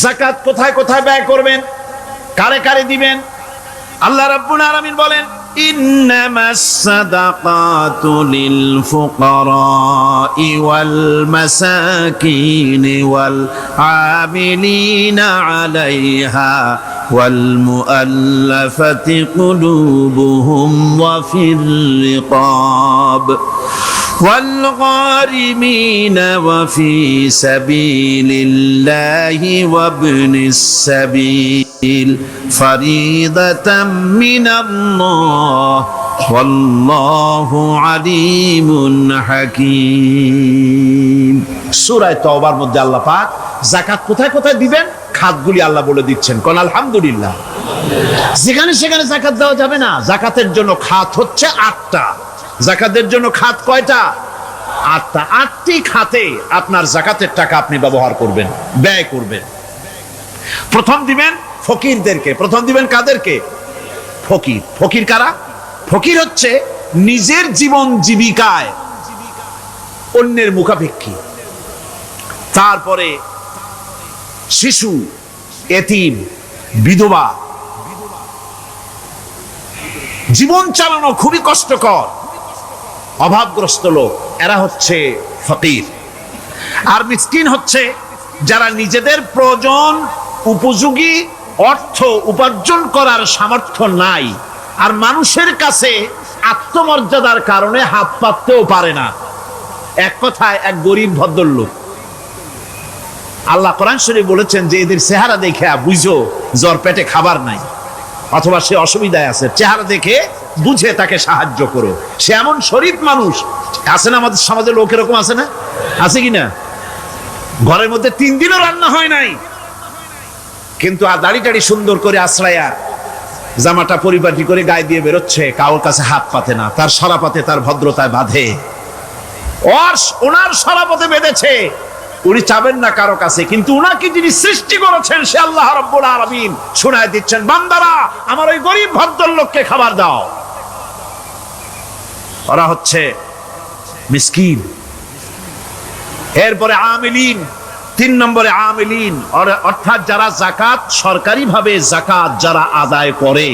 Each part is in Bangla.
যাকাত কোথায় কোথায় ব্যয় করবেন, কারে কারে দিবেন? আল্লাহ রাব্বুল আলামিন বলেন, ইন্নামাস সাদাকাতু লিল ফুকারাই ওয়াল মাসাকিন ওয়াল আমিলিনা আলাইহা ওয়াল মুআল্লাফাতি কুলুবুহুম ওয়া ফির রিকাব والغارمين وفي سبيل الله وابن السبيل فريضة من الله والله عليم حكيم। সূরা তাওবার মধ্যে আল্লাহ পাক যাকাত কোথায় কোথায় দিবেন খাতগুলি আল্লাহ বলে দিচ্ছেন। কোন আলহামদুলিল্লাহ। যেখানে সেখানে যাকাত দেওয়া যাবে না। যাকাতের জন্য খাত হচ্ছে 8টা। যাকাতের জন্য খাত কয়টা? 8টা। 8টি খাতে আপনার যাকাতের টাকা আপনি ব্যবহার করবেন, ব্যয় করবেন। প্রথম দিবেন ফকিরদেরকে। প্রথম দিবেন কাদেরকে? ফকির। ফকির কারা? ফকির হচ্ছে নিজের জীবন জীবিকায় অন্যের মুখাপেক্ষী। তারপরে শিশু, এতিম, বিধবা, জীবন চালানো খুবই কষ্টকর, অভাবগ্রস্ত লোক, এরা হচ্ছে ফকির। আর মিসকিন হচ্ছে যারা নিজেদের প্রয়োজন উপযোগী অর্থ উপার্জন করার সামর্থ্য নাই, আর মানুষের কাছে আত্মমর্যাদার কারণে হাত পাততেও পারে না। এক কথায় এক গরিব ভদ্রলোক। আল্লাহ কোরআন শরীফে বলেছেন যে এদের চেহারা দেখে বুঝো জ্বর পেটে খাবার নাই, অথবা সে অসুবিধায় আছে। চেহারা দেখে বুঝে তাকে সাহায্য করো। সে এমন শরীফ মানুষ আছে না আমাদের সমাজে? লোক এরকম আছে না? আছে কিনা? ঘরের মধ্যে 3 দিনও রান্না হয় নাই, কিন্তু দাড়ি টাড়ি সুন্দর করে আশ্রায়া জামাটা পরিপাটি করে গায়ে দিয়ে বেরোচ্ছে, কারোর কাছে হাত পাতে না। তার সরাপাতে তার ভদ্রতায় বাঁধে। ওনার সরাপথে বেঁধেছে, উনি চাবেন না কারো কাছে, কিন্তু উনাকে যিনি সৃষ্টি করেছেন সে আল্লাহ রাব্বুল আলামিন শোনায় দিচ্ছেন, বান্দারা আমার ওই গরিব ভদ্রলোককে খাবার দাও। ওরা হচ্ছে মিসকিন। এরপরে আমিলিন, 3 নম্বরে আমিলিন, অর্থাৎ যারা যাকাত সরকারি ভাবে যাকাত যারা আদায় করে,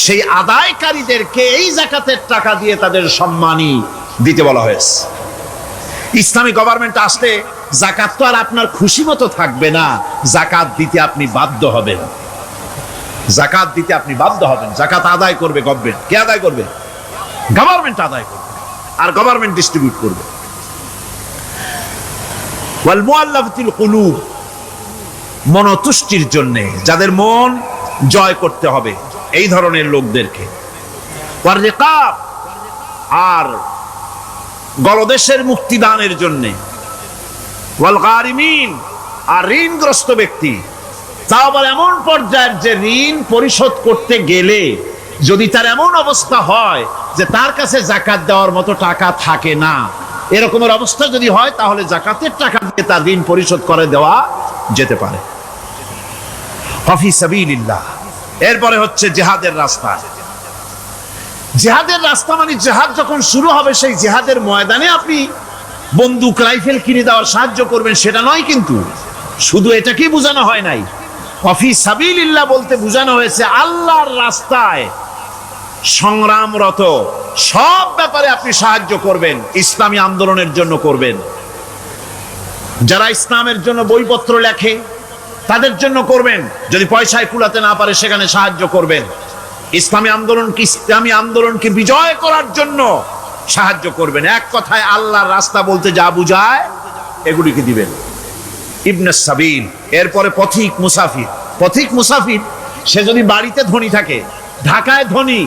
সেই আদায়কারীদেরকে এই যাকাতের টাকা দিয়ে তাদের সম্মানী দিতে বলা হয়েছে। ইসলামী গভর্নমেন্ট আসলে যাকাত তো আর আপনার খুশি মতো থাকবে না, যাকাত দিতে আপনি বাধ্য হবেন। যাকাত দিতে আপনি বাধ্য হবেন। যাকাত আদায় করবে গভর্নমেন্ট। কে আদায় করবে? গভর্নমেন্ট আদায় করবে, আর গভর্নমেন্ট ডিস্ট্রিবিউট করবে। ওয়াল মুআল্লাফাতিল কুলুব, মনতুষ্টির জন্য, যাদের মন জয় করতে হবে এই ধরনের লোকদেরকে। ওয়ার রিকাব, আর গলদেশের মুক্তিদানের জন্য। ওয়াল গারিমিন, আর ঋণগ্রস্ত ব্যক্তি। তা আবার এমন পর্যায়ের যে ঋণ পরিশোধ করতে গেলে যদি তার এমন অবস্থা হয় যে তার কাছে যাকাত দেওয়ার মতো টাকা থাকে না, এরকমের অবস্থা যদি হয়, তাহলে যাকাতের টাকা দিয়ে তার ঋণ পরিশোধ করে দেওয়া যেতে পারে। ফি সাবিলিল্লাহ। এরপরে হচ্ছে জিহাদের রাস্তা। জিহাদের রাস্তা মানে জিহাদ যখন শুরু হবে, সেই জিহাদের ময়দানে আপনি বন্দুক রাইফেল কিনে দেওয়ার সাহায্য করবেন, সেটা নয়। কিন্তু শুধু এটাকেই বোঝানো হয় নাই। ফি সাবিলিল্লাহ বলতে বোঝানো হয়েছে আল্লাহর রাস্তায় সংগ্রামরত সব ব্যাপারে আপনি সাহায্য করবেন। ইসলামী আন্দোলনের জন্য করবেন, যারা ইসলামের জন্য বইপত্র লেখে তাদের জন্য করবেন, যদি পয়সায় কুলাতে না পারে সেখানে সাহায্য করবেন। ইসলামী আন্দোলনকে বিজয় করার জন্য সাহায্য করবেন। এক কথায় আল্লাহর রাস্তা বলতে যা বুঝায় এগুলিকে দিবেন। ইবনে সাবিল, এরপরে পথিক মুসাফির। পথিক মুসাফির সে যদি বাড়িতে ধনী থাকে, ঢাকায় ধনী,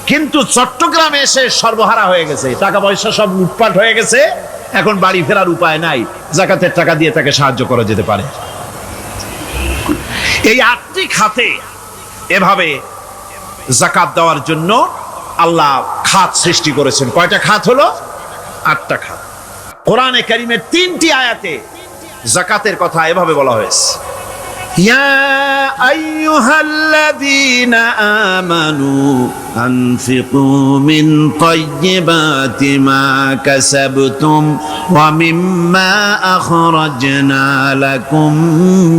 কিন্তু চট্টগ্রামে এসে সর্বহারা হয়ে গেছে, টাকা পয়সা সব লুটপাট হয়ে গেছে, এখন বাড়ি ফেরার উপায় নাই, যাকাতের টাকা দিয়ে তাকে সাহায্য করা যেতে পারে। এই 8টি খাতে এভাবে যাকাত দেওয়ার জন্য আল্লাহ খাত সৃষ্টি করেছেন। কয়টা খাত হলো? 8টা খাত। কোরআনে কারীমের 3টি আয়াতে যাকাতের কথা এভাবে বলা হয়েছে। ইয়া আইয়ুহাল্লাযীনা আমানু আনফিকু মিন তাইয়্যিবাতি মা কাসাবতুম ওয়া মিম্মা আখরাজনা লাকুম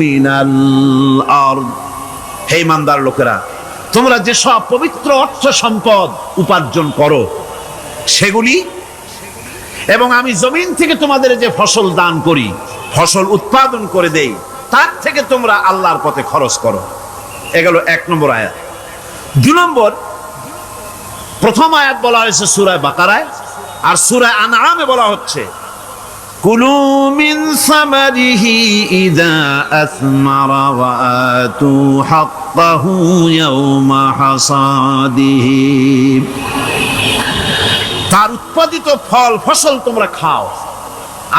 মিনাল আরদ। হে ইমানদার লোকেরা, তোমরা যে সব পবিত্র অর্থ সম্পদ উপার্জন করো সেগুলি, এবং আমি জমিন থেকে তোমাদের যে ফসল দান করি, ফসল উৎপাদন করে দেই, তার থেকে তোমরা আল্লাহর পথে খরচ করো। এগুলো 1 নম্বর আয়াত। 2 নম্বর, প্রথম আয়াত বলা হয়েছে সূরা বাকারায়, আর সূরা আনআমে বলা হচ্ছে কুলু মিন সামারিহি ইযা আসমারা ওয়া আতু হাক্কাহু ইয়াওমা হাসাদিহি। তার উৎপাদিত ফল ফসল তোমরা খাও,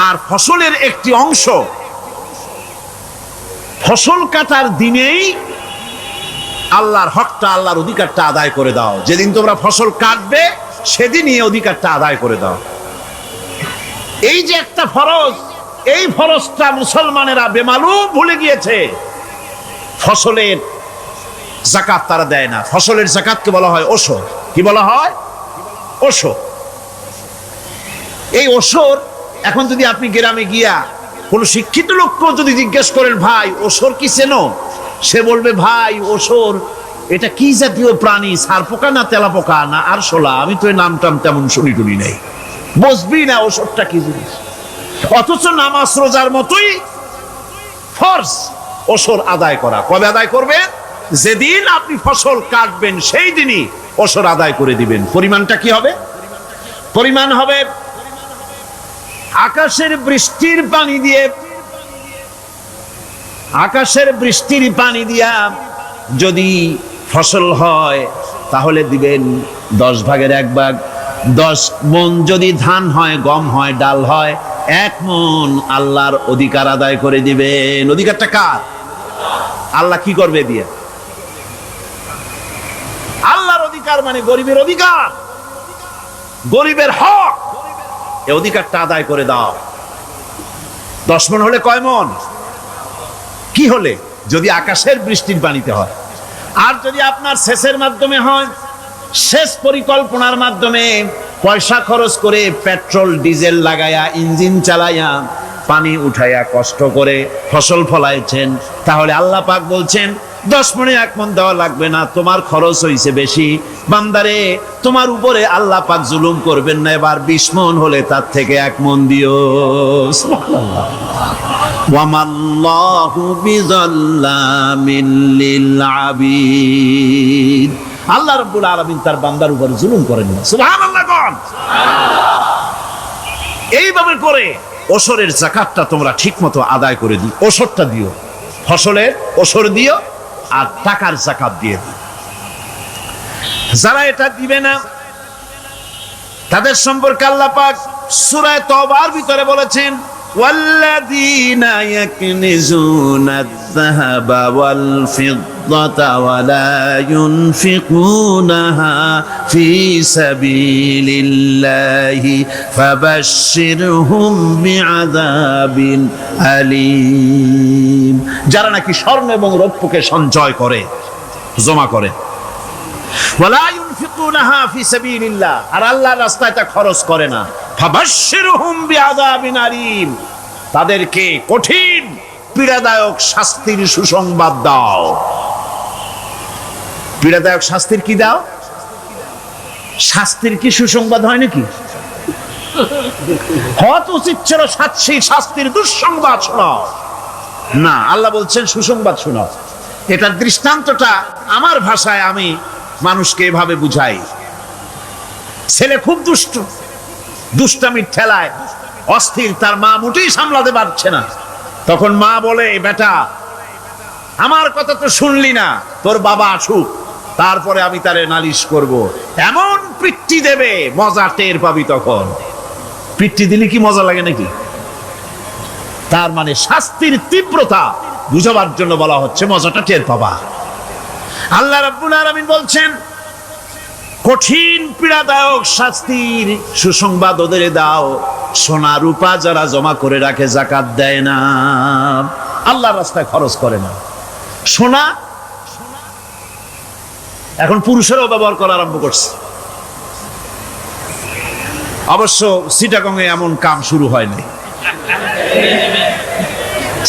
আর ফসলের একটি অংশ ফসল কাটার দিনেই আল্লাহর হকটা, আল্লাহর অধিকারটা আদায় করে দাও। যেদিন তোমরা ফসল কাটবে সেদিনই এই অধিকারটা আদায় করে দাও। এই যে একটা ফরজ, এই ফরজটা মুসলমানেরা বেমালুম ভুলে গিয়েছে। ফসলের যাকাত তারা দেয় না। ফসলের যাকাতকে বলা হয় ওশর। কি বলা হয়? ওশর। এই ওশর এখন যদি আপনি গ্রামে গিয়া কোন শিক্ষিত লোককেও যদি জিজ্ঞেস করেন, ভাই ওশর কি চেনো? সে বলবে, ভাই ওশর এটা কি জাতীয় প্রাণী, সারপোকা না তেলাপোকা না আরশোলা, আমি তো এই নামটাম তেমন শুনি টুনি নাই, বুঝবি না ওশরটা কি জিনিস। অথচ নামাজ রোজার মতোই ফরজ ওশর আদায় করা। কবে আদায় করবেন? যেদিন আপনি ফসল কাটবেন সেই দিনই ওশর আদায় করে দিবেন। পরিমাণটা কি হবে? পরিমাণ হবে আকাশের বৃষ্টির পানি দিয়ে, আকাশের বৃষ্টির পানি দিয়া যদি ফসল হয় তাহলে দিবেন 10 ভাগের 1 ভাগ। 10 মণ যদি ধান হয়, গম হয়, ডাল হয়, 1 মণ আল্লাহর অধিকার আদায় করে দিবেন। অধিকারটা কার? আল্লাহ কি করবে দিয়ে? আল্লাহর অধিকার মানে গরিবের অধিকার, গরিবের হক। এই অধিকারটা আদায় করে দাও। 10 মণ হলে কয় মণ? কি হলে? যদি আকাশের বৃষ্টির পানিতে হয়। আর যদি আপনার সেচের মাধ্যমে হয়, সেচ পরিকল্পনার মাধ্যমে পয়সা খরচ করে পেট্রোল ডিজেল লাগায়া ইঞ্জিন চালাইয়া পানি উঠাইয়া কষ্ট করে ফসল ফলাইছেন, তাহলে আল্লাহ পাক বলছেন 10 মণে 1 মণ দেওয়া লাগবে না, তোমার খরচ হইছে বেশি। বান্দারে, তোমার উপরে আল্লাহ পাক জুলুম করবেন না, এবার 20 মণ হলে তার থেকে 1 মণ দিও। সুবহানাল্লাহ। ওয়ামাল্লাহু বিযাল্লামিন লিল আবিদ। আল্লাহ রাব্বুল আলামিন তার বান্দার উপর জুলুম করেন না। সুবহানাল্লাহ। কোন এইভাবে করে ওশরের যাকাতটা তোমরা ঠিকমতো আদায় করে দিও। ওশরটা দিও, ফসলের ওশর দিও, আর টাকার যাকাত দিয়ে দিও। যারা এটা দিবে না তাদের সম্পর্কে আল্লাহ পাক সূরা তওবার ভিতরে বলেছেন, ওয়াল্লাযীনা ইয়াকনিজুনা আয-যাহাবা ওয়াল ফিদ্দাতা ওয়া লা ইউনফিকুনাহা ফি সাবিলিল্লাহি ফাবাশশিরহুম বিআযাবিন আলীম। যারা নাকি স্বর্ণ এবং রৌপ্যকে সঞ্চয় করে, জমা করে, ওয়া লা ইউনফিকুনাহা ফি সাবিলিল্লাহ, আর আল্লাহর রাস্তায় তা খরচ করে না, ফাবাশশিরহুম বিআযাবিন আলীম, তাদেরকে কঠিন পীড়াদায়ক শাস্তির সুসংবাদ দাও। পীড়াদায়ক শাস্তির কি দাও? শাস্তির কি সুসংবাদ হয় নাকি? হয়তো উচিত ছিল শাস্তির দুঃসংবাদ শোনাও, না, আল্লাহ বলছেন সুসংবাদ শোনাও। এটার দৃষ্টান্তটা আমার ভাষায় আমি মানুষকে এভাবে বুঝাই। ছেলে খুব দুষ্ট, দুষ্টামির ঠেলায় অস্থির, তার মা মোটেই সামলাতে পারছে না। তখন মা বলে, বেটা আমার কথা তো শুনলি না, তোর বাবা আসুক, তারপরে আমি তারে নালিশ করব। এমন পিট্টি দেবে, মজা টের পাবি। তখন পিট্টি দিলে কি মজা লাগে নাকি? তার মানে শাস্তির তীব্রতা বুঝাবার জন্য বলা হচ্ছে, মজাটা টের পাবা। আল্লাহ রাব্বুল আলামিন বলছেন, কঠিন পীড়াদায়ক শাস্তির সুসংবাদ ওদের দাও, সোনা রূপা যারা জমা করে রাখে, যাকাত দেয় না, আল্লাহর রাস্তায় খরচ করে না। সোনা এখন পুরুষেরাও ব্যবহার করা আরম্ভ করছে। অবশ্য চিটাগংয়ে এমন কাম শুরু হয় নাই।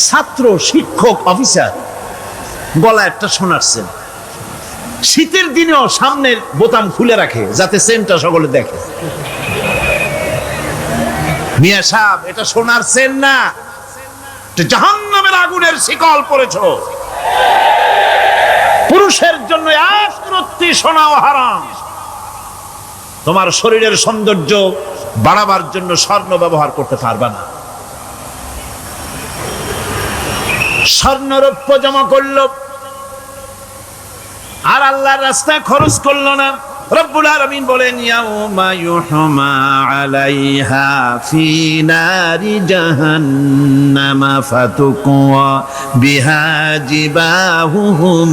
ছাত্র, শিক্ষক, অফিসার গলা একটা সোনার চেন, শীতের দিনেও সামনের বোতাম খুলে রাখে যাতে চেনটা সকলে দেখে। মিয়া সাহেব, এটা সোনার চেন না, জাহান্নামের আগুনের শিকল পড়েছো। পুরুষের জন্য এক রত্তি সোনাও হারাম। তোমার শরীরের সৌন্দর্য বাড়াবার জন্য স্বর্ণ ব্যবহার করতে পারবে না। স্বর্ণ রৌপ্য জমা করলো আর আল্লাহর রাস্তায় খরচ করলো না। রব্বুল আলামিন বলেন, ইয়াউমা ইউহমা আলাইহা ফি নারি জাহান্নামা ফাতুকওয়া বিহা জিবাহুহুম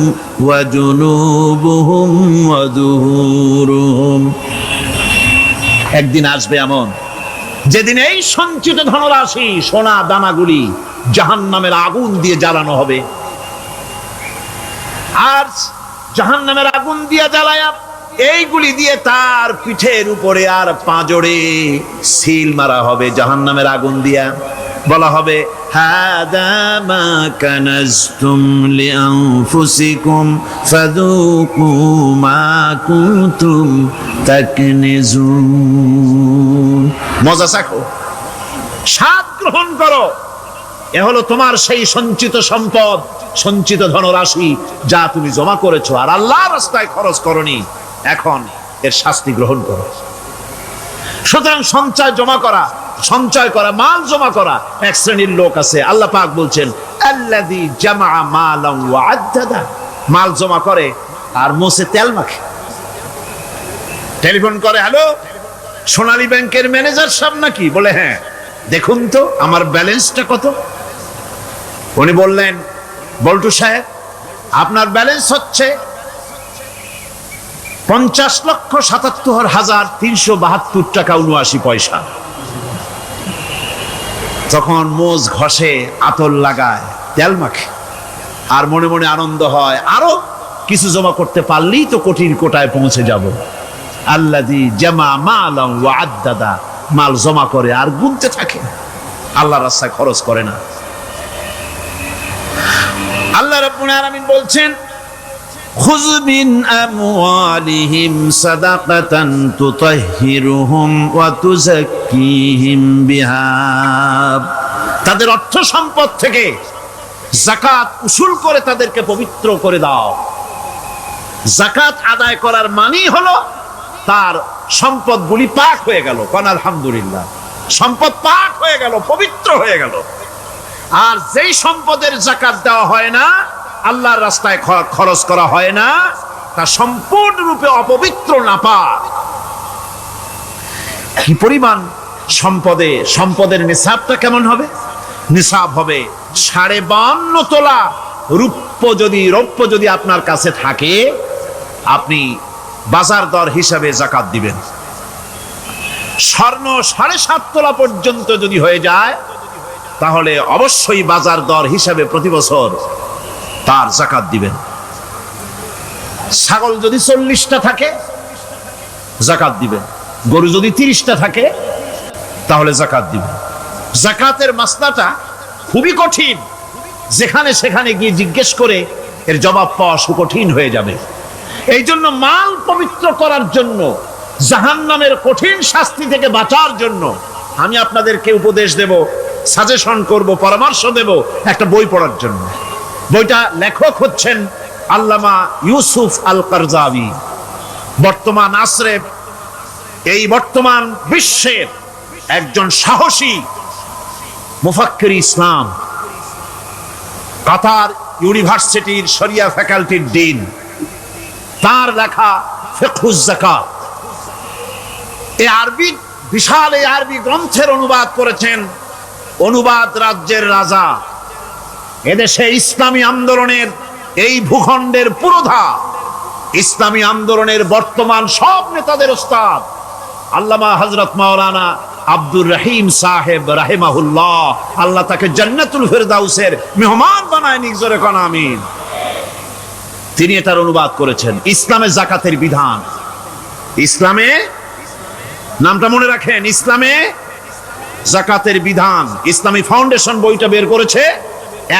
ওয়া জুনুবুহুম ওয়া যুহুরুহুম। একদিন আসবে এমন যেদিন এই সঞ্চিত ধনরাশি, সোনা দানাগুলি জাহান্নামের আগুন দিয়ে জ্বালানো হবে। আর জাহান্নামের আগুন দিয়ে জ্বালায়া এইগুলি দিয়ে তার পিঠের উপরে আর পাঁজরে সিল মারা হবে জাহান্নামের আগুন দিয়া। বলা হবে, হাদা মা কানাজতুম লিআনফুসিকুম ফাযুকু মা কুনতুম তাকনিজুন। মজা চাখো, স্বাদ গ্রহণ করো। এ হলো তোমার সেই সঞ্চিত সম্পদ, সঞ্চিত ধনরাশি যা তুমি জমা করেছো আর আল্লাহর রাস্তায় খরচ করনি। এখন এর শাস্তি গ্রহণ করো। সুতরাং সঞ্চয় করা, মাল জমা করা এক শ্রেণীর লোক আছে। আল্লাহ পাক বলছেন, আল্লাযী জামা মালান ওয়া আদ্দাদা। মাল জমা করে আর মোছে তেল মাখে। টেলিফোন করে, হ্যালো, সোনালী ব্যাংকের ম্যানেজার সাহেব নাকি? বলে, হ্যাঁ, দেখুন তো আমার ব্যালেন্সটা কত। উনি বললেন, বল্টু সাহেব, আপনার ব্যালেন্স হচ্ছে 50,77,372 টাকা 79 পয়সা। তখন মোজ ঘষে, আতর লাগায়, তেল মাখে আর মনে মনে আনন্দ হয়, আরো কিছু জমা করতে পারলেই তো কোটির কোটায় পৌঁছে যাব। আল্লাযী জামা মালান ওয়া আদ্দাদা। মাল জমা করে আর গুনতে থাকে, আল্লাহর রাস্তায় খরচ করে না। আল্লাহ রাব্বুল আলামিন বলছেন, খুয মিন আমওয়ালিহিম সাদাকাতান তুতাহহিরুহুম ওয়া তুযাক্কিহিম বিহা। তাদের অর্থ সম্পদ থেকে যাকাত উসুল করে তাদেরকে পবিত্র করে দাও। যাকাত আদায় করার মানেই হলো তার সম্পদগুলি পাক হয়ে গেল। কোন আলহামদুলিল্লাহ, সম্পদ পাক হয়ে গেল, পবিত্র হয়ে গেল। আর যেই সম্পদের যাকাত দেওয়া হয় না, আল্লাহর রাস্তায় খরচ করা হয় না, তা সম্পূর্ণরূপে অপবিত্র, নাপাক। কি পরিমাণ সম্পদের নিসাবটা কেমন হবে? নিসাব হবে 52.5 তোলা রৌপ্য যদি আপনার কাছে থাকে, আপনি বাজার দর হিসাবে যাকাত দিবেন। স্বর্ণ 7.5 তোলা পর্যন্ত যদি হয়ে যায়, তাহলে অবশ্যই বাজার দর হিসাবে প্রতি বছর তার যাকাত দিবেন। ছাগল যদি 40টা থাকে, যাকাত দিবেন। গরু যদি 30টা থাকে, তাহলে যাকাত দিবেন। যাকাতের মাসলাটা খুবই কঠিন। যেখানে সেখানে গিয়ে জিজ্ঞেস করে এর জবাব পাওয়া সুকঠিন হয়ে যাবে। এই জন্য মাল পবিত্র করার জন্য, জাহান্নামের কঠিন শাস্তি থেকে বাঁচার জন্য আমি আপনাদেরকে উপদেশ দেব, সাজেশন করব, পরামর্শ দেব একটা বই পড়ার জন্য। বইটা লেখক হচ্ছেন আল্লামা ইউসুফ আল কারজাবী। বর্তমান আসরে, এই বর্তমান বিশ্বের একজন সাহসী মুফাক্কির ইসলাম, কাতার ইউনিভার্সিটির শরিয়া ফ্যাকাল্টির ডিন। তার লেখা ফিকহুজ যাকাত, বিশাল এই আরবি গ্রন্থের অনুবাদ করেছেন অনুবাদ রাজ্যের রাজা, এদেশে ইসলামী আন্দোলনের, এই ভূখণ্ডের পুরোধা ইসলামী আন্দোলনের বর্তমান সব নেতাদের ওস্তাদ আল্লামা হযরত মাওলানা আব্দুর রহিম সাহেব রাহিমাহুল্লাহ। আল্লাহ তাকে জান্নাতুল ফেরদাউসের মেহমান বানায় নিক, জোরে কোন আমিন। তিনি এটার অনুবাদ করেছেন ইসলামে জাকাতের বিধান। ইসলামে, নামটা মনে রাখেন, ইসলামে জাকাতের বিধান। ইসলামী ফাউন্ডেশন বইটা বের করেছে,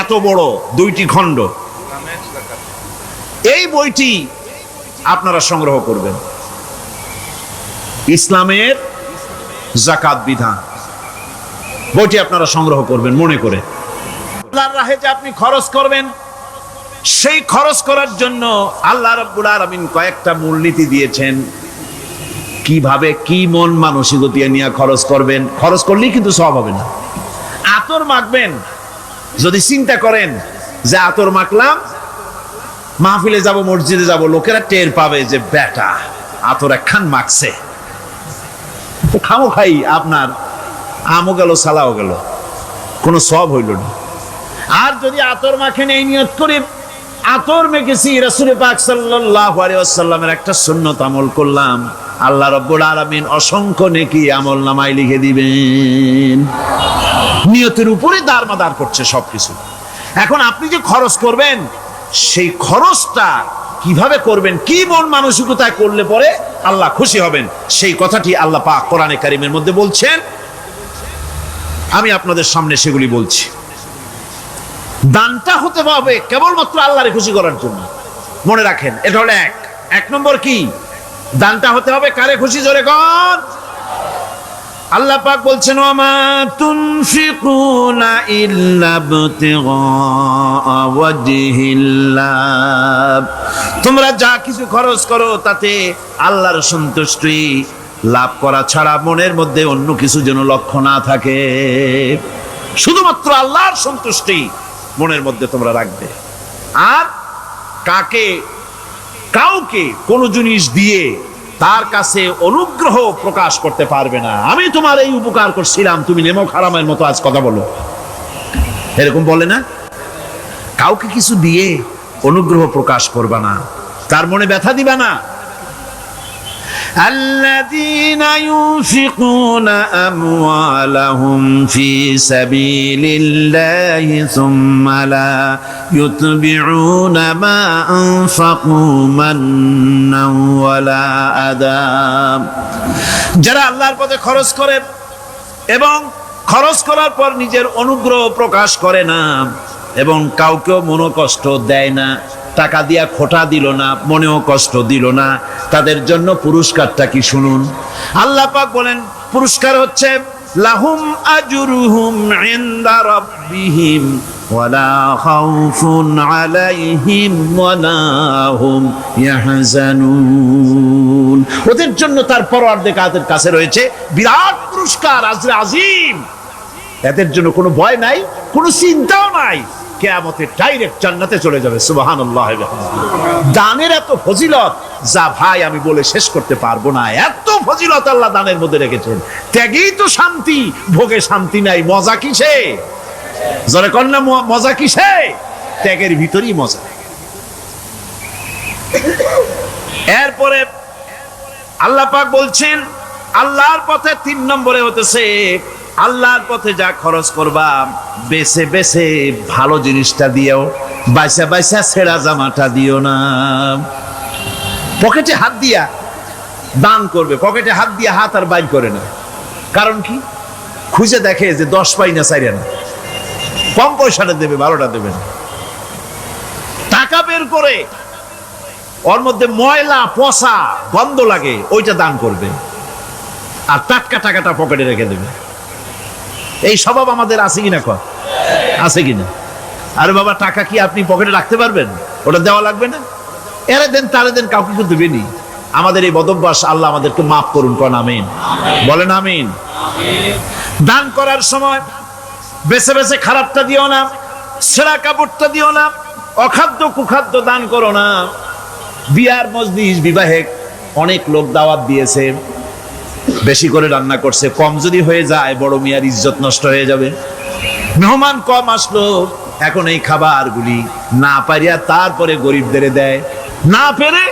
এত বড় 2টি খণ্ড। এই বইটি আপনারা সংগ্রহ করবেন, ইসলামের জাকাত বিধান। বইটি আপনারা সংগ্রহ করবেন মনে করে। আল্লাহর রাহে যে আপনি খরচ করবেন, সেই খরচ করার জন্য আল্লাহ রাব্বুল আলামিন কয়েকটা মূলনীতি দিয়েছেন। কিভাবে, কি মন মানসিকতা নিয়ে খরচ করবেন। খরচ করলেই কিন্তু সওয়াব হবে না। আতর মাখবেন, যদি চিন্তা করেন যে আতর মাখলাম, মাহফিলে যাব, মসজিদে যাব, লোকেরা টের পাবে যে বেটা আতর একখান মাখছে, তো খামো খাই আপনার আমও গেল, সালাও গেল, কোনো সওয়াব হইল না। আর যদি আতর মাখেন এই নিয়ত করে আতর মেখেছি, রাসূল পাক সাল্লাল্লাহু আলাইহি ওয়াসাল্লামের একটা সুন্নাত আমল করলাম, আল্লাহ রাব্বুল আলামিন অসংখ্য নেকি আমল নামায় লিখে দিবেন। নিয়তের উপরে দারমাদার করছে সবকিছু। এখন আপনি যে খরচ করবেন, সেই খরচটা কিভাবে করবেন, কি মন মানসিকতায় করলে পরে আল্লাহ খুশি হবেন, সেই কথাটি আল্লাহ পাক কোরআনে কারীমের মধ্যে বলছেন। আমি আপনাদের সামনে সেগুলি বলছি। দানটা হতে হবে কেবলমাত্র আল্লাহরে খুশি করার জন্য। মনে রাখেন, এটা হলো এক নম্বর। কি দানটা হতে হবে কারে খুশি? জোরে কর। আল্লাহ পাক বলছেন, ওয়ামা তুনফিকুনা ইল্লা ইবতিগা ওয়াজহিল্লাহ, তোমরা যা কিছু খরচ করো তাতে আল্লাহর সন্তুষ্টি লাভ করা ছাড়া মনের মধ্যে অন্য কিছু যেন লক্ষ্য না থাকে। শুধুমাত্র আল্লাহর সন্তুষ্টি মনের মধ্যে তোমরা রাখবে। আর কাউকে কোন জিনিস দিয়ে তার কাছে অনুগ্রহ প্রকাশ করতে পারবে না। আমি তোমার এই উপকার করছিলাম, তুমি নেমক হারামের মতো আজ কথা বলো, এরকম বলে না? কাউকে কিছু দিয়ে অনুগ্রহ প্রকাশ করবা না, তার মনে ব্যথা দিবা না। الذين ينفقون أموالهم في سبيل الله ثم لا يتبعون ما أنفقوا منا ولا أذى, যারা আল্লাহর পথে খরচ করে এবং খরচ করার পর নিজের অনুগ্রহ প্রকাশ করে না এবং কাউকেও মনোকষ্ট দেয় না, টাকা দিয়া খোটা দিল না, মনেও কষ্ট দিল না, তাদের জন্য পুরস্কারটা কি শুনুন। আল্লাহ পাক বলেন পুরস্কার হচ্ছে লাহুম আজরুহুম ইনদা রাব্বিহিম ওয়ালা খাউফুন আলাইহিম ওয়ালা হুম ইয়াহজানুন, ওদের জন্য তার পরওয়ারদিগারের কাছে রয়েছে বিরাট পুরস্কার, আজরে আজিম। এদের জন্য কোনো ভয় নাই, কোনো চিন্তাও নাই, কিয়ামতে ডাইরেক্ট জান্নাতে চলে যাবে। সুবহানাল্লাহ। দানের এত ফজিলত যা ভাই আমি বলে শেষ করতে পারবো না, এত ফজিলত আল্লাহ দানের মধ্যে রেখেছেন। ত্যাগেই তো শান্তি, ভোগে শান্তি নাই, মজা কিসে? যারা কন্যা মজা কিসে? ত্যাগের ভিতরেই মজা। এরপরে আল্লাহ পাক বলছেন আল্লাহর পথে 3 নম্বরে হতেছে আল্লাহর পথে যা খরচ করবা বেছে বেছে ভালো জিনিসটা দিও, বাইসা বাইসা ছেঁড়া জামাটা দিও না। পকেটে হাত দিয়া দান করবে, পকেটে হাত দিয়া হাত আর বাইর করে না। কারণ কি? খুঁজে দেখে যে 10 পাই না, 4 আনা, কম পয়সাটা দেবে, ভালোটা দেবে না। টাকা বের করে ওর মধ্যে ময়লা পচা গন্ধ লাগে, ওইটা দান করবে, আর টাটকা টাকাটা পকেটে রেখে দেবে। এই স্বভাব আমাদের আছে কিনা? আছে কিনা? আরে বাবা, টাকা কি আপনি পকেটে রাখতে পারবেন? ওটা দেওয়া লাগবে না, এরে দেন তারে দেন, কাউকে কিন্তু দেবেনি। আমাদের এই বদভ্যাস আল্লাহ আমাদেরকে মাফ করুন, কোন আমিন বলেন। আমিন। দান করার সময় বেছে বেছে খারাপটা দিও না, ছেঁড়া কাপড়টা দিও না, অখাদ্য কুখাদ্য দান করো না। বিয়ার মজলিস, বিবাহে অনেক লোক দাওয়াত দিয়েছে, বেশি করে রান্না করছে, কম যদি হয়ে যায় বড় মিয়ার ইজ্জত নষ্ট হয়ে যাবে। মেহমান কম আসলো, এখন এই খাবারগুলি না পারিয়া তারপরে গরিবদের দেয়, না পেরে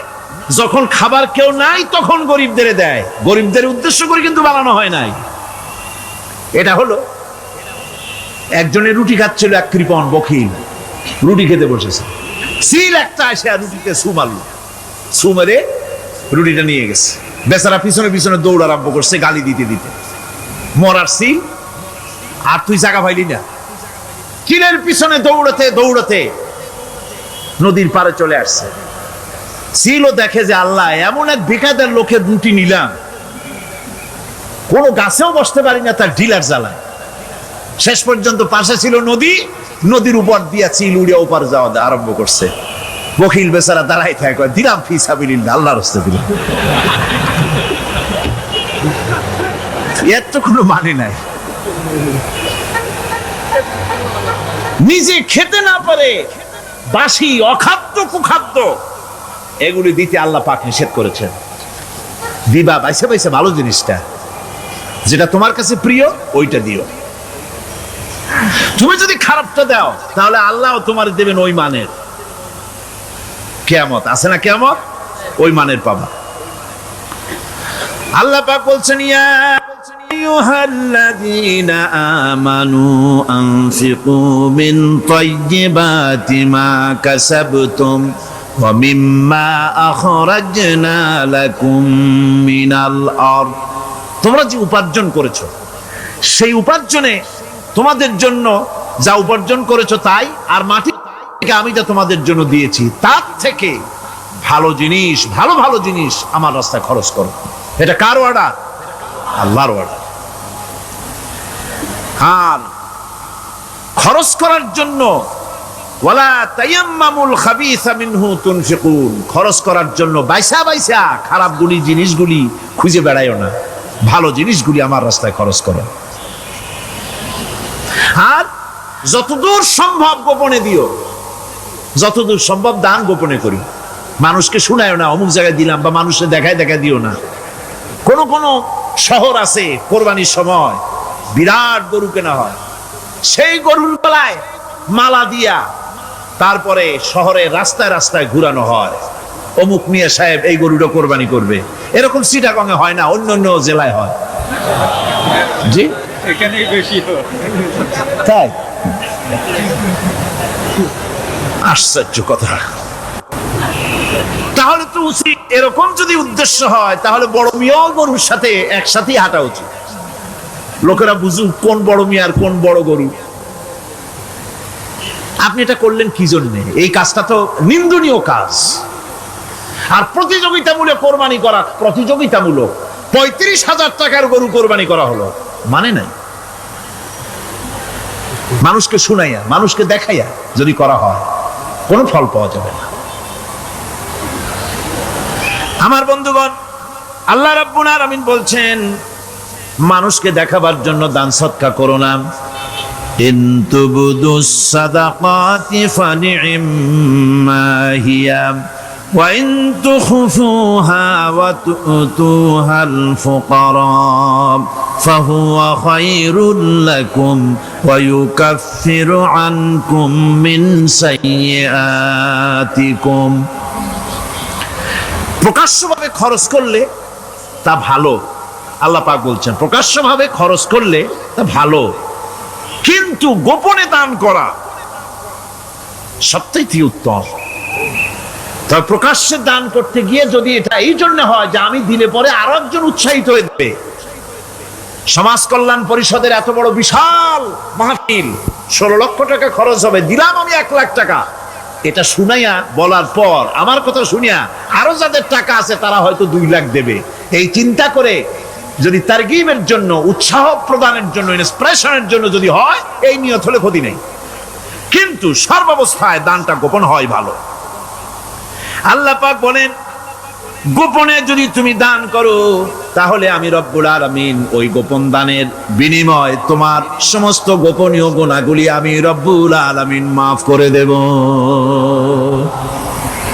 যখন খাবার কেউ নাই তখন গরিবদের দেয়। গরিবদের উদ্দেশ্য করে কিন্তু বানানো হয় নাই। এটা হলো একজনের রুটি খাচ্ছিল, এক কৃপণ বখিল রুটি খেতে বসেছে, সিল একটা এসে রুটিতে সু মারলো, সু মেরে রুটিটা নিয়ে গেছে। বেচারা পিছনে পিছনে দৌড় আরম্ভ করছে গালি দিতে দিতে। মরার সিল আর তুই জায়গা পাইলি না। চিলের পিছনে দৌড়াতে দৌড়াতে নদীর পাড়ে চলে আসছে। সিলও দেখে যে আল্লাহ, এমন এক বেকায়দার লোকের রুটি নিলাম, কোনো গাছেও বসতে পারি না তার ঢিলার জ্বালায়। শেষ পর্যন্ত পাশে ছিল নদী, নদীর উপর দিয়া চিল উড়িয়া ওপার যাওয়া আরম্ভ করছে। বখিল বেচারা দাঁড়াই থাকে, দিলাম ফি সাবিলিল্লাহ, আল্লাহর রাস্তায় দিলাম। এর তো কোনো মানে নাই। নিজে খেতে না পারে বাসি অখাদ্য কুখাদ্য এগুলি দিতে আল্লাহ পাক নিষেধ করেছেন। দিবা বাইসে বাইসে ভালো জিনিসটা, যেটা তোমার কাছে প্রিয় ওইটা দিও। তুমি যদি খারাপটা দাও তাহলে আল্লাহ তোমার দেবেন ওই মানের। কিয়ামত আছে না, কিয়ামত ওই মানের পাবা। আল্লাহ পাক বলছেন, ইয়া আইয়ুহাল্লাযীনা আমানু আনফিকু মিন তাইয়্যিবাতি মা কাসাবতুম ওয়া মিম্মা আখরাজনা লাকুম মিনাল আরদ। তোমরা যে উপার্জন করেছো, সেই উপার্জনে তোমাদের জন্য যা উপার্জন করেছো তাই, আর মাটি থেকে আমি যা তোমাদের জন্য দিয়েছি তার থেকে ভালো জিনিস, ভালো ভালো জিনিস আমার রাস্তায় খরচ করো। এটা কার অর্ডার? আল্লাহর অর্ডার। আর খরচ করার জন্য ওয়ালা তায়াম্মামুল খাবিসা মিনহু তুনফিকুন, খরচ করার জন্য বাইসা বাইসা খারাপগুলি জিনিসগুলি খুঁজে বেড়াইও না, ভালো জিনিসগুলি আমার রাস্তায় খরচ করো। আর যতদূর সম্ভব গোপনে দিও, যতদূর সম্ভব দান গোপনে করি। মানুষকে শুনায়ও না অমুক জায়গায় দিলাম, বা মানুষের দেখায় দেখা দিও না। কোন কোন শহর আছে কোরবানির সময় বিরাট গরু কেনা হয়, সেই গরুর গলায় মালা দিয়া তারপরে শহরে রাস্তায় রাস্তায় ঘুরানো হয়, অমুক মিয়া সাহেব এই গরুটা কোরবানি করবে। এরকম চিটাগংয়ে হয় না, অন্য অন্য জেলায় হয়। জি, এখানেই বেশি হয়। তাই আশ্চর্য কথা। তাহলে তো উচিত, এরকম যদি উদ্দেশ্য হয় তাহলে বড় মিয়া গরুর সাথে একসাথেই হাঁটা উচিত। লোকেরা বুঝুক কোন বড় মিয়া আর কোন বড় গরু। আপনি এটা করলেন কি জন্য? এই কাজটা তো নিন্দনীয় কাজ। আর প্রতিযোগিতামূলক কোরবানি করা, প্রতিযোগিতামূলক 35,000 টাকার গরু কোরবানি করা হলো, মানে নাই। মানুষকে শুনাইয়া, মানুষকে দেখাইয়া যদি করা হয় কোনো ফল পাওয়া যাবে না। আমার বন্ধুগণ, আল্লাহ রাব্বুল আলামিন বলছেন, মানুষকে দেখাবার জন্য দান সদকা করো না। ইন তুবদুস সাদাকাতি ফানি'ম্মা হিয়া ওয়া ইন তুখফুহা ওয়া তু'তুহাল ফুকারা ফাহুয়া খায়রুল লাকুম ওয়া ইউকাফিরু আনকুম মিন সাইয়্যাতিকুম। প্রকাশ্যভাবে খরচ করলে তা ভালো, আল্লাহ পাক বলছেন প্রকাশ্যভাবে খরচ করলে তা ভালো, কিন্তু গোপনে দান করা সবথেকে উত্তম। তবে প্রকাশ্যে দান করতে গিয়ে যদি এটা এই জন্য হয় যে আমি দিলে পরে আরো একজন উৎসাহিত হয়ে যাবে, সমাজ কল্যাণ পরিষদের এত বড় বিশাল মাহফিল, 16 লক্ষ টাকা খরচ হবে, দিলাম আমি 1 লাখ টাকা, এটা শুনাইয়া বলার পর আমার কথা শুনিয়া আরো যাদের টাকা আছে তারা হয়তো 2 লাখ দেবে, এই চিন্তা করে যদি তারগিবের জন্য, উৎসাহ প্রদানের জন্য, ইন্সপিরেশনের জন্য যদি হয়, এই নিয়ত হলে ক্ষতি নেই। কিন্তু সর্বাবস্থায় দানটা গোপন হয় ভালো। আল্লাহ পাক বলেন, গোপনে যদি তুমি দান করো তাহলে আমি রব্বুল আলামিন ওই গোপন দানের বিনিময় তোমার সমস্ত গোপনীয় গুনাহগুলি আমি রব্বুল আলামিন মাফ করে দেব।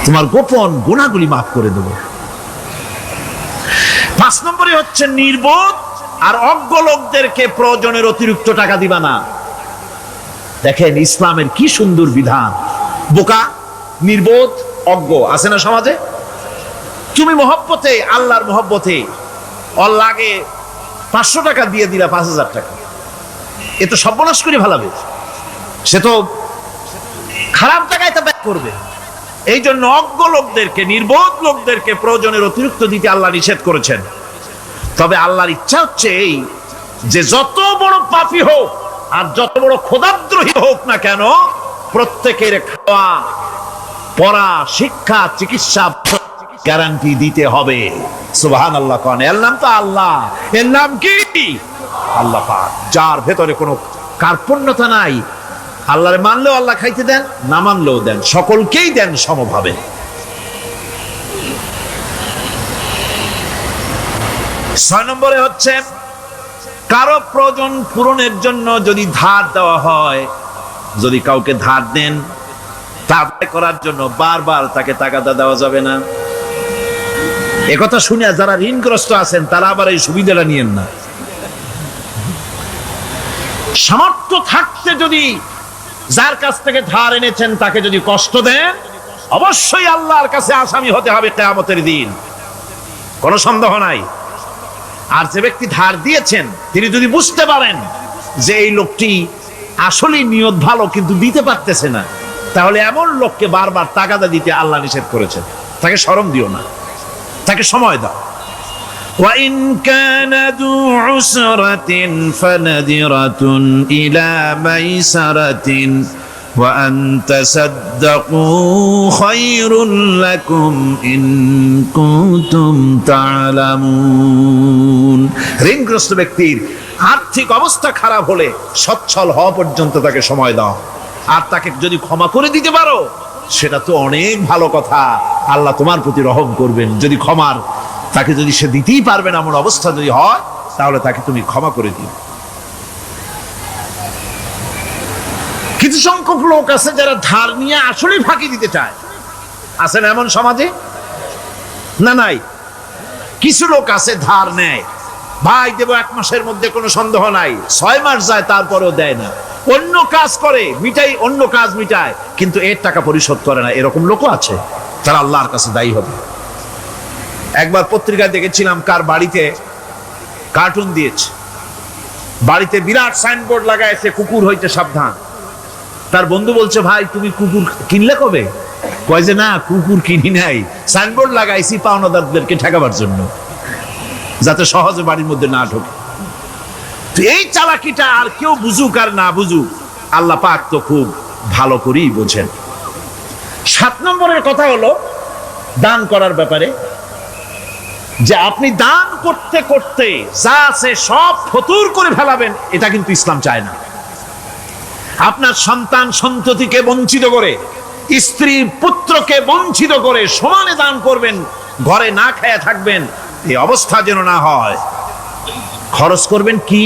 তোমার গোপন গুনাহগুলি মাফ করে দেব। 5 নম্বরে হচ্ছে নির্বোধ আর অজ্ঞ লোকদেরকে প্রয়োজনের অতিরিক্ত টাকা দিবা না। দেখেন ইসলামের কি সুন্দর বিধান। বোকা, নির্বোধ, অজ্ঞ আছে না সমাজে? তুমি মহব্বতে, আল্লাহর মহব্বতে ওর লাগে 500 টাকা দিয়ে দিলা 5,000 টাকা, এ তো সর্বনাশ করে ফেলাবে। সে তো খারাপ জায়গায় তা ব্যয় করবে। এই জন্য অজ্ঞ লোকদেরকে, নির্বোধ লোকদেরকে প্রয়োজনের অতিরিক্ত দিতে আল্লাহ নিষেধ করেছেন। তবে আল্লাহর ইচ্ছা হচ্ছে এই যে যত বড় পাপী হোক আর যত বড় খোদাদ্রোহী হোক না কেন, প্রত্যেকের খাওয়া, পড়া, শিক্ষা, চিকিৎসা গ্যারান্টি দিতে হবে। সুবহানাল্লাহ। কোন এর নাম তো আল্লাহ। এর নাম কি? আল্লাহ পাক, যার ভেতরে কোনো কার্পণ্যতা নাই। আল্লাহরে মানলেও আল্লাহ খাইতে দেন, না মানলেও দেন, সকলকেই দেন সমভাবে। 6 নম্বরে হচ্ছে কারো প্রয়োজন পূরণের জন্য যদি ধার দেওয়া হয়, যদি কাউকে ধার দেন, তা করার জন্য বারবার তাকে টাকাটা দেওয়া যাবে না। একথা শুনে যারা ঋণগ্রস্ত আছেন তারা আবার এই সুবিধাটা নিয়েন না। সামর্থ্য থাকতে যদি যার কাছ থেকে ধার এনেছেন তাকে যদি কষ্ট দেন, অবশ্যই আল্লাহর কাছে আসামি হতে হবে কিয়ামতের দিন, কোনো সন্দেহ নাই। আর যে ব্যক্তি ধার দিয়েছেন তিনি যদি বুঝতে পারেন যে এই লোকটি আসলেই নিয়ত ভালো কিন্তু দিতে পারতেছে না, তাহলে এমন লোককে বারবার টাকাটা দিতে আল্লাহ নিষেধ করেছেন। তাকে শরম দিও না, তাকে সময় দাও। وَإِنْ كَانَ ذُو عُسْرَةٍ فَنَذِرَةٌ إِلَى مَيْسَرَةٍ وَأَنْ تَصَدَّقُوا خَيْرٌ لَكُمْ إِنْ كُنْتُمْ تَعْلَمُونَ। ঋণগ্রস্ত ব্যক্তির আর্থিক অবস্থা খারাপ হলে সচ্ছল হওয়া পর্যন্ত তাকে সময় দাও। আর তাকে যদি ক্ষমা করে দিতে পারো সেটা তো অনেক ভালো কথা, আল্লাহ তোমার প্রতি রহম করবেন। যদি ক্ষমার তাকে যদি সে দিতেই পারবে না এমন অবস্থা যদি হয়, তাহলে তাকে তুমি ক্ষমা করে দিও। কিছু সংখ্যক লোক আছে যারা ধার নিয়ে আসলেই ফাঁকি দিতে চায়, আছেন এমন সমাজে না? নাই? কিছু লোক আছে ধার নেয়, ভাই দেব 1 মাসের মধ্যে, কোনো সন্দেহ নাই। 6 মাস যায় তারপরেও দেয় না, অন্য কাজ করে মিটাই, অন্য কাজ মিটায়, কিন্তু এর টাকা পরিশোধ করে না। এরকম লোকও আছে, তারা আল্লাহর কাছে দায়ী হবে। একবার পত্রিকায় দেখেছিলাম কার বাড়িতে কার্টুন দিয়েছে, বাড়িতে বিরাট সাইনবোর্ড লাগাইছে, কুকুর হইতে সাবধান। তার বন্ধু বলছে, ভাই তুমি কুকুর কিনলে কবে? কয় যে না, কুকুর কিনি নাই, সাইনবোর্ড লাগাইছি পাওনাদারদেরকে ঠেকাবার জন্য, যাতে সহজে বাড়ির মধ্যে না ঢোকে। তো এই চালাকিটা আর কেউ বুঝুক আর না বুঝুক, আল্লাহ পাক তো খুব ভালো করেই বোঝেন। 7 নম্বরের কথা হলো দান করার ব্যাপারে, যে আপনি দান করতে করতে যা আছে সব ফতুর করে ফেলাবেন, এটা কিন্তু ইসলাম চায় না। আপনার সন্তান সন্ততিকে বঞ্চিত করে, স্ত্রী পুত্রকে বঞ্চিত করে সমানে দান করবেন, ঘরে না খেয়ে থাকবেন, এই অবস্থা যেন না হয়। খরচ করবেন কি?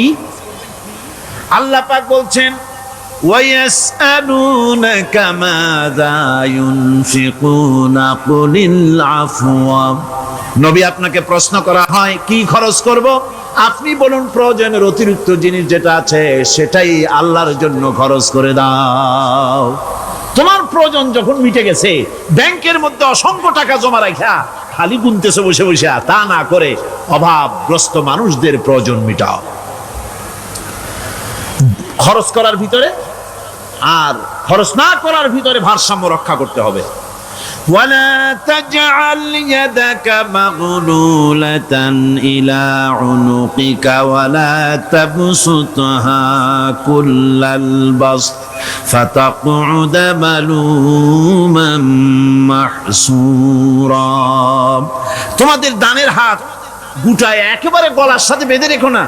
আল্লাহ পাক বলছেন, وَيَسْأَلُونَكَ مَاذَا يُنْفِقُونَ قُلِ الْعَفْوَ। নবী আপনাকে প্রশ্ন করা হয় কি খরচ করব? আপনি বলুন প্রয়োজনের অতিরিক্ত জিনিস যেটা আছে সেটাই আল্লাহর জন্য খরচ করে দাও। তোমার প্রয়োজন যখন মিটে গেছে, ব্যাংকের মধ্যে অসংখ্য টাকা জমা রাখা খালি গুনতেছে বসে বসে, তা না করে অভাবগ্রস্ত মানুষদের প্রয়োজন মিটাও। খরচ করার ভিতরে আর খরচ না করার ভিতরে ভারসাম্য রক্ষা করতে হবে। ولا تجعل يدك مغلولة إلى عنقك ولا تبسطها كل البسط فتقعد ملوما محسورا। তোমাদের দানের হাত গুটায় একেবারে গলার সাথে বেঁধে রেখো না,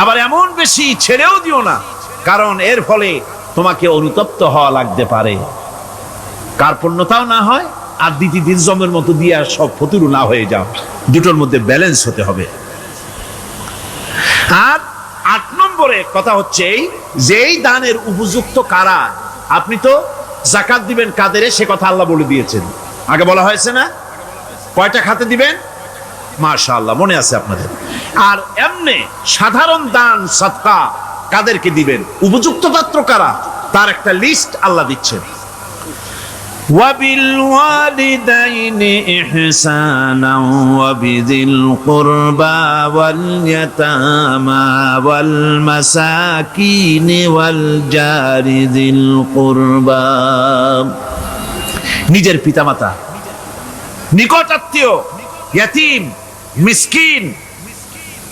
আবার এমন বেশি ছেড়েও দিও না, কারণ এর ফলে তোমাকে অনুতপ্ত হওয়া লাগতে পারে, কার্পণ্যতাও না হয়, আর দিন জমের মতো দিয়ে আর সব ফতুরু না হয়ে যাও। দুটোর মধ্যে ব্যালেন্স হতে হবে। আর 8 নম্বরে কথা হচ্ছে এই যে এই দানের উপযুক্ত কারা। আপনি তো যাকাত দিবেন কাদের, সে কথা আল্লাহ বলে দিয়েছেন, আগে বলা হয়েছে না? কয়টা খাতে দিবেন? মাশাআল্লাহ, মনে আছে আপনাদের। আর এমনি সাধারণ দান সাদকা কাদেরকে দিবেন, উপযুক্ত পাত্র কারা, তার একটা লিস্ট আল্লাহ দিচ্ছেন। وَبِالْوَالِدَيْنِ إِحْسَانًا وَبِذِي الْقُرْبَى وَالْيَتَامَى وَالْمَسَاكِينِ وَالْجَارِ ذِي الْقُرْبَى। নিজের পিতামাতা, নিকট আত্মীয়, ইয়াতীম, মিসকিন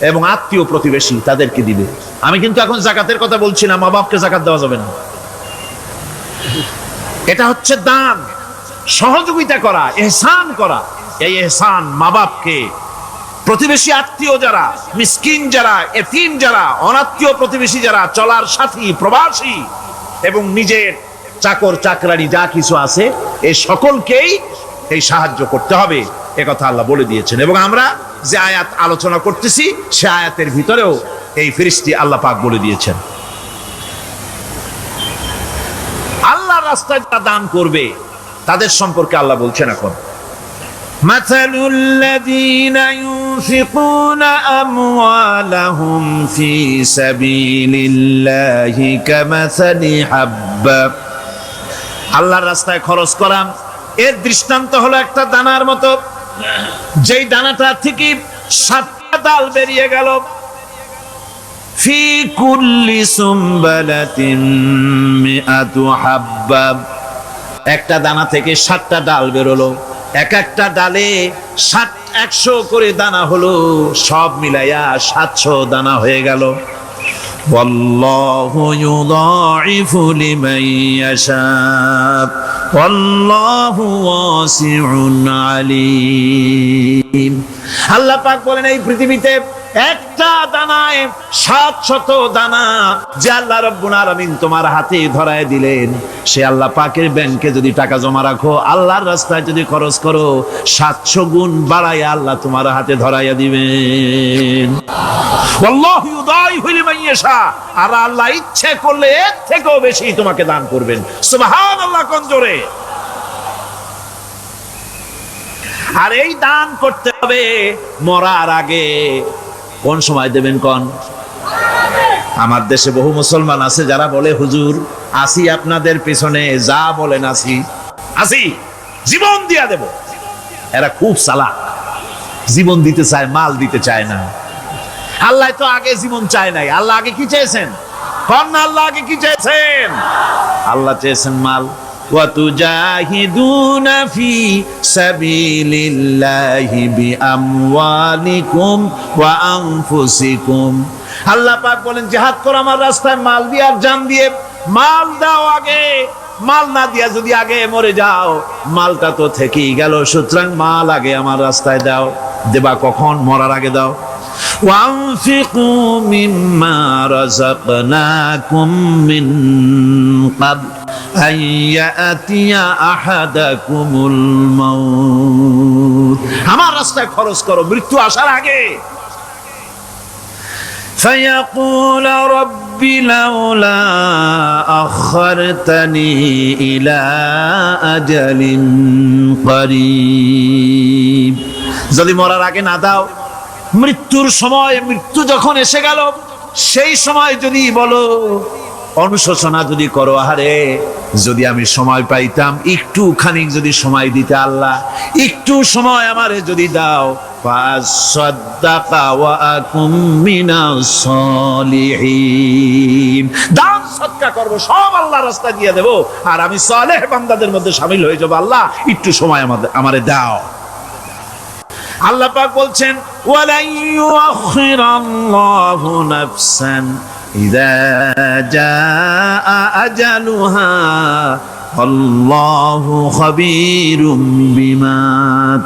এবং আত্মীয় প্রতিবেশী, তাদেরকে দিবে। আমি কিন্তু এখন যাকাতের কথা বলছি না, মা বাপকে যাকাত দেওয়া যাবে না। এটা হচ্ছে দান, সহযোগিতা করা, ইহসান করা। এই ইহসান মা বাপকে, প্রতিবেশী আত্মীয় যারা, মিসকিন যারা, এতিম যারা, অনাত্মীয় প্রতিবেশী যারা, চলার সাথী, প্রবাসী এবং নিজের চাকর চাকরানি যা কিছু আছে, এই সকলকেই এই সাহায্য করতে হবে, এ কথা আল্লাহ বলে দিয়েছেন। এবং আমরা যে আয়াত আলোচনা করতেছি সে আয়াতের ভিতরেও এই ফেরেশতা আল্লাহ পাক বলে দিয়েছেন। আল্লাহর রাস্তায় যারা দান করবে তাদের সম্পর্কে আল্লাহ বলছেন এখন, মাসালুল লাযীনা ইউনফিকুনা আমওয়ালাহুম ফি সাবিলিল্লাহি কামাসালি হাব্বা। আল্লাহর রাস্তায় খরচ করা এর দৃষ্টান্ত হলো একটা দানার মতো, যেই দানাটা থেকে 7টা ডাল বেরিয়ে গেল। ফি কুল্লি সুমবালাতিন মিআতু হাব্বা, একটা দানা থেকে 7টা ডাল বেরোলো, এক একটা ডালে 100 করে দানা হলো, সব মিলাইয়া 700 দানা হয়ে গেল। ওয়াল্লাহু ইউদাইফু লিমান ইয়াশা ওয়াল্লাহু ওয়াসিউন আলীম। আল্লাহ পাক বলেন, এই পৃথিবীতে একটা দানায় 700 দানা যে আল্লাহ রাব্বুল আলামিন তোমার হাতে ধরায় দিলেন, সে আল্লাহ পাকের ব্যাংকে যদি টাকা জমা রাখো, আল্লাহর রাস্তায় যদি খরচ করো, 700 গুণ বাড়াইয়া আল্লাহ তোমার হাতে ধরাইয়া দিবেন। আল্লাহু ইউদাইফু লিমান ইয়াশা, আর আল্লাহ ইচ্ছে করলে এর থেকেও বেশি তোমাকে দান করবেন। সুবহানাল্লাহ, কোন জোরে। আর এই দান করতে হবে মরার আগে। কোন সময় দেবেন কোন? আমার দেশে বহু মুসলমান আছে যারা বলে, হুজুর আসি আপনাদের পেছনে, যা বলেন আসি, জীবন দিয়া দেব। এরা খুব চালাক, জীবন দিতে চায়, মাল দিতে চায় না। আল্লাহ তো আগে জীবন চায় নাই, আল্লাহ আগে কি চেয়েছেন? কোন আল্লাহ আগে কি চেয়েছেন? আল্লাহ চেয়েছেন মাল। وَتُجَاهِدُونَ فِي سَبِيلِ اللَّهِ بِأَمْوَالِكُمْ وَأَنفُسِكُمْ। আল্লাহ পাক বলেন, জিহাদ করো আমার রাস্তায় মাল দিয়ে আর জান দিয়ে। মাল দাও আগে, মাল না দিয়া যদি আগে মরে যাও, মালটা তো থেকেই গেল। সুতরাং মাল আগে আমার রাস্তায় দাও। দেবা কখন? মরার আগে দাও। وَأَنفِقُوا مِمَّا رَزَقْنَاكُم مِّن قَبْلِ أَن يَأْتِيَ أَحَدَكُمُ الْمَوْتُ। আমার রাস্তায় খরচ করো মৃত্যু আসার আগে। فَيَقُولَ رَبِّ لَوْلَا أَخَّرْتَنِي إِلَى أَجَلٍ قَرِيبٍ। যদি মরার আগে না দাও, মৃত্যুর সময়, মৃত্যু যখন এসে গেল, সেই সময় যদি বলো, অনুশোচনা যদি করো, আহারে যদি আমি সময় পাইতাম, একটু খানিক যদি সময় দিতে, আল্লাহ একটু সময় আমারে যদি দাও, ফাসাদদাকা ওয়া আকুম মিনাস সালিহিন। দান সদকা করব, সব আল্লাহর রাস্তায় দিয়ে দেব, আর আমি সালেহ বান্দাদের মধ্যে শামিল হয়ে যাব। আল্লাহ একটু সময় আমারে দাও। আল্লাহ পাক বলছেন, ওয়ালাই ইউআখিরাল্লাহু নাফসান ইযা জাআ আজালুহা আল্লাহু খাবীরুম বিমা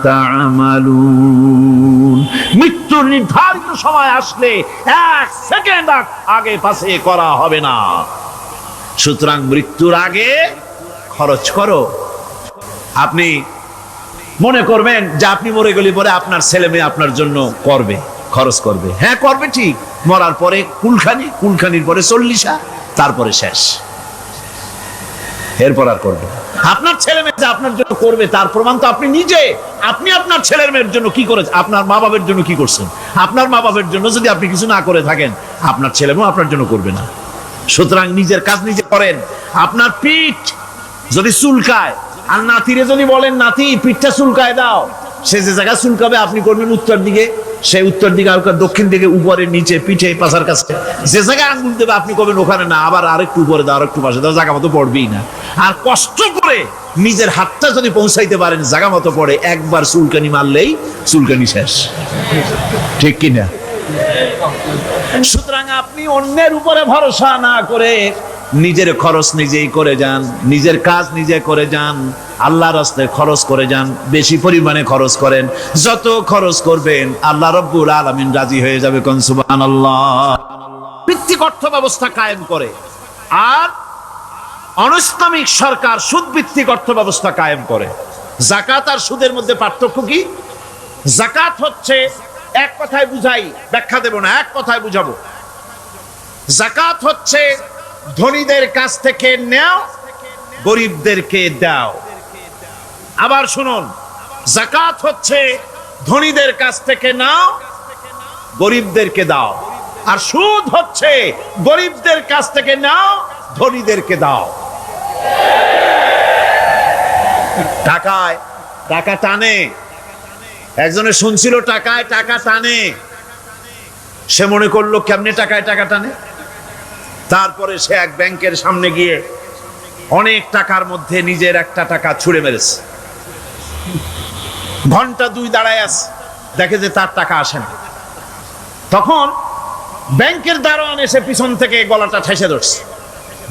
তা'মালুন। মৃত্যুর নির্ধারিত সময় আসলে 1 সেকেন্ড আগে পাশে করা হবে না। সুতরাং মৃত্যুর আগে খরচ করো। আপনি মনে করবেন যে আপনি মরে গেলে পরে আপনার ছেলে মেয়ে আপনার জন্য করবে, খরচ করবে। হ্যাঁ করবে, ঠিক। মরার পরে কুলখানির পরে 40, তারপরে শেষ। এরপর আর করবে। আপনার ছেলে মেয়ে যে আপনার জন্য করবে তার প্রমাণ তো আপনি নিজে। আপনি আপনার ছেলের মেয়ের জন্য কি করেছেন? আপনার মা বাবার জন্য কি করছেন? আপনার মা বাবার জন্য যদি আপনি কিছু না করে থাকেন, আপনার ছেলে মেয়ে আপনার জন্য করবে না। সুতরাং নিজের কাজ নিজে করেন। আপনার পিঠ যদি চুলকায়, আর নাতিরে যদি বলেন, নাতি পিঠটা চুলকায় দাও, সে যে জায়গা চুলকাবে আপনি করবেন উত্তর দিকে, সে উত্তর দিকে, আর দক্ষিণ দিকে, উপরে, নিচে, পিঠে, পাশার কাছে, যে জায়গায় আঙ্গুল দেবে আপনি করবেন ওখানে না, আবার আরেকটু উপরে দাও, আরেকটু পাশে দাও, জায়গা মতো পড়বেই না। আর কষ্ট করে নিজের হাতটা যদি পৌঁছাইতে পারেন জায়গা মতো পড়ে, একবার চুলকানি মারলেই চুলকানি শেষ, ঠিক কিনা? সুতরাং আপনি অন্যের উপরে ভরসা না করে নিজের খরচ নিজেই করে যান, নিজের কাজ নিজে করে যান, আল্লাহর রাস্তায় খরচ করে যান, বেশি পরিমাণে খরচ করেন। যত খরচ করবেন আল্লাহ রাব্বুল আলামিন রাজি হয়ে যাবে। কোন সুবহানাল্লাহ। ভিত্তিক অর্থ ব্যবস্থা কায়েম করে, আর অনিসলামিক সরকার সুদ ভিত্তিক অর্থ ব্যবস্থা কায়েম করে। যাকাত আর সুদের মধ্যে পার্থক্য কি? যাকাত হচ্ছে, এক কথায় বুঝাই, ব্যাখ্যা দেব না, এক কথায় বুঝাবো। যাকাত হচ্ছে ধনীদের কাছ থেকে নেও, গরিবদেরকে দাও। আবার শুনুন, যাকাত হচ্ছে ধনীদের কাছ থেকে নাও, গরিবদেরকে দাও। আর সুদ হচ্ছে গরিবদের কাছ থেকে নাও, ধনীদেরকে দাও। টাকায় টাকা টানে, একজনে শুনছিল টাকায় টাকা টানে, সে মনে করলো কেমনে টাকায় টাকা টানে। তারপরে সে এক ব্যাংকের সামনে গিয়ে অনেক টাকার মধ্যে নিজের একটা টাকা ছুঁড়ে মেরেছে। ঘন্টা 2 দাঁড়ায় আছে, দেখে যে তার টাকা আসে না। তখন ব্যাংকের দারোয়ান এসে পিছন থেকে গলাটা ঠেসে ধরছে,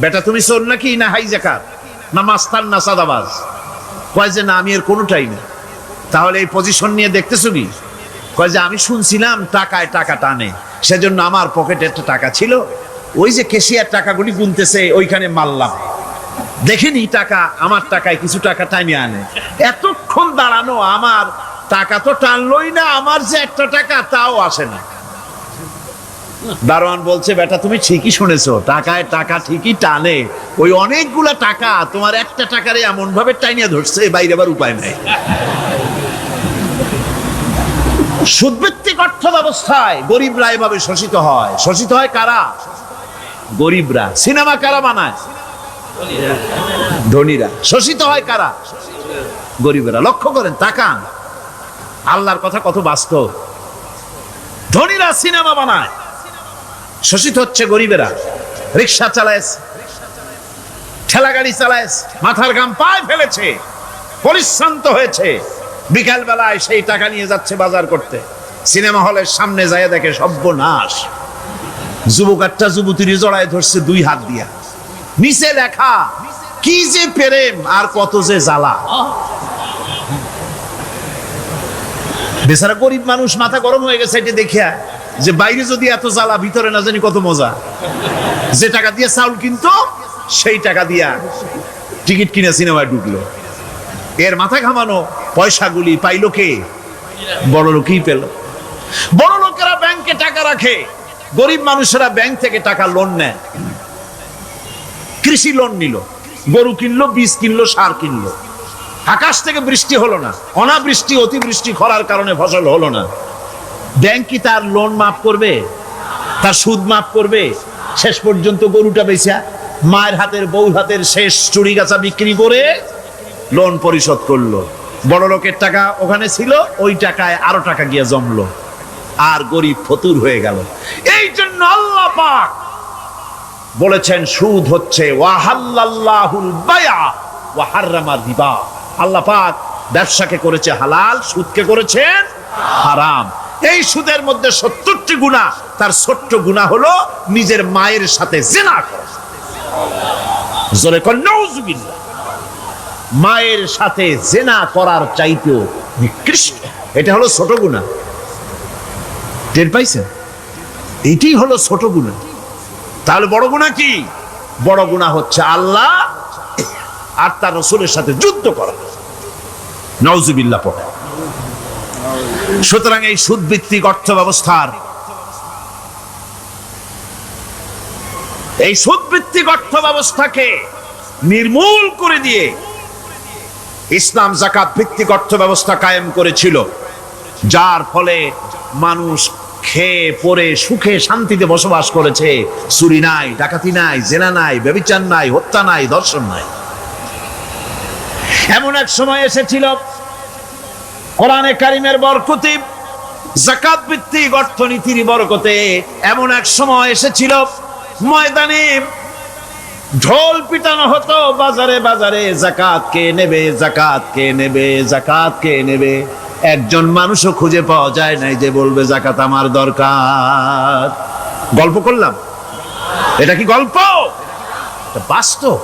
বেটা তুমি চোর নাকি, না হাইজ্যাকার, না মাস্তান, না সাদাবাজ? কয় যে না, আমি এর কোনোটাই না। তাহলে এই পজিশন নিয়ে দেখতেছো কি? কয় যে আমি শুনছিলাম টাকায় টাকা টানে, সেজন্য আমার পকেটে একটা টাকা ছিল, ওই যে ক্যাশিয়ার টাকাগুলি গুনতেছে ওইখানে মারলাম, দেখিনি টাকা, আমার টাকায় কিছু টাকা টাইনে আনে। এতক্ষণ দাঁড়ানো, আমার টাকা তো টানলই না, আমার যে একটা টাকা তাও আসে না। দারোয়ান বলছে, বেটা তুমি ঠিকই শুনেছো, টাকায় টাকা ঠিকই টানে, ওই অনেকগুলা টাকা তোমার একটা টাকারে এমন ভাবে টাইনিয়া ধরছে, বাইরে আবার উপায় নাই। সুদভিত্তিক অর্থ ব্যবস্থায় গরিবরা এভাবে শোষিত হয়। শোষিত হয় কারা? গরিবরা। সিনেমা কারা বানায়? ধনীরা। শোষিত হয় কারা? গরিবরা। লক্ষ্য করেন, তাকান, আল্লাহর কথা কত বাস্তব। ধনীরা সিনেমা বানায়, শোষিত হচ্ছে গরিবেরা। রিক্সা চালায়, ঠেলা গাড়ি চালায়, মাথার ঘাম পায়ে ফেলেছে, পরিশ্রান্ত হয়েছে, বিকাল বেলায় সেই টাকা নিয়ে যাচ্ছে বাজার করতে। সিনেমা হলের সামনে যায় দেখে সর্বনাশ, যুবক একটা যুবতীর জড়ায় ধরছে 2 হাত দিয়া, নিচে লেখা কি যে প্রেম আর কত যে জ্বালা। বেচারা গরিব মানুষ মাথা গরম হয়ে গেছে এটা দেখিয়া, যে বাইরে যদি এত জ্বালা, ভিতরে না জানি কত মজা। যে টাকা দিয়ে চাউল কিনতো, সেই টাকা দিয়া টিকিট কিনে সিনেমায় ঢুকলো। এর মাথা ঘামানো পয়সাগুলি পাইলো কে? বড় লোকই পেল। বড় লোকেরা ব্যাংকে টাকা রাখে, গরিব মানুষেরা ব্যাংক থেকে টাকা লোন নেয়। কৃষি লোন নিল, গরু কিনলো, বীজ কিনলো, সার কিনলো। আকাশ থেকে বৃষ্টি হলো না, অনাবৃষ্টি, অতিবৃষ্টি, খরার কারণে ফসল হলো না। ব্যাংক কি তার লোন মাফ করবে? তার সুদ মাফ করবে? শেষ পর্যন্ত গরুটা বেচা, মায়ের হাতের, বউর হাতের শেষ চুড়ি গাছা বিক্রি করে লোন পরিশোধ করলো। বড় লোকের টাকা ওখানে ছিল, ওই টাকায় আরো টাকা গিয়ে জমলো, আর গরিব ফতুর হয়ে গেল। এই জন্য আল্লাহ পাক বলেছেন, সুদ হচ্ছে ওয়াহাল্লাল্লাহুল বায়া ওয়া হাররামা রিবা। আল্লাহ পাক ব্যবসাকে করেছে হালাল, সুদকে করেছেন হারাম। এই সুদের মধ্যে 70টি গুনাহ, তার ছোট্ট গুনাহ হলো নিজের মায়ের সাথে জিনা করা। জোরে কোন নাউজুবিল্লাহ। মায়ের সাথে জিনা করার চাইতেও নিকৃষ্ট, এটা হলো ছোট গুনাহ। টের পাইছেন? এটাই হলো ছোট গুনাহ। তাহলে বড় গুনাহ কি? বড় গুনাহ হচ্ছে আল্লাহ আর তার রাসূলের সাথে যুদ্ধ করা। নাউজুবিল্লাহ পড়ে। সুতরাং এই সুদভিত্তিক অর্থ ব্যবস্থার, এই সুদভিত্তিক অর্থ ব্যবস্থাকে নির্মূল করে দিয়ে ইসলাম যাকাত ভিত্তিক অর্থ ব্যবস্থা কায়েম করেছিল, যার ফলে মানুষ খেয়ে পরে সুখে শান্তিতে বসবাস করেছে। চুরি নাই, ডাকাতি নাই, জেনা নাই, ব্যভিচার নাই, হত্যা নাই, ধর্ষণ নাই। এমন এক সময় এসেছিল, কোরআনে কারিমের বরকতে, যাকাত ভিত্তিক অর্থনীতির বরকতে এমন এক সময় এসেছিল, ময়দানে ঢোল পিটানো হতো বাজারে বাজারে, যাকাত কে নেবে, যাকাত কে নেবে, যাকাত কে নেবে। একজন মানুষও খুঁজে পাওয়া যায় নাই যে বলবে যাকাত আমার দরকার। গল্প করলাম? এটা কি গল্প? এটা বাস্তব।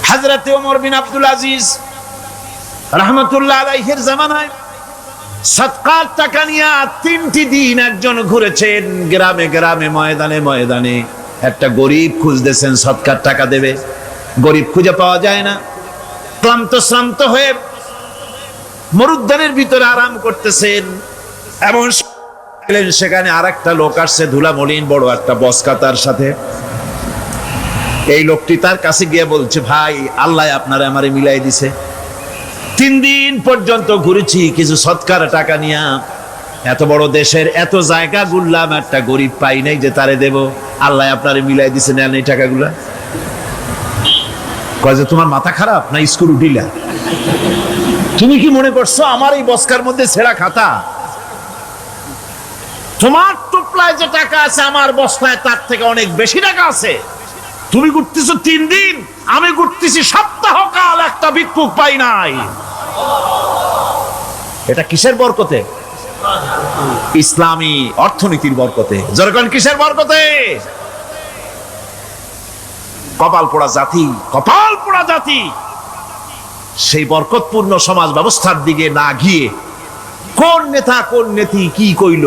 হযরতে ওমর বিন আব্দুল আজিজ রাহমাতুল্লাহ আলাইহির জামানায় সদকার টাকা নিয়ে 3টি দিন একজন ঘুরেছেন গ্রামে গ্রামে, ময়দানে ময়দানে। একটা গরিব খুঁজতেছেন, সদকার টাকা দেবে, গরিব খুঁজে পাওয়া যায় না। ক্লান্ত শ্রান্ত হয়ে মরুদ্যানের ভিতরে আরাম করতেছেন, এমন সেখানে আর একটা লোক আসছে, ধুলা মলিন বড় একটা বস্কা তার সাথে। এই লোকটি তার কাছে গিয়ে বলছে, ভাই আল্লাহ আপনারে আমারে মিলাই দিছে, 3 দিন পর্যন্ত ঘুরেছি কিছু সদকার টাকা নিয়ে, এত বড় দেশের এত জায়গা ঘুরলাম, একটা গরিব পাই নাই যে তারে দেব, আল্লাহ আপনারে মিলাই দিছে, নেন এই টাকাগুলা। কয় যে তোমার মাথা খারাপ না স্কুল উঠিলা? তুমি কি মনে করছো আমার এই বস্কার মধ্যে ছেঁড়া খাতা? তোমার টুপলায় যে টাকা আছে আমার বস্তায় তার থেকে অনেক বেশি টাকা আছে। তুমি ঘুরতেছো 3 দিন, আমি ঘুরতেছি সপ্তাহকাল, একটা ভিক্ষুক পাই নাই। এটা কিসের বরকতে? ইসলামী অর্থনীতির বরকতে। যখন কিসের বরকতে? কপাল পোড়া জাতি, কপাল পোড়া জাতি। সেই বরকতপূর্ণ সমাজ ব্যবস্থার দিকে না গিয়ে কোন নেতা কোন নেত্রী কি কইল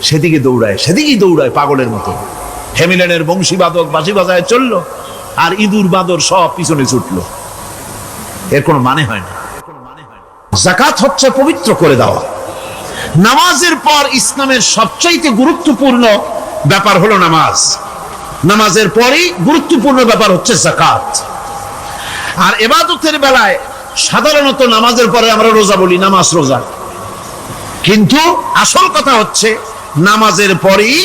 সেদিকে দৌড়ায়, সেদিকেই দৌড়ায় পাগলের মতো। হেমিলেনের বংশীবাদক বাঁশি বাজায় চললো, আর ইঁদুর বাঁদর সব পিছনে ছুটলো। এর কোনো মানে হয় না। যাকাত হচ্ছে পবিত্র করে দেওয়া। নামাজের পর ইসলামের সবচাইতে গুরুত্বপূর্ণ ব্যাপার হলো নামাজ। নামাজের পরেই গুরুত্বপূর্ণ ব্যাপার হচ্ছে যাকাত। আর ইবাদতের বেলায় সাধারণত নামাজের পরে আমরা রোজা বলি, নামাজ রোজা, কিন্তু আসল কথা হচ্ছে নামাজের পরেই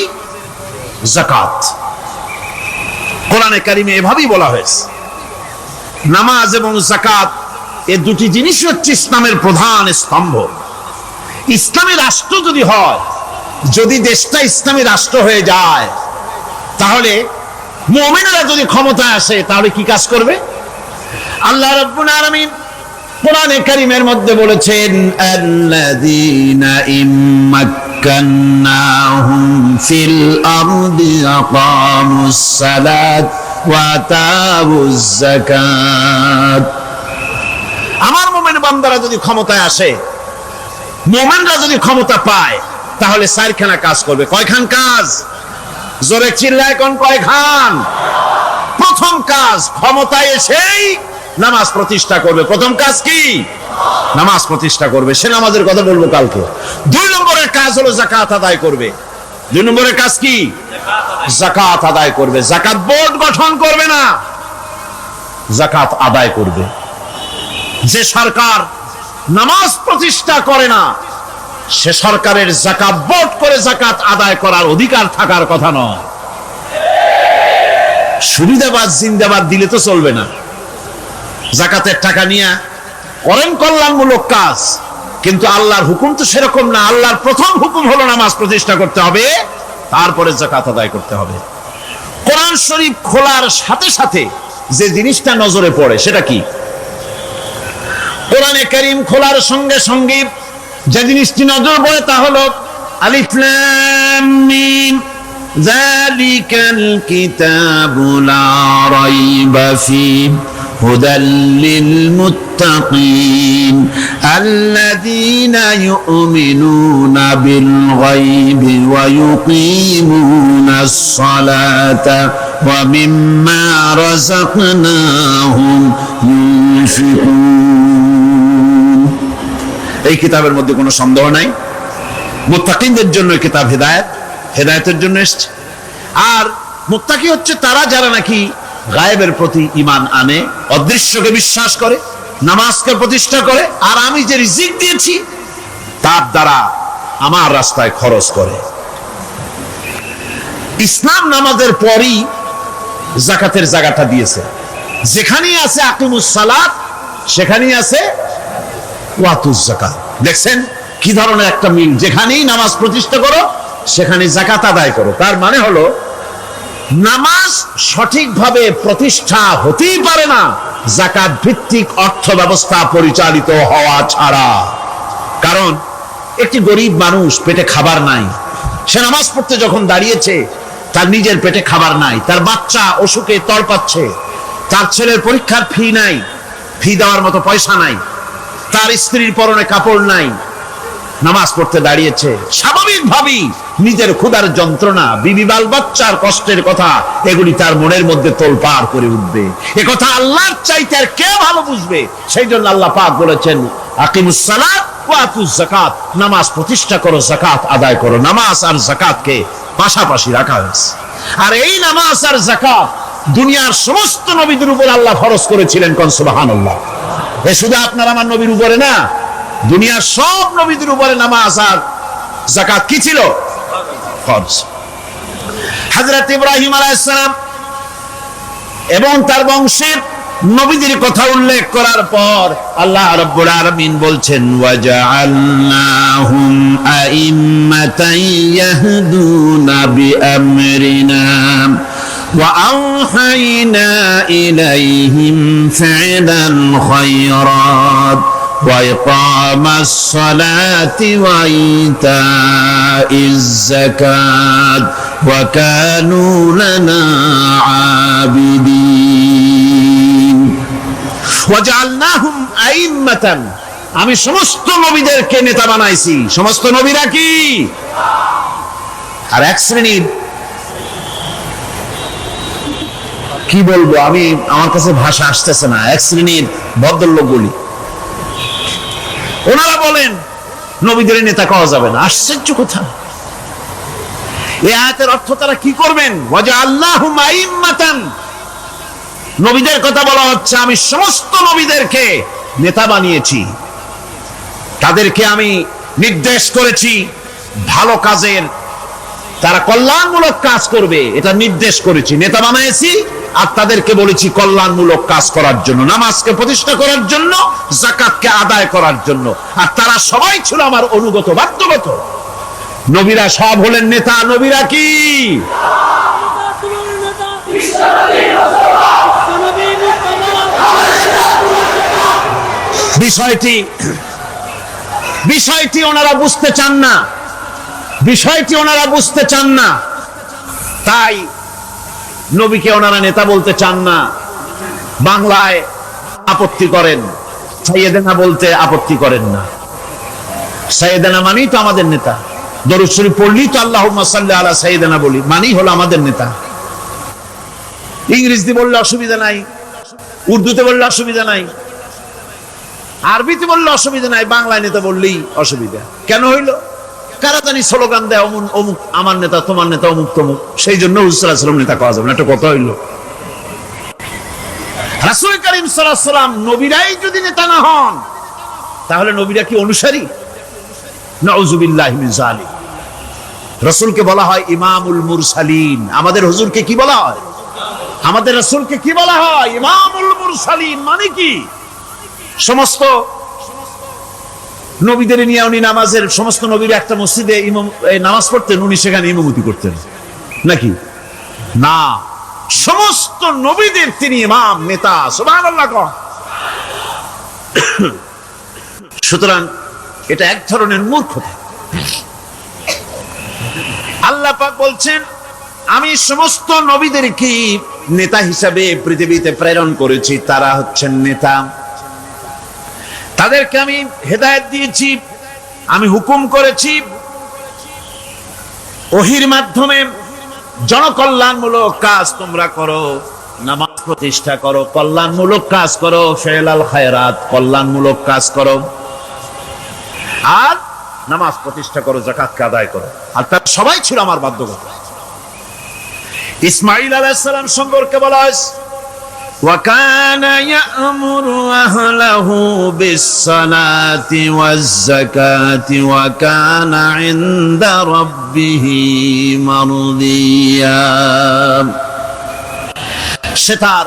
যাকাত। কোরআনে কারিমে এভাবেই বলা হয়েছে। নামাজ এবং যাকাত এই দুটি জিনিস হচ্ছে ইসলামের প্রধান স্তম্ভ। ইসলামী রাষ্ট্র যদি হয়, যদি দেশটা ইসলামী রাষ্ট্র হয়ে যায়, তাহলে মুমিনরা যদি ক্ষমতায় আসে তাহলে কি কাজ করবে? আল্লাহ রাব্বুল আলামিন কোরআনে কারীমের মধ্যে বলেছেন, আল্লাযীনা ইম্মাক্কান্নাহুম ফিল আরদি আকামুস সালাত ওয়া আতাউজ যাকাত। আমার মুমিন বান্দারা যদি ক্ষমতায় আসে, মুমিনরা যদি ক্ষমতা পায়, তাহলে 4খানা কাজ করবে। কয়খান কাজ? জোরে চিল্লায় কোন কয়খান? প্রথম কাজ, ক্ষমতায় এসেই নামাজ প্রতিষ্ঠা করবে। প্রথম কাজ কি? নামাজ প্রতিষ্ঠা করবে। সে নামাজের কথা বলবো কালকে। 2 নম্বরের কাজ হলো যাকাত আদায় করবে। 2 নম্বরের কাজ কি? যাকাত আদায় করবে। যাকাত বোর্ড গঠন করবে না, যাকাত আদায় করবে। যে সরকার নামাজ প্রতিষ্ঠা করে না, সে সরকারের যাকাত বোর্ড করে যাকাত আদায় করার অধিকার থাকার কথা নয়। সুবিধাবাদ জিন্দাবাদ দিলে তো চলবে না। যাকাতের টাকা নিয়ে করেন কল্যাণমূলক কাজ, কিন্তু আল্লাহর হুকুম তো সেরকম না। আল্লাহর প্রথম হুকুম হলো নামাজ প্রতিষ্ঠা করতে হবে, তারপরে যাকাত আদায় করতে হবে। কোরআন শরীফ খোলার সাথে সাথে যে জিনিসটা নজরে পড়ে সেটা কি? কোরআনে কারীম খোলার সঙ্গে সঙ্গে যে জিনিসটি নজর পড়ে তা হলো আলিফ লাম মিম যালিকাল কিতাবু লা রাইবা ফীহি হুদাল লিল মুত্তাকিন আল্লাযীনা ইউমিনুনা বিল গায়বি ওয়া ইউকিমুনাস সালাতা ওয়া মিম্মা রাযাকনাহুম ইউনফিকুন। এই কিতাবের মধ্যে কোনো সন্দেহ নাই, মুত্তাকিনদের জন্য কিতাব হেদায়েত, হেদায়েতের জন্য এসেছে। আর মুত্তাকি হচ্ছে তারা যারা নাকি গায়েবের প্রতি ঈমান আনে, অদৃশ্যকে বিশ্বাস করে, নামাজকে প্রতিষ্ঠা করে, আর আমি যে রিজিক দিয়েছি তার দ্বারা আমার রাস্তায় খরচ করে। ইসলাম নামাজের পরই যাকাতের জায়গাটা দিয়েছে। যেখানেই আছে আকিমুস সালাত, সেখানেই আছে ওয়াতুজ যাকাত। দেখছেন কি ধরনের একটা মিল? যেখানেই নামাজ প্রতিষ্ঠা করো সেখানে যাকাত আদায় করো। তার মানে হলো নামাজ সঠিকভাবে প্রতিষ্ঠা হতেই পারে না যাকাত ভিত্তিক অর্থ ব্যবস্থা পরিচালিত হওয়া ছাড়া। কারণ একটি গরিব মানুষ, পেটে খাবার নাই, সে নামাজ পড়তে যখন দাঁড়িয়েছে তার নিজের পেটে খাবার নাই, তার বাচ্চা অসুখে তড়পাচ্ছে, তার ছেলের পরীক্ষার ফি নাই, ফি দেওয়ার মতো পয়সা নাই, তার স্ত্রীর পরনে কাপড় নাই, নামাজ পড়তে দাঁড়িয়েছে, স্বাভাবিকভাবেই নিজের ক্ষুধার যন্ত্রণা, বিবি বাল বাচ্চার কষ্টের কথা এগুলি তার মনের মধ্যে তোলপাড় করে উঠবে। এ কথা আল্লাহর চাইতে আর কে ভালো বুঝবে? সেই জন্য আল্লাহ পাক বলেছেন, আকিমুস সালাত ওয়া আতুজ যাকাত, নামাজ প্রতিষ্ঠা করো, যাকাত আদায় করো। নামাজ আর যাকাতকে পাশাপাশি রাখা হয়েছে। আর এই নামাজ আর যাকাত দুনিয়ার সমস্ত নবীদের উপর আল্লাহ ফরজ করেছিলেন। কোন সুবহানাল্লাহ। এ শুধু আপনার আমার নবীর উপরে না, দুনিয়ার সব নবীদের উপরে নামাজ আর যাকাত কি ছিল? ফরজ। হযরত ইব্রাহিম আলাইহিস সালাম এবং তার বংশের নবীদের কথা উল্লেখ করার পর আল্লাহ রাব্বুল আলামিন বলছেন, ওয়াজআলনাহুম আইম্মাতান ইয়াহদুনা বিআমরিনা وأوحينا إليهم فعل الخيرات وإقام الصلاة وإيتاء الزكاة وكانوا لنا عابدين وجعلناهم أئمة আমি সমস্ত নবীদেরকে নেতা বানাইছি। সমস্ত নবীরা কি? আর এক শ্রেণীর, কি বলবো আমি, আমার কাছে ভাষা আসতেছে না, এক শ্রেণীর ভদ্রলোকগুলি ওনারা বলেন নবীদের নেতা কওয়া যাবে না। আশ্চর্য কথা, এই আয়াতের অর্থ তারা কি করবেন? ওয়াজআলনাহুম আইম্মাতান, নবীদের কথা বলা হচ্ছে, আমি সমস্ত নবীদেরকে নেতা বানিয়েছি, তাদেরকে আমি নির্দেশ করেছি ভালো কাজের, তারা কল্যাণমূলক কাজ করবে এটা নির্দেশ করেছি, নেতা বানিয়েছি। আর তাদেরকে বলেছি কল্যাণমূলক কাজ করার জন্য, নামাজকে প্রতিষ্ঠা করার জন্য, যাকাতকে আদায় করার জন্য। আর তারা সবাই ছিল আমার অনুগত, বাধ্যগত। নবীরা সব হলেন নেতা। নবীরা কি? বিষয়টি ওনারা বুঝতে চান না, বিষয়টি ওনারা বুঝতে চান না, তাই নবীকে ওনারা নেতা বলতে চান না। বাংলায় আপত্তি করেন, সাইয়েদেনা বলতে আপত্তি করেন না। সাইয়েদেনা মানেই তো আমাদের নেতা, দরুদ শরীফ পড়লেই তো আল্লাহুম্মা সাল্লি আলা সাইয়েদেনা বলি, মানেই হলো আমাদের নেতা। ইংরেজিতে বললে অসুবিধা নাই, উর্দুতে বললে অসুবিধা নাই, আরবিতে বললে অসুবিধা নাই, বাংলায় নেতা বললেই অসুবিধা। কেন হইল? কারা জানি স্লোগান দেয়, অমুক আমার নেতা, তোমার নেতা অমুক তমুক, সেই জন্য হুজুর সাল্লাল্লাহু আলাইহি ওয়াসাল্লাম নেতা কওয়া যাবে না। একটা কথা হইল, রাসূল করিম সাল্লাল্লাহু আলাইহি ওয়াসাল্লাম নবীরাই যদি নেতা না হন, তাহলে নবীরা কি অনুসারী? নাউযুবিল্লাহি মিন যালিক। রাসূলকে বলা হয় ইমামুল মুরসালিন। আমাদের হুজুরকে কি বলা হয়? আমাদের রাসূলকে কি বলা হয়? ইমামুল মুরসালিন। মানে কি? সমস্ত নবীদের নিয়ে উনি নামাজের, সমস্ত নবীর একটা মসজিদে নামাজ পড়তেন, উনি সেখানে ইমামতি করতেন নাকি? না, সমস্ত নবীদের তিনি ইমাম, নেতা। সুবহানাল্লাহ। সুতরাং এটা এক ধরনের মূর্খতা। আল্লাহ পাক বলছেন, আমি সমস্ত নবীদেরকে নেতা হিসাবে পৃথিবীতে প্রেরণ করেছি, তারা হচ্ছেন নেতা। তাদেরকে আমি হেদায়েত দিয়েছি, আমি হুকুম করেছি, ওহীর মাধ্যমে জনকল্যাণমূলক কাজ তোমরা করো, নামাজ প্রতিষ্ঠা করো, কল্যাণমূলক কাজ করো, ফেলাল খায়রাত, কল্যাণমূলক কাজ করো, আর নামাজ প্রতিষ্ঠা করো, যাকাতকে আদায় করো। আর তারা সবাই ছিল আমার বাধ্যগত। ইসমাঈল আলাইহিস সালাম সম্পর্কে বলা হয়েছে, وَكَانَ يَأْمُرُ أَهْلَهُ بِالصَّلَاةِ وَالزَّكَاةِ وَكَانَ عِندَ رَبِّهِ مَرْضِيًّا। সে তার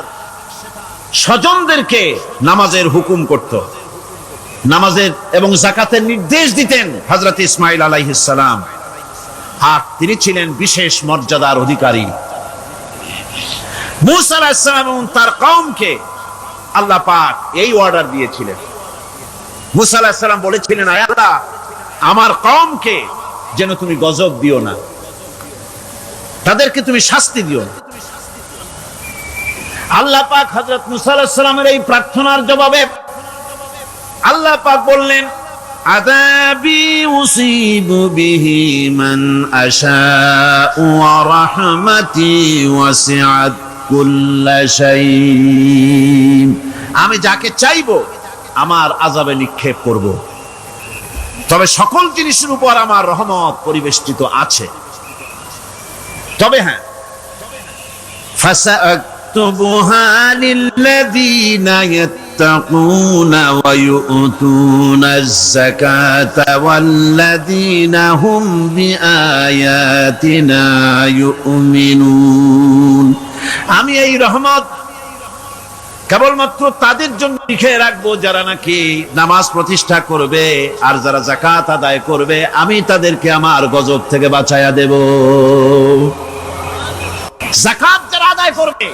স্বজনদেরকে নামাজের হুকুম করত, নামাজের এবং যাকাতের নির্দেশ দিতেন হযরত ইসমাঈল আলাইহিস সালাম। আর তিনি ছিলেন বিশেষ মর্যাদার অধিকারী। মূসা আলাইহিস সালাম এবং তার কওমকে আল্লাহ পাক এই অর্ডার দিয়েছিলেন। মূসা আলাইহিস সালাম বলেছিলেন, আয় আল্লাহ, আমার কওমকে যেন তুমি গজব দিও না, তাদেরকে তুমি শাস্তি দিও না। আল্লাহ পাক হযরত মূসা আলাইহিস সালামের এই প্রার্থনার জবাবে আল্লাহ পাক বললেন, আযাবি উসিবু বিহি মান আশাউ ওয়া রাহমাতি ওয়াসিআত কুল্লা শাই। আমি যাকে চাইবো আমার আযাবে নিক্ষেপ করব, তবে সকল জিনিসের উপর আমার রহমত পরিবেষ্টিত আছে। তবে হ্যাঁ, ফাসাকতুবুহা লিল্লাযীনা ইয়াত্তাকুনা ওয়া ইউতুনাজ যাকাতা ওয়াল্লাযীনা হুম বিআয়াতিনা ইউমিনুন। আমি এই রহমত কেবলমাত্র তাদের জন্য লিখে রাখবো যারা নাকি নামাজ প্রতিষ্ঠা করবে আর যারা যাকাত আদায় করবে, আমি তাদেরকে আমার গজব থেকে বাঁচাইয়া দেব। যাকাত যারা আদায় করবে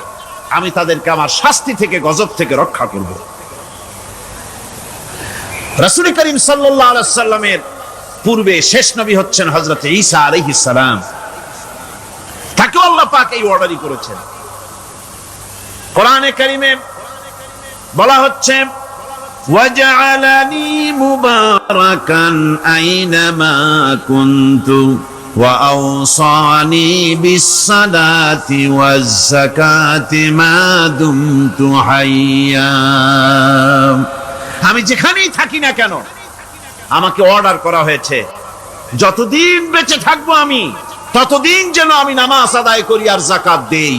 আমি তাদেরকে আমার শাস্তি থেকে, গজব থেকে রক্ষা করব। রাসূল করিম সাল্লাল্লাহু আলাইহি ওয়াসাল্লামের পূর্বে শেষ নবী হচ্ছেন হযরত ঈসা আলাইহিস সালাম। তাকে আল্লাহ পাক এই অর্ডারই করেছেন। কোরআনে কারীমে বলা হচ্ছে, ওয়াজআলানি মুবারাকান আইনামা কুনতু ওয়া আওসানি বিস-সালাতি ওয়াজ-যাকাতি মা দুমতু হাইয়্যা। আমি যেখানেই থাকি না কেন আমাকে অর্ডার করা হয়েছে যতদিন বেঁচে থাকবো আমি ততদিন যেন আমি নামাজ আদায় করি আর যাকাত দেই।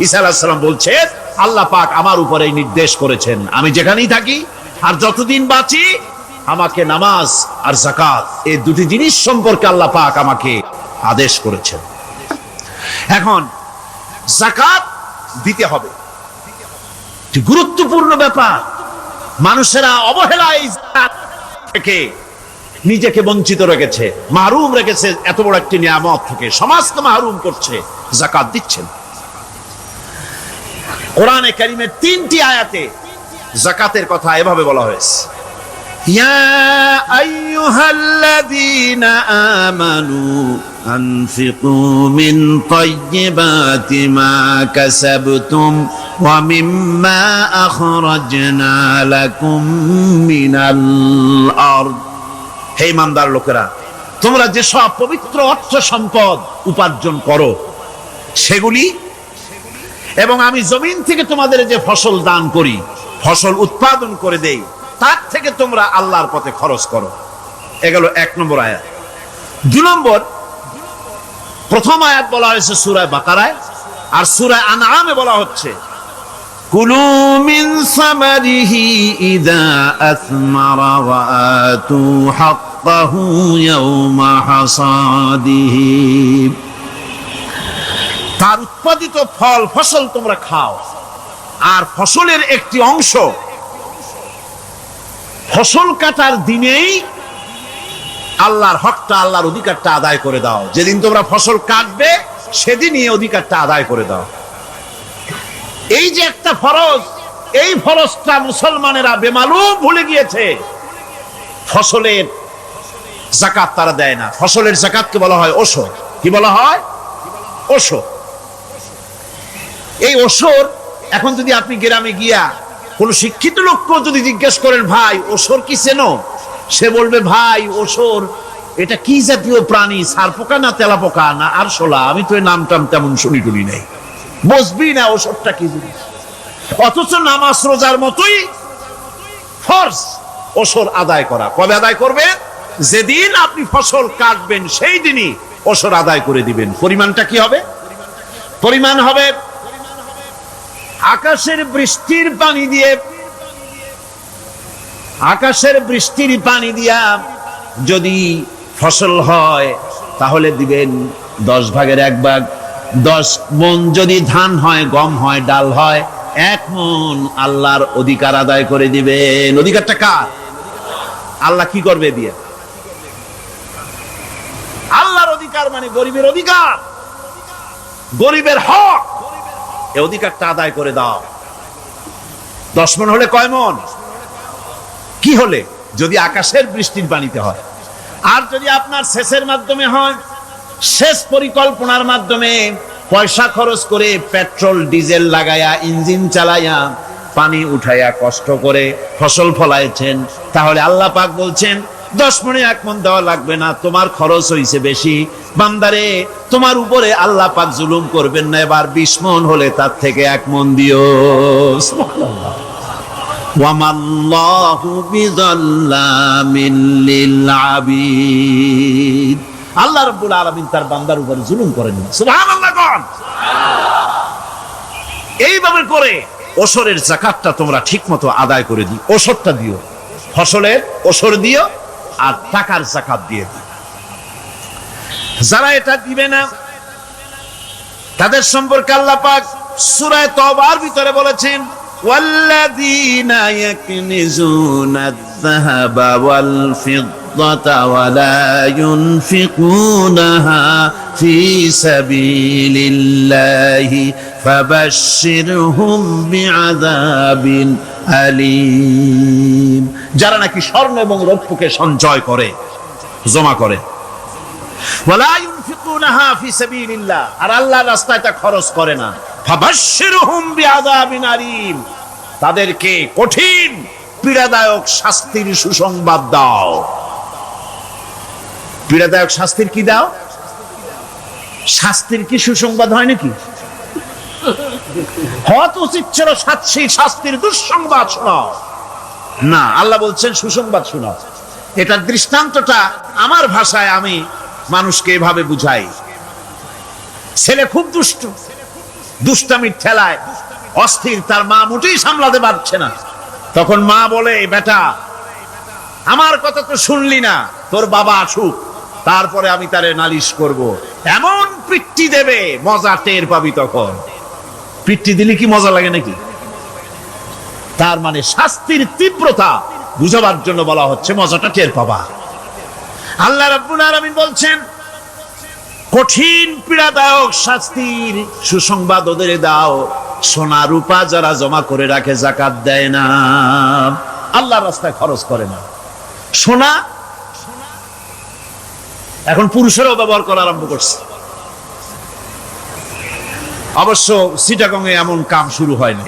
ঈসা আলাইহিস সালাম বলছেন, আল্লাহ পাক আমার উপরে নির্দেশ করেছেন আমি যেখানেই থাকি আর যতদিন বাঁচি আমাকে নামাজ আর যাকাত এই দুটি জিনিস সম্পর্কে আল্লাহ পাক আমাকে আদেশ করেছেন। এখন যাকাত দিতে হবে, গুরুত্বপূর্ণ ব্যাপার। মানুষেরা অবহেলায় যাকাত থেকে নিজেকে বঞ্চিত রেখেছে, মাহরুম রেখেছে এত বড় একটি নিয়ামত থেকে। সমাজকে মাহরুম করছে, যাকাত দিচ্ছেন। কোরআনে কারীমের 3টি আয়াতে যাকাতের কথা এভাবে বলা হয়েছে, ইয়া আইয়ুহাল্লাযীনা আমানু আনফিকু মিন তাইয়্যিবাতি মা কাসাবতুম ওয়া মিম্মা আখরাজনা লাকুম মিনাল আরদ। হে ঈমানদার লোকেরা, তোমরা যে সব পবিত্র অর্থ সম্পদ উপার্জন করো সেগুলি, এবং আমি জমিন থেকে তোমাদের যে ফসল দান করি, ফসল উৎপাদন করে দেই, তার থেকে তোমরা আল্লাহর পথে খরচ করো। এগুলো 1 নম্বর আয়াত। 2 নম্বর, প্রথম আয়াত বলা হয়েছে সূরা বাকারায়, আর সূরা আনআমে বলা হচ্ছে, কুলু মিন সামারিহি ইযা আসমারা ওয়া আতু হাক্কাহু ইয়াওমা হাসাদিহি। তার উৎপাদিত ফল ফসল তোমরা খাও, আর ফসলের একটি অংশ ফসল কাটার দিনেই আল্লাহর হকটা, আল্লাহর অধিকারটা আদায় করে দাও। যেদিন তোমরা ফসল কাটবে সেদিনই অধিকারটা আদায় করে দাও। এই যে একটা ফরজ, এই ফরজটা মুসলমানেরা বেমালুম ভুলে গিয়েছে। ফসলের যাকাত তারা দেয় না। ফসলের যাকাতকে বলা হয় ওশর। কি বলা হয়? ওশর। এই ওশর এখন যদি আপনি গ্রামে গিয়া কোন শিক্ষিত লোককে যদি জিজ্ঞেস করেন, ভাই ওশর কি চেনো? সে বলবে, ভাই ওশর এটা কি জাতীয় প্রাণী, সারপোকা না তেলাপোকা না আরশোলা, আমি তো এই নামটাম তেমন শুনি টুনি নাই, বুঝবি না ওশরটা কি জিনিস। অথচ নামাজ রোজার মতোই ফরজ ওশর আদায় করা। কবে আদায় করবে? যেদিন আপনি ফসল কাটবেন সেই দিনই ওশর আদায় করে দিবেন। পরিমাণটা কি হবে? পরিমাণ হবে আকাশের বৃষ্টির পানি দিয়ে, আকাশের বৃষ্টির পানি দিয়া যদি ফসল হয় তাহলে দিবেন 10 ভাগের 1 ভাগ। 10 মণ যদি ধান হয়, গম হয়, ডাল হয়, 1 মণ আল্লাহর অধিকার আদায় করে দিবেন। অধিকারটা কার? আল্লাহ কি করবে দিয়ে? আল্লাহর অধিকার মানে গরিবের অধিকার, গরিবের হক। এ অধিকারটা আদায় করে দাও। 10 মণ হলে কয় মণ? কি হলে? যদি আকাশের বৃষ্টির পানিতে হয়, আর যদি আপনার সেচের মাধ্যমে হয়, সেচ পরিকল্পনার মাধ্যমে পয়সা খরচ করে পেট্রোল ডিজেল লাগায়া ইঞ্জিন চালায়া পানি উঠাইয়া কষ্ট করে ফসল ফলাইছেন, তাহলে আল্লাহ পাক বলছেন 10 মণে 1 মণ দেওয়া লাগবে না, তোমার খরচ হইছে বেশি। বান্দারে, তোমার উপরে আল্লাহ পাক জুলুম করবেন না, এবার 20 মণ হলে তার থেকে 1 মণ দিও। সুবহানাল্লাহ। ওয়ামাল্লাহু বিযাল্লামিল লিল আবিদ। আল্লাহ রাব্বুল আলামিন তার বান্দার উপরে জুলুম করেন না। সুবহানাল্লাহ। এইভাবে করে ওসরের যাকাতটা তোমরা ঠিকমতো আদায় করে দিও। ওসরটা দিও, ফসলের ওসর দিও, আর টাকার যাকাত দিয়ে দিও। যারা এটা দিবে না তাদের সম্পর্কে আল্লাহ পাক সূরা তওবার ভিতরে বলেছেন, ওয়াল্লাযীনা ইয়াকনিজুনা আয-যাহাবা ওয়াল ফিদ্দাতা ওয়া লা ইউনফিকুনাহা ফি সাবিলিল্লাহি ফাবাশশিরহুম বিআযাবিন আলীম। যারা নাকি স্বর্ণ এবং রৌপ্যকে সঞ্চয় করে, জমা করে, ওয়ালা ইউনফিকুনাহা ফি সাবিলিল্লাহ, আর আল্লাহর রাস্তায় তা খরচ করে না, ফাবাশশিরহুম বিআযাবিন আলীম, তাদেরকে কঠিন পীড়াদায়ক শাস্তির সুসংবাদ দাও। পীড়াদায়ক শাস্তির কি দাও? শাস্তির কি সুসংবাদ হয় নাকি? হয়তো উচিত ছিল শাস্তির দুঃসংবাদ শোনাও, না, আল্লাহ বলছেন সুসংবাদ শোনাও। এটার দৃষ্টান্তটা আমার ভাষায় আমি মানুষকে এভাবে বুঝাই। ছেলে খুব দুষ্ট, দুষ্টামির ঠেলায় অস্থির, তার মা মোটেই সামলাতে পারছে না। তখন মা বলে, বেটা আমার কথা তো শুনলি না, তোর বাবা আসুক, তারপরে আমি তারে নালিশ করব। এমন পিট্টি দেবে, মজা টের পাবি। তখন পিট্টি দিলে কি মজা লাগে নাকি? তার মানে শাস্তির তীব্রতা বুঝাবার জন্য বলা হচ্ছে, মজাটা টের পাবা। আল্লাহ রাব্বুল আলামিন বলছেন, কঠিন পীড়াদায়ক শাস্তির সুসংবাদ ওদের দাও, সোনা রূপা যারা জমা করে রাখে, যাকাত দেয় না, আল্লাহর রাস্তায় খরচ করে না। সোনা এখন পুরুষেরাও ব্যবহার করা আরম্ভ করছে। অবশ্য চিটাগংয়ে এমন কাম শুরু হয়নি।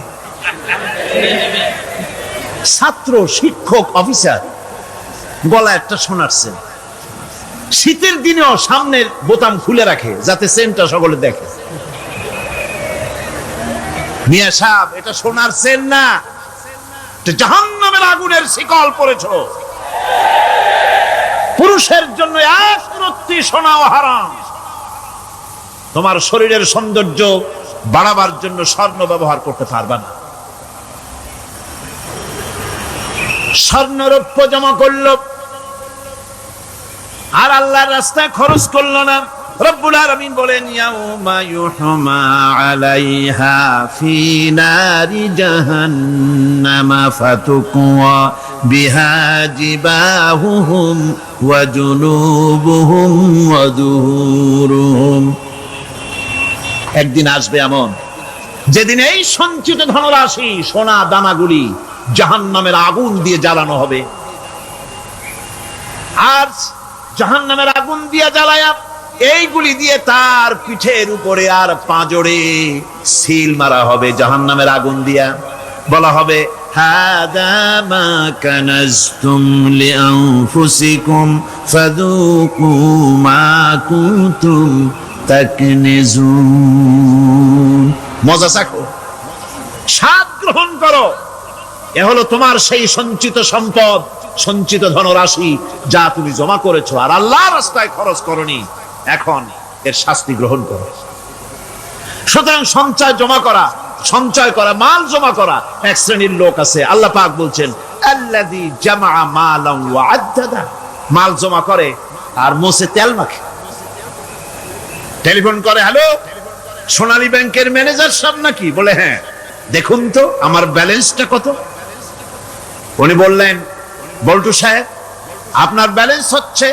ছাত্র, শিক্ষক, অফিসার গলায় একটা সোনার চেন, শীতের দিনেও সামনের বোতাম খুলে রাখে যাতে চেনটা সকলে দেখে। মিয়া সাহেব, এটা সোনার চেন না, এটা জাহান্নামের আগুনের শিকল পড়েছ। পুরুষের জন্য এক রত্তি সোনাও হারাম। তোমার শরীরের সৌন্দর্য বাড়াবার জন্য স্বর্ণ ব্যবহার করতে পারবা না। স্বর্ণ রৌপ্য জমা করলো আর আল্লাহর রাস্তায় খরচ করলো না। রব্বুল আলামিন বলেন, ইয়াউমা ইউহমা আলাইহা ফি নারি জাহান্নামা ফাতুকওয়া বিহা জিবাহুহুম ওয়া জুনুবুহুম ওয়া যুহুরুহুম। একদিন আসবে এমন, যেদিন এই সঞ্চিত ধনরাশি, সোনা দানাগুলি জাহান্নামের আগুন দিয়ে জ্বালানো হবে। আর জাহান্নামের আগুন দিয়ে জ্বালায়া এইগুলি দিয়ে তার পিঠের উপরে আর পাঁজরে সিল মারা হবে জাহান্নামের আগুন দিয়া। বলা হবে, হাদা মা কানাজতুম লিআনফুসিকুম ফাযুকু মা কুনতুম তাকনিজুন। মজা চাখো, স্বাদ গ্রহণ করো। এ হলো তোমার সেই সঞ্চিত সম্পদ, সঞ্চিত ধনরাশি যা তুমি জমা করেছো আর আল্লাহর রাস্তায় খরচ করনি। এখন এর শাস্তি গ্রহণ করো। সুতরাং সঞ্চয় করা, মাল জমা করা এক শ্রেণীর লোক আছে। আল্লাহ পাক বলছেন, আল্লাযী জামা মালান ওয়া আদ্দাদা, মাল জমা করে আর মোছে তেল মাখে। টেলিফোন করে, হ্যালো সোনালী ব্যাংকের ম্যানেজার সাহেব নাকি? বলে, হ্যাঁ, দেখুন তো আমার ব্যালেন্সটা কত। উনি বললেন, বল্টু সাহেব, আপনার ব্যালেন্স হচ্ছে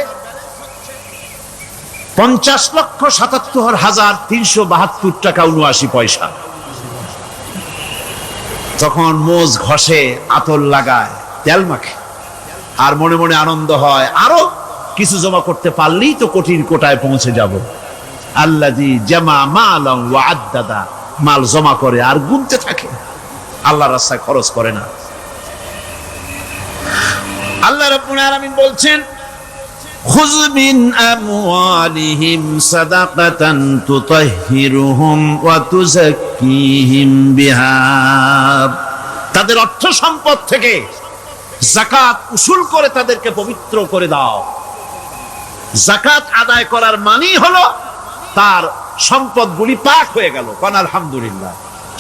50,77,372 টাকা 79 পয়সা। তখন মোজ ঘষে, আতর লাগায়, তেল মাখে, আর মনে মনে আনন্দ হয়, আরো কিছু জমা করতে পারলেই তো কঠিন কোটায় পৌঁছে যাব। আল্লাযী জামা মালান ওয়া আদ্দাদা, মাল জমা করে আর গুনতে থাকে, আল্লাহর রাস্তায় খরচ করে না। আল্লাহ রাব্বুল আলামিন বলছেন, খুয মিন আমওয়ালিহিম সাদাকাতান তুতাহহিরুহুম ওয়া তুযাক্কিহিম বিহা, তাদের অর্থ সম্পদ থেকে যাকাত উসুল করে তাদেরকে পবিত্র করে দাও। যাকাত আদায় করার মানেই হলো তার সম্পদগুলি পাক হয়ে গেল, কারণ আলহামদুলিল্লাহ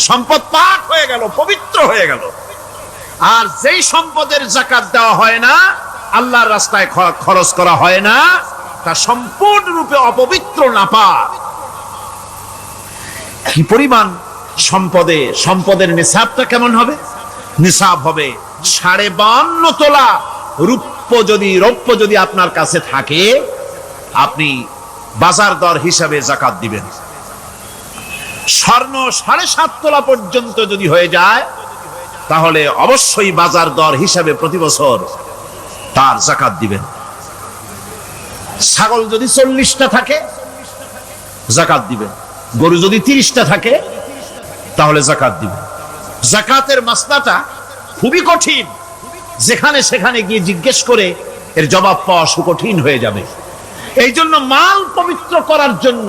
সম্পদ পাক হয়ে গেল, পবিত্র হয়ে গেল। আর যেই সম্পদের যাকাত দেওয়া হয় না, আল্লাহর রাস্তায় খরচ করা হয় না, তা সম্পূর্ণরূপে অপবিত্র, নাপাক। কি পরিমাণ সম্পদের নিসাবটা কেমন হবে? নিসাব হবে 52.5 তোলা রৌপ্য যদি আপনার কাছে থাকে, আপনি বাজার দর হিসাবে যাকাত দিবেন। স্বর্ণ 7.5 তোলা পর্যন্ত যদি হয়ে যায়, তাহলে অবশ্যই বাজার দর হিসাবে প্রতি বছর তার যাকাত দিবেন। ছাগল যদি 40টা থাকে, যাকাত দিবেন। গরু যদি 30টা থাকে, তাহলে যাকাত দিবেন। যাকাতের মাসলাটা খুবই কঠিন, যেখানে সেখানে গিয়ে জিজ্ঞেস করে এর জবাব পাওয়া সুকঠিন হয়ে যাবে। এই জন্য মাল পবিত্র করার জন্য,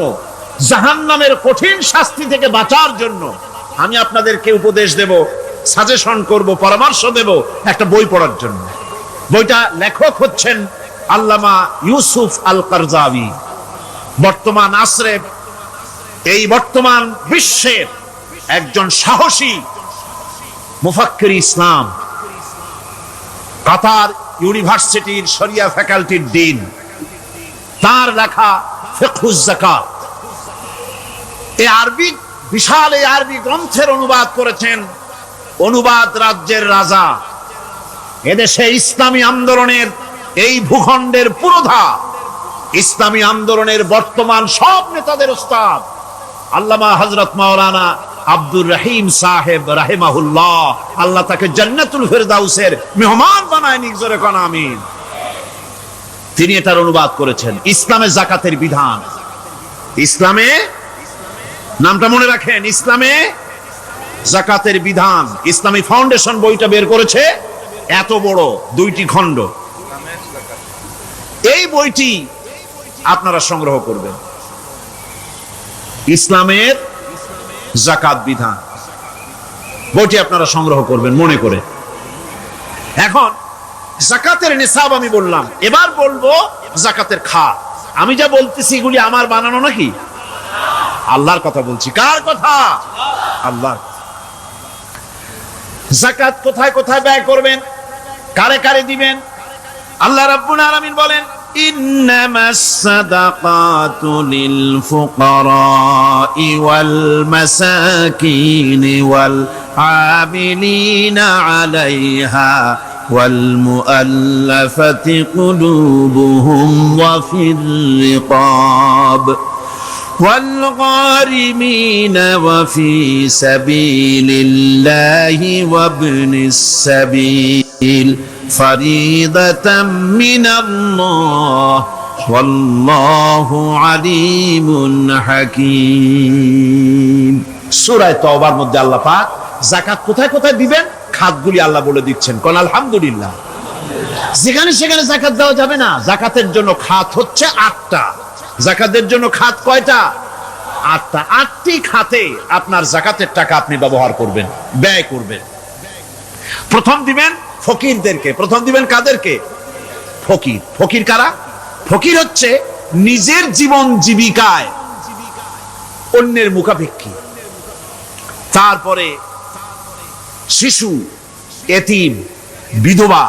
জাহান্নামের কঠিন শাস্তি থেকে বাঁচার জন্য আমি আপনাদেরকে উপদেশ দেব, সাজেশন করব, পরামর্শ দেব একটা বই পড়ার জন্য। বইটা লেখক হচ্ছেন আল্লামা ইউসুফ আল কারজাবী। বর্তমান আসরে, এই বর্তমান বিশ্বের একজন সাহসী মুফাক্কির ইসলাম, কাতার ইউনিভার্সিটির শরিয়া ফ্যাকাল্টির ডিন। তার লেখা ফিকহুজ যাকাত, এই আরবি, বিশাল এই আরবি গ্রন্থের অনুবাদ করেছেন অনুবাদ রাজ্যের রাজা, এদেশে ইসলামী আন্দোলনের, এই ভূখণ্ডের পুরোধা ইসলামী আন্দোলনের বর্তমান সব নেতাদের ওস্তাদ আল্লামা হযরত মাওলানা আব্দুর রহিম সাহেব রাহিমাহুল্লাহ, আল্লাহ তাকে জান্নাতুল ফেরদাউসের মেহমান বানায় নিক, জোরে কোন আমিন। তিনি এটার অনুবাদ করেছেন, ইসলামে যাকাতের বিধান। ইসলামে, নামটা মনে রাখেন, ইসলামে যাকাতের বিধান। ইসলামী ফাউন্ডেশন বইটা বের করেছে, এত বড় 2টি খণ্ড। এই বইটি আপনারা সংগ্রহ করবেন, ইসলামের যাকাত বিধান, বইটি আপনারা সংগ্রহ করবেন মনে করে। এখন যাকাতের নিসাব আমি বললাম, এবার বলবো যাকাতের খাত। আমি যা বলতেছি এগুলি আমার বানানো নাকি? আল্লাহর কথা বলছি। কার কথা? আল্লাহর। যাকাত কোথায় কোথায় ব্যয় করবেন, কারে কারে দিবেন? আল্লাহ রাব্বুল আলামিন বলেন, ইন্নামাস সাদাকাতু লিল ফুকারাই ওয়াল মাসাকিন ওয়াল আমিলিনা আলাইহা ওয়াল মুআল্লাফাতি কুলুবুহুম ওয়া ফির রিকাব والغارمين وفي سبيل الله وابن السبيل فريضة من الله والله عليم حكيم। সূরা তাওবার মধ্যে আল্লাহ পাক যাকাত কোথায় কোথায় দিবেন খাতগুলি আল্লাহ বলে দিচ্ছেন, কোন আলহামদুলিল্লাহ। যেখানে সেখানে যাকাত দেওয়া যাবে না। যাকাতের জন্য খাত হচ্ছে 8টা। যাকাতের জন্য খাত কয়টা? 8টা। 8টি খাতে আপনার যাকাতের টাকা আপনি ব্যবহার করবেন, ব্যয় করবেন। প্রথম দিবেন ফকিরদেরকে। প্রথম দিবেন কাদেরকে? ফকির। ফকির কারা? ফকির হচ্ছে নিজের জীবন জীবিকায় অন্যের মুখাপেক্ষী। তারপরে শিশু, এতিম, বিধবা,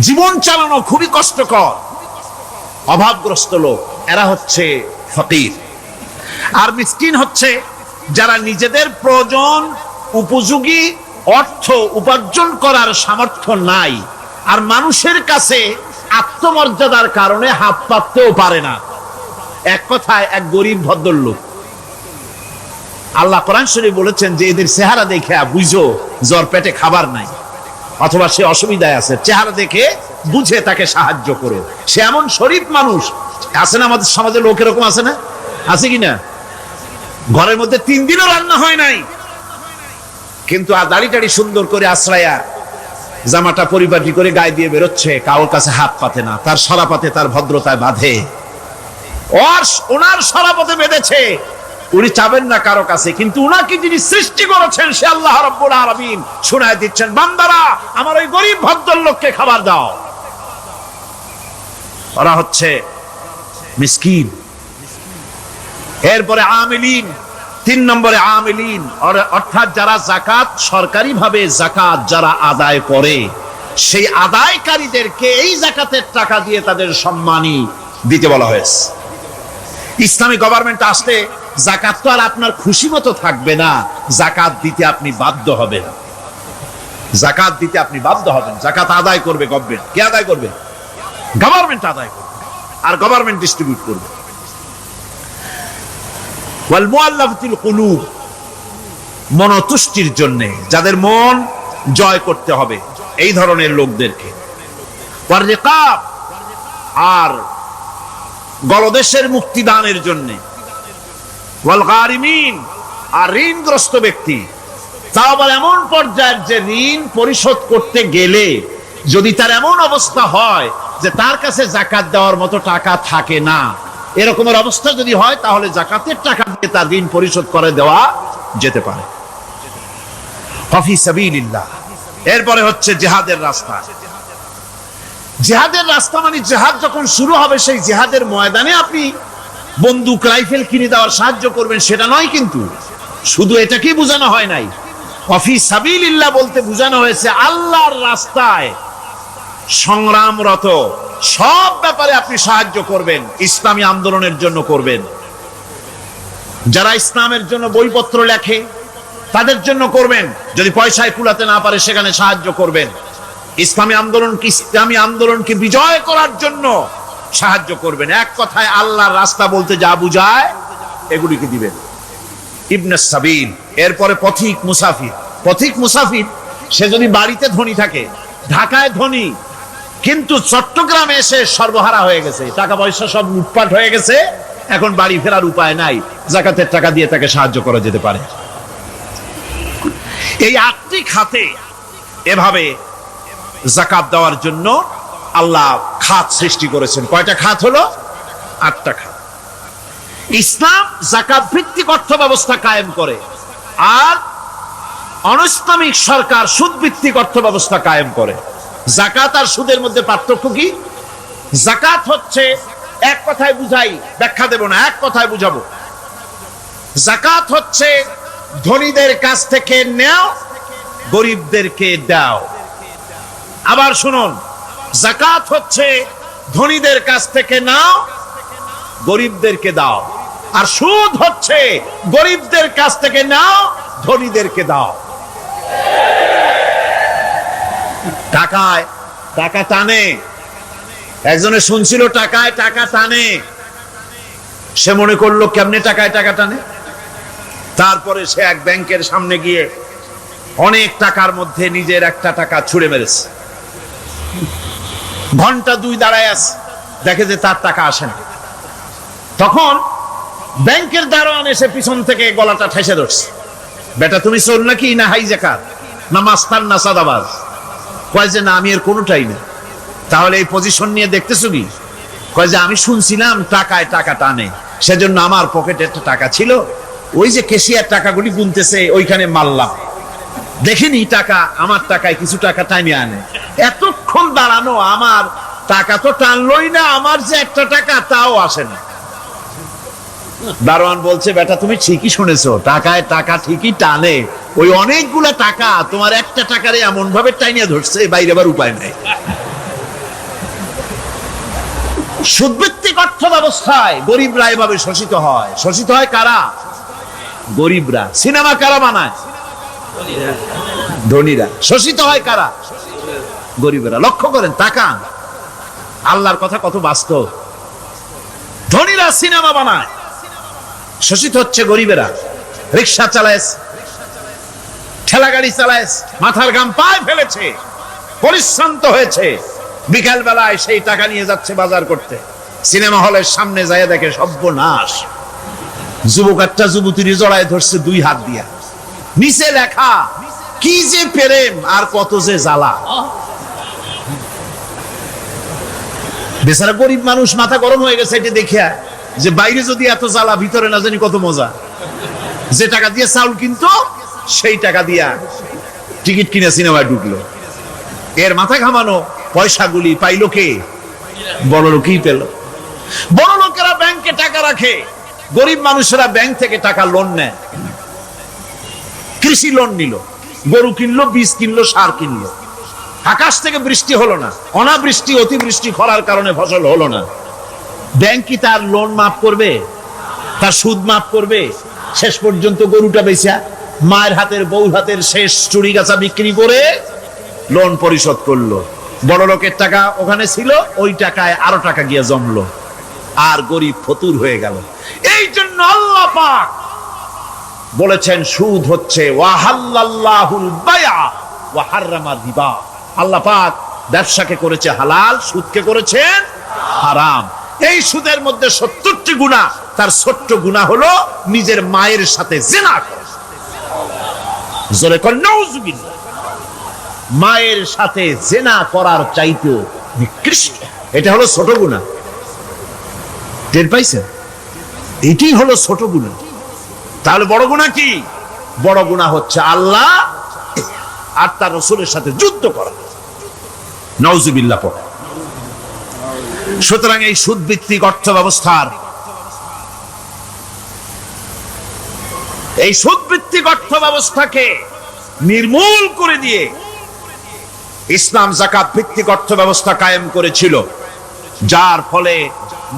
জীবন চালানো খুবই কষ্টকর, অভাবগ্রস্ত লোক, এরা হচ্ছে ফকির। আর মিসকিন হচ্ছে যারা নিজেদের প্রয়োজন উপযোগী অর্থ উপার্জন করার সামর্থ্য নাই, আর মানুষের কাছে আত্মমর্যাদার কারণে হাত পাততেও পারে না। এক কথায় এক গরিব ভদ্রলোক। আল্লাহ কোরআন শরীফ বলেছেন যে এদের চেহারা দেখে বুঝো জ্বর পেটে খাবার নাই, অথবা সে অসুবিধায় আছে, চেহারা দেখে বুঝে তাকে সাহায্য করো। সে এমন শরীফ মানুষ আছে না, আমাদের সমাজে লোক এরকম আছে না, আছে কিনা? ঘরের মধ্যে 3 দিনও রান্না হয় নাই, কিন্তু দাড়ি টাড়ি সুন্দর করে আশ্রায়া জামাটা পরিপাটি করে গায়ে দিয়ে বেরোচ্ছে, কারোর কাছে হাত পাতে না, তার সরাপাতে তার ভদ্রতায় বাঁধে। ওনার সরাপথে বেঁধেছে, উনি চাবেন না কারো কাছে, কিন্তু উনাকে যিনি সৃষ্টি করেছেন সে আল্লাহ রাব্বুল আলামিন শোনায় দিচ্ছেন, বান্দারা আমার ওই গরিব ভদ্রলোককে খাবার দাও। ওরা হচ্ছে মিসকিন। এরপরে আমিলিন, 3 নম্বরে আমিলিন, অর্থাৎ যারা যাকাত সরকারি ভাবে যাকাত যারা আদায় করে, সেই আদায়কারীদেরকে এই যাকাতের টাকা দিয়ে তাদের সম্মানী দিতে বলা হয়েছে। ইসলামী গভর্নমেন্ট আসলে যাকাত তো আর আপনার খুশি মতো থাকবে না, যাকাত দিতে আপনি বাধ্য হবেন, যাকাত দিতে আপনি বাধ্য হবেন। যাকাত আদায় করবে গভর্নমেন্ট। কে আদায় করবে? গভর্নমেন্ট আদায় করবে, আর গভর্নমেন্ট ডিস্ট্রিবিউট করবে। ওয়াল মুআল্লাফাতিল কুলুব, মনতুষ্টির জন্য, যাদের মন জয় করতে হবে এই ধরনের লোকদেরকে। ওয়ার রিকাব, আর গলদেশের মুক্তিদানের জন্য। ওয়াল গারিমিন, আর ঋণগ্রস্ত ব্যক্তি, তা আবার এমন পর্যায়ের যে ঋণ পরিশোধ করতে গেলে যদি তার এমন অবস্থা হয় যে তার কাছে যাকাত দেওয়ার মতো টাকা থাকে না, এরকমের অবস্থা যদি হয় তাহলে যাকাতের টাকা দিয়ে তার ঋণ পরিশোধ করে দেওয়া যেতে পারে। ফি সাবিলিল্লাহ। এরপরে হচ্ছে জিহাদের রাস্তা। জিহাদের রাস্তা মানে জিহাদ যখন শুরু হবে সেই জিহাদের ময়দানে আপনি বন্দুক রাইফেল কিনে দেওয়ার সাহায্য করবেন সেটা নয়, কিন্তু শুধু এটাকেই বোঝানো হয় নাই। ফি সাবিলিল্লাহ বলতে বোঝানো হয়েছে আল্লাহর রাস্তায় সংগ্রামরত সব ব্যাপারে আপনি সাহায্য করবেন, ইসলামী আন্দোলনের জন্য করবেন। যারা ইসলামের জন্য বইপত্র লেখে তাদের জন্য করবেন, যদি পয়সায় কুলাতে না পারে সেখানে সাহায্য করবেন। ইসলামী আন্দোলনকে বিজয় করার জন্য সাহায্য করবেন। এক কথায় আল্লাহর রাস্তা বলতে যা বুঝায় এগুলিকে দিবেন। ইবনে সাবিল, এরপরে পথিক মুসাফির। পথিক মুসাফির সে যদি বাড়িতে ধনী থাকে, ঢাকায় ধনী, কিন্তু চট্টগ্রামে এসে সর্বহারা হয়ে গেছে, টাকা পয়সা সব লুটপাট হয়ে গেছে, এখন বাড়ি ফেরার উপায় নাই, যাকাতের টাকা দিয়ে তাকে সাহায্য করা যেতে পারে। এই 8টি খাতে এভাবে যাকাত দেওয়ার জন্য আল্লাহ খাত সৃষ্টি করেছেন। কয়টা খাত হলো? 8টা খাত। ইসলাম যাকাত ভিত্তিক অর্থ ব্যবস্থা কায়েম করে, আর অনৈসলামিক সরকার সুদ ভিত্তিক অর্থ ব্যবস্থা কায়েম করে। যাকাত আর সুদের মধ্যে পার্থক্য কি? যাকাত হচ্ছে, এক কথায় বুঝাই, ব্যাখ্যা দেব না, এক কথায় বুঝাবো। যাকাত হচ্ছে ধনীদের কাছ থেকে নেও, গরিবদেরকে দাও। আবার শুনুন, যাকাত হচ্ছে ধনীদের কাছ থেকে নাও, গরিবদেরকে দাও। আর সুদ হচ্ছে গরিবদের কাছ থেকে নাও, ধনীদেরকে দাও। টাকায় টাকা টানে, একজনে শুনছিল টাকায় টাকা টানে, সে মনে করলো কেমনে টাকায় টাকা টানে। তারপরে সে এক ব্যাংকের সামনে গিয়ে অনেক টাকার মধ্যে নিজের একটা টাকা ছুঁড়ে মেরেছে। ঘন্টা 2 দাঁড়ায় আছে, দেখে যে তার টাকা আসে না। তখন ব্যাংকের দারোয়ান এসে পিছন থেকে গলাটা ঠেসে ধরছে, বেটা তুমি চোর নাকি, না হাইজাকার, না মাস্তান, না সাদাবাজ? কয় যে না, আমি এর কোনোটাই না। তাহলে এই পজিশন নিয়ে দেখতেছো কি? কয় যে আমি শুনছিলাম টাকায় টাকা টানে, সেজন্য আমার পকেটে একটা টাকা ছিল, ওই যে কেশিয়ার টাকাগুলি গুনতেছে ওইখানে মারলাম, দেখিনি টাকা, আমার টাকায় কিছু টাকা টাইমে আনে। এতক্ষণ দাঁড়ানো, আমার টাকা তো টানলই না, আমার যে একটা টাকা তাও আসে না। দারোয়ান বলছে, বেটা তুমি ঠিকই শুনেছো, টাকায় টাকা ঠিকই টানে, ওই অনেকগুলা টাকা তোমার একটা টাকারে এমন ভাবে টাইনিয়া ধরছে, বাইরে আবার উপায় নাই। সুদভিত্তিক অর্থ ব্যবস্থায় গরিবরা এভাবে শোষিত হয়। শোষিত হয় কারা? গরিবরা। সিনেমা কারা বানায়? ধনীরা। শোষিত হয় কারা? গরিবরা। লক্ষ্য করেন, তাকান, আল্লাহর কথা কত বাস্তব। ধনীরা সিনেমা বানায়, শোষিত হচ্ছে গরিবেরা। রিক্সা চালায়, ঠেলা গাড়ি চালায়, মাথার ঘাম পায়ে ফেলেছে, পরিশ্রান্ত হয়েছে, বিকাল বেলায় সেই টাকা নিয়ে যাচ্ছে বাজার করতে। সিনেমা হলের সামনে যায় দেখে সর্বনাশ, যুবক একটা যুবতীর জড়ায় ধরছে দুই হাত দিয়া, নিচে লেখা কি যে প্রেম আর কত যে জ্বালা। বেচারা গরিব মানুষ মাথা গরম হয়ে গেছে এটা দেখিয়া, যে বাইরে যদি এত জ্বালা, ভিতরে না জানি কত মজা। যে টাকা দিয়ে চাউল কিনতো সেই টাকা দিয়া টিকিট কিনে সিনেমায় ঢুকলো। এর মাথা ঘামানো পয়সাগুলি পাইলো কে? বড় লোকই পেল। বড় লোকেরা ব্যাংকে টাকা রাখে, গরিব মানুষেরা ব্যাংক থেকে টাকা লোন নেয়। কৃষি লোন নিল, গরু কিনলো, বীজ কিনলো, সার কিনলো। আকাশ থেকে বৃষ্টি হলো না, অনাবৃষ্টি অতিবৃষ্টি খরার কারণে ফসল হলো না। ব্যাংক কি তার লোন মাফ করবে? তার সুদ মাফ করবে? শেষ পর্যন্ত গরুটা বেচা, মায়ের হাতের বউ হাতের শেষ চুরি গাছা বিক্রি করে লোন পরিশোধ করলো। বড় লোকের টাকা ওখানে ছিল, ওই টাকায় আরো টাকা গিয়ে জমলো, আর গরিব ফতুর হয়ে গেল। এই জন্য আল্লাহ পাক বলেছেন সুদ হচ্ছে ওয়াহাল্লাল্লাহুল বায়া ওয়া হাররামা রিবা। আল্লাহ পাক ব্যবসাকে করেছে হালাল, সুদকে করেছেন হারাম। এই সুদের মধ্যে 70টি গুনাহ, তার ছোট্ট গুনাহ হলো নিজের মায়ের সাথে জিনা করা। জোরে কর নাউযুবিল্লাহ। মায়ের সাথে জিনা করার চাইতেও নিকৃষ্ট, এটা হলো ছোট গুনাহ। টের পাইছেন? এটি হলো ছোট গুনাহ। তাহলে বড় গুনাহ কি? বড় গুনাহ হচ্ছে আল্লাহ আর তার রাসূলের সাথে যুদ্ধ করা। নাউযুবিল্লাহ পড়ে। সুতরাং এই সুদ ভিত্তিক অর্থ ব্যবস্থার, এই সুদ ভিত্তিক অর্থ ব্যবস্থাকে নির্মূল করে দিয়ে ইসলাম যাকাত ভিত্তিক অর্থ ব্যবস্থা কায়েম করেছিল, যার ফলে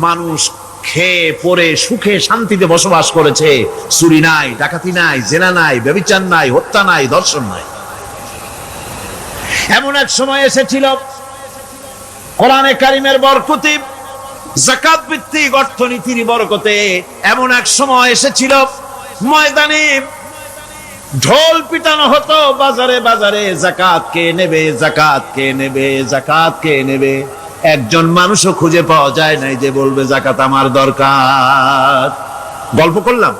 মানুষ খেয়ে পরে সুখে শান্তিতে বসবাস করেছে। চুরি নাই, ডাকাতি নাই, জেনা নাই, ব্যভিচার নাই, হত্যা নাই, ধর্ষণ নাই। এমন এক সময় এসেছিল কোরআনে কারিমের বরকতে, যাকাত ভিত্তিক অর্থনীতির বরকতে, এমন এক সময় এসেছিল ময়দানে ঢোল পিটানো হতো বাজারে বাজারে, যাকাত কে নেবে, যাকাত কে নেবে, যাকাত কে নেবে। একজন মানুষও খুঁজে পাওয়া যায় নাই যে বলবে যাকাত আমার দরকার। গল্প করলাম?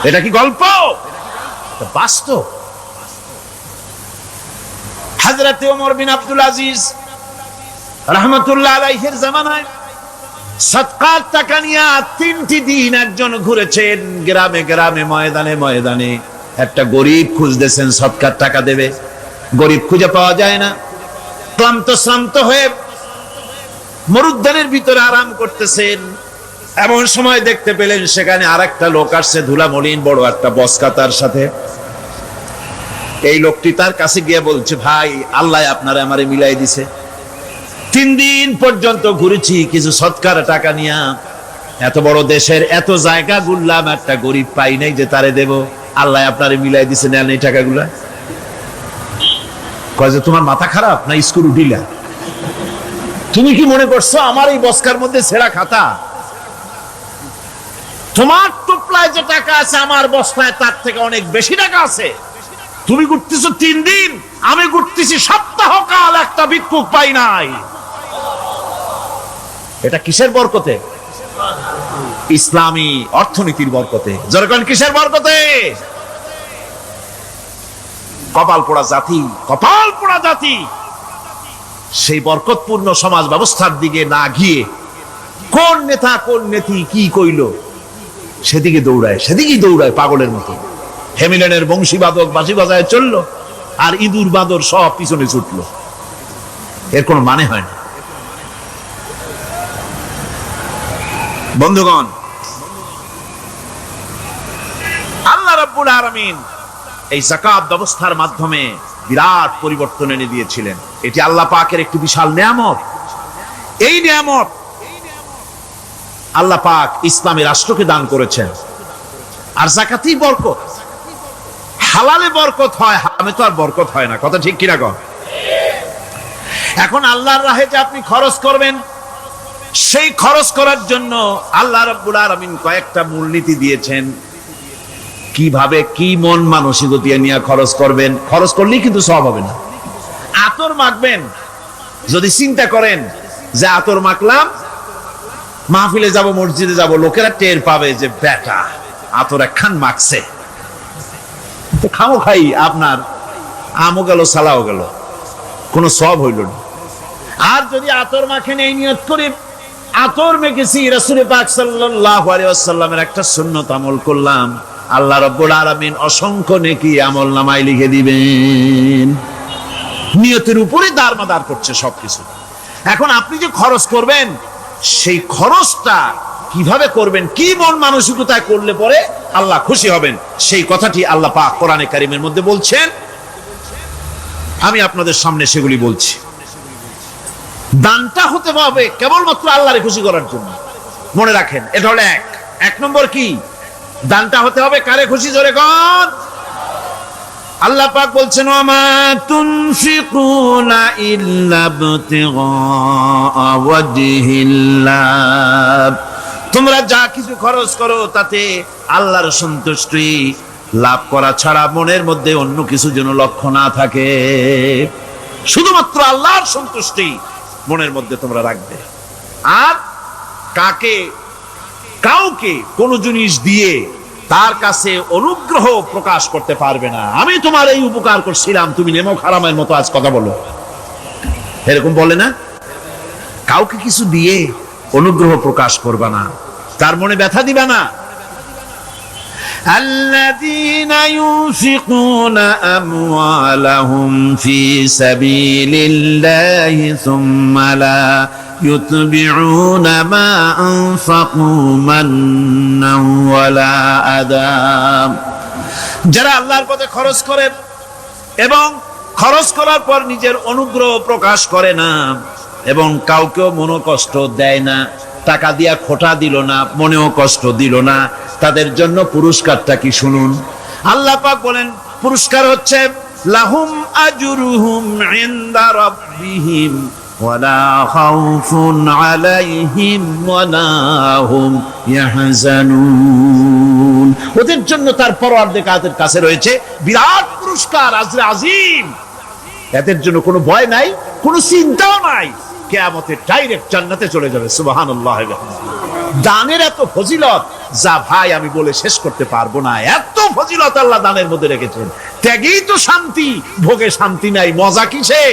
এটা কি গল্প? বাস্তব। হযরত ওমর বিন আব্দুল আজিজ রাহমাতুল্লাহ আলাইহির জামানায় সদকার টাকা নিয়ে 3টি দিন একজন ঘুরেছেন গ্রামে গ্রামে, ময়দানে ময়দানে। একটা গরিব খুঁজতেছেন সদকার টাকা দেবে, গরিব খুঁজে পাওয়া যায় না। ক্লান্ত শ্রান্ত হয়ে মরুদ্যানের ভিতরে আরাম করতেছেন, এমন সময় দেখতে পেলেন সেখানে আরেকটা লোক আসছে, ধুলা মলিন বড় একটা বস্কা তার সাথে। এই লোকটি তার কাছে গিয়ে বলছে, ভাই আল্লাহ আপনারে আমারে মিলাই দিছে, 3 দিন পর্যন্ত ঘুরেছি কিছু সদকার টাকা নিয়ে, এত বড় দেশের এত জায়গা ঘুরলাম, একটা গরিব পাই নাই যে তারে দেব, আল্লাহ আপনারে মিলাই দিছে, নেন এই টাকাগুলা। কয় যে তোমার মাথা খারাপ না স্কুল উঠিলা? তুমি কি মনে করছো আমার এই বস্কার মধ্যে ছেঁড়া খাতা? তোমার টুপলায় যে টাকা আছে আমার বস্তায় তার থেকে অনেক বেশি টাকা আছে। তুমি ঘুরতেছো 3 দিন, আমি ঘুরতেছি সপ্তাহকাল, একটা ভিক্ষুক পাই নাই। এটা কিসের বরকতে? ইসলামী অর্থনীতির বরকতে। যেরকম কিসের বরকতে? কপাল পোড়া জাতি, কপাল পোড়া জাতি। সেই বরকতপূর্ণ সমাজ ব্যবস্থার দিকে না গিয়ে কোন নেতা কোন নেত্রী কি কইল সেদিকে দৌড়ায়, সেদিকেই দৌড়ায় পাগলের মতো। হেমিলেনের বংশীবাদক বাঁশি বাজায় চললো, আর ইঁদুর বাদর সব পিছনে ছুটলো। এর কোনো মানে হয় না। বন্ধুগণ, আল্লাহ রাব্বুল আলামিন এই যাকাত ব্যবস্থার মাধ্যমে বিরাট পরিবর্তন এনে দিয়েছিলেন। এটি আল্লাহ পাকের একটি বিশাল নিয়ামত। এই নিয়ামত আল্লাহ পাক ইসলামী রাষ্ট্রকে দান করেছেন। আর যাকাতই বরকত। হালালে বরকত হয়, হারামে তো আর বরকত হয় না। কথা ঠিক কিনা কন? এখন আল্লাহর রাহে যে আপনি খরচ করবেন, সেই খরচ করার জন্য আল্লাহ রাব্বুল আলামিন কয়েকটা মূলনীতি দিয়েছেন। কিভাবে কি মন মানসিকতা নিয়ে খরচ করবেন, খরচ করলেই কিন্তু সব হবে না। আতর মাখবেন, যদি চিন্তা করেন যে আতর মাখলাম, মাহফিলে যাব, মসজিদে যাব, লোকেরা টের পাবে যে বেটা আতর একখান মাখছে, তো খামো খাই আপনার আমও গেল সালাও গেল, কোনো সব হইল না। আর যদি আতর মাখেন এই নিয়ত করে আতর মেখেছি, রাসূল পাক সাল্লাল্লাহু আলাইহি ওয়াসাল্লামের একটা সুন্নাত আমল করলাম, আল্লাহ রাব্বুল আলামিন অসংখ্য নেকি আমলনামায় লিখে দিবেন। নিয়তের উপরে দারমাদার করছে সবকিছু। এখন আপনি যে খরচ করবেন, সেই খরচটা কিভাবে করবেন, কি মন মানসিকতায় করলে পরে আল্লাহ খুশি হবেন, সেই কথাটি আল্লাহ পাক কোরআনে কারীমের মধ্যে বলছেন। আমি আপনাদের সামনে সেগুলি বলছি। দানটা হতে হবে কেবলমাত্র আল্লাহরে খুশি করার জন্য। মনে রাখেন, এটা হলো এক নম্বর। কি দানটা হতে হবে কারে খুশি? জোরে কোন? আল্লাহ পাক বলছেন, ওয়ামা তুনফিকুনা ইল্লা ইবতিগা ওয়াজহিল্লাহ, তোমরা যা কিছু খরচ করো তাতে আল্লাহর সন্তুষ্টি লাভ করা ছাড়া মনের মধ্যে অন্য কিছু যেন লক্ষ্য না থাকে, শুধুমাত্র আল্লাহর সন্তুষ্টি মনের মধ্যে তোমরা রাখবে। আর কাউকে কোন জিনিস দিয়ে তার কাছে অনুগ্রহ প্রকাশ করতে পারবে না। আমি তোমার এই উপকার করছিলাম, তুমি নেমো খারামের মতো আজ কথা বলো, এরকম বলে না। কাউকে কিছু দিয়ে অনুগ্রহ প্রকাশ করবে না, তার মনে ব্যথা দিবে না। الذين ينفقون أموالهم في سبيل الله ثم لا يتبعون ما أنفقوا منا ولا أذى, যারা আল্লাহর পথে খরচ করে এবং খরচ করার পর নিজের অনুগ্রহ প্রকাশ করে না এবং কাউকেও মনোকষ্ট দেয় না, টাকা দিয়া খোটা দিল না, মনেও কষ্ট দিল না, তাদের জন্য পুরস্কারটা কি শুনুন। আল্লাহ পাক বলেন, পুরস্কার হচ্ছে লাহুম আজরুহুম ইনদা রাব্বিহিম ওয়ালা খাউফুন আলাইহিম ওয়ালা হুম ইয়াহজানুন, ওদের জন্য তার পরওয়ারদিগারের কাছে রয়েছে বিরাট পুরস্কার, আজরে আজিম। এদের জন্য কোনো ভয় নাই, কোনো চিন্তাও নাই, কিয়ামতে ডাইরেক্ট জান্নাতে চলে যাবে। সুবহানাল্লাহ। দানের এত ফজিলত যা ভাই আমি বলে শেষ করতে পারবো না, এত ফজিলত আল্লাহ দানের মধ্যে রেখেছেন। ত্যাগেই তো শান্তি, ভোগে শান্তি নাই, মজা কিসে?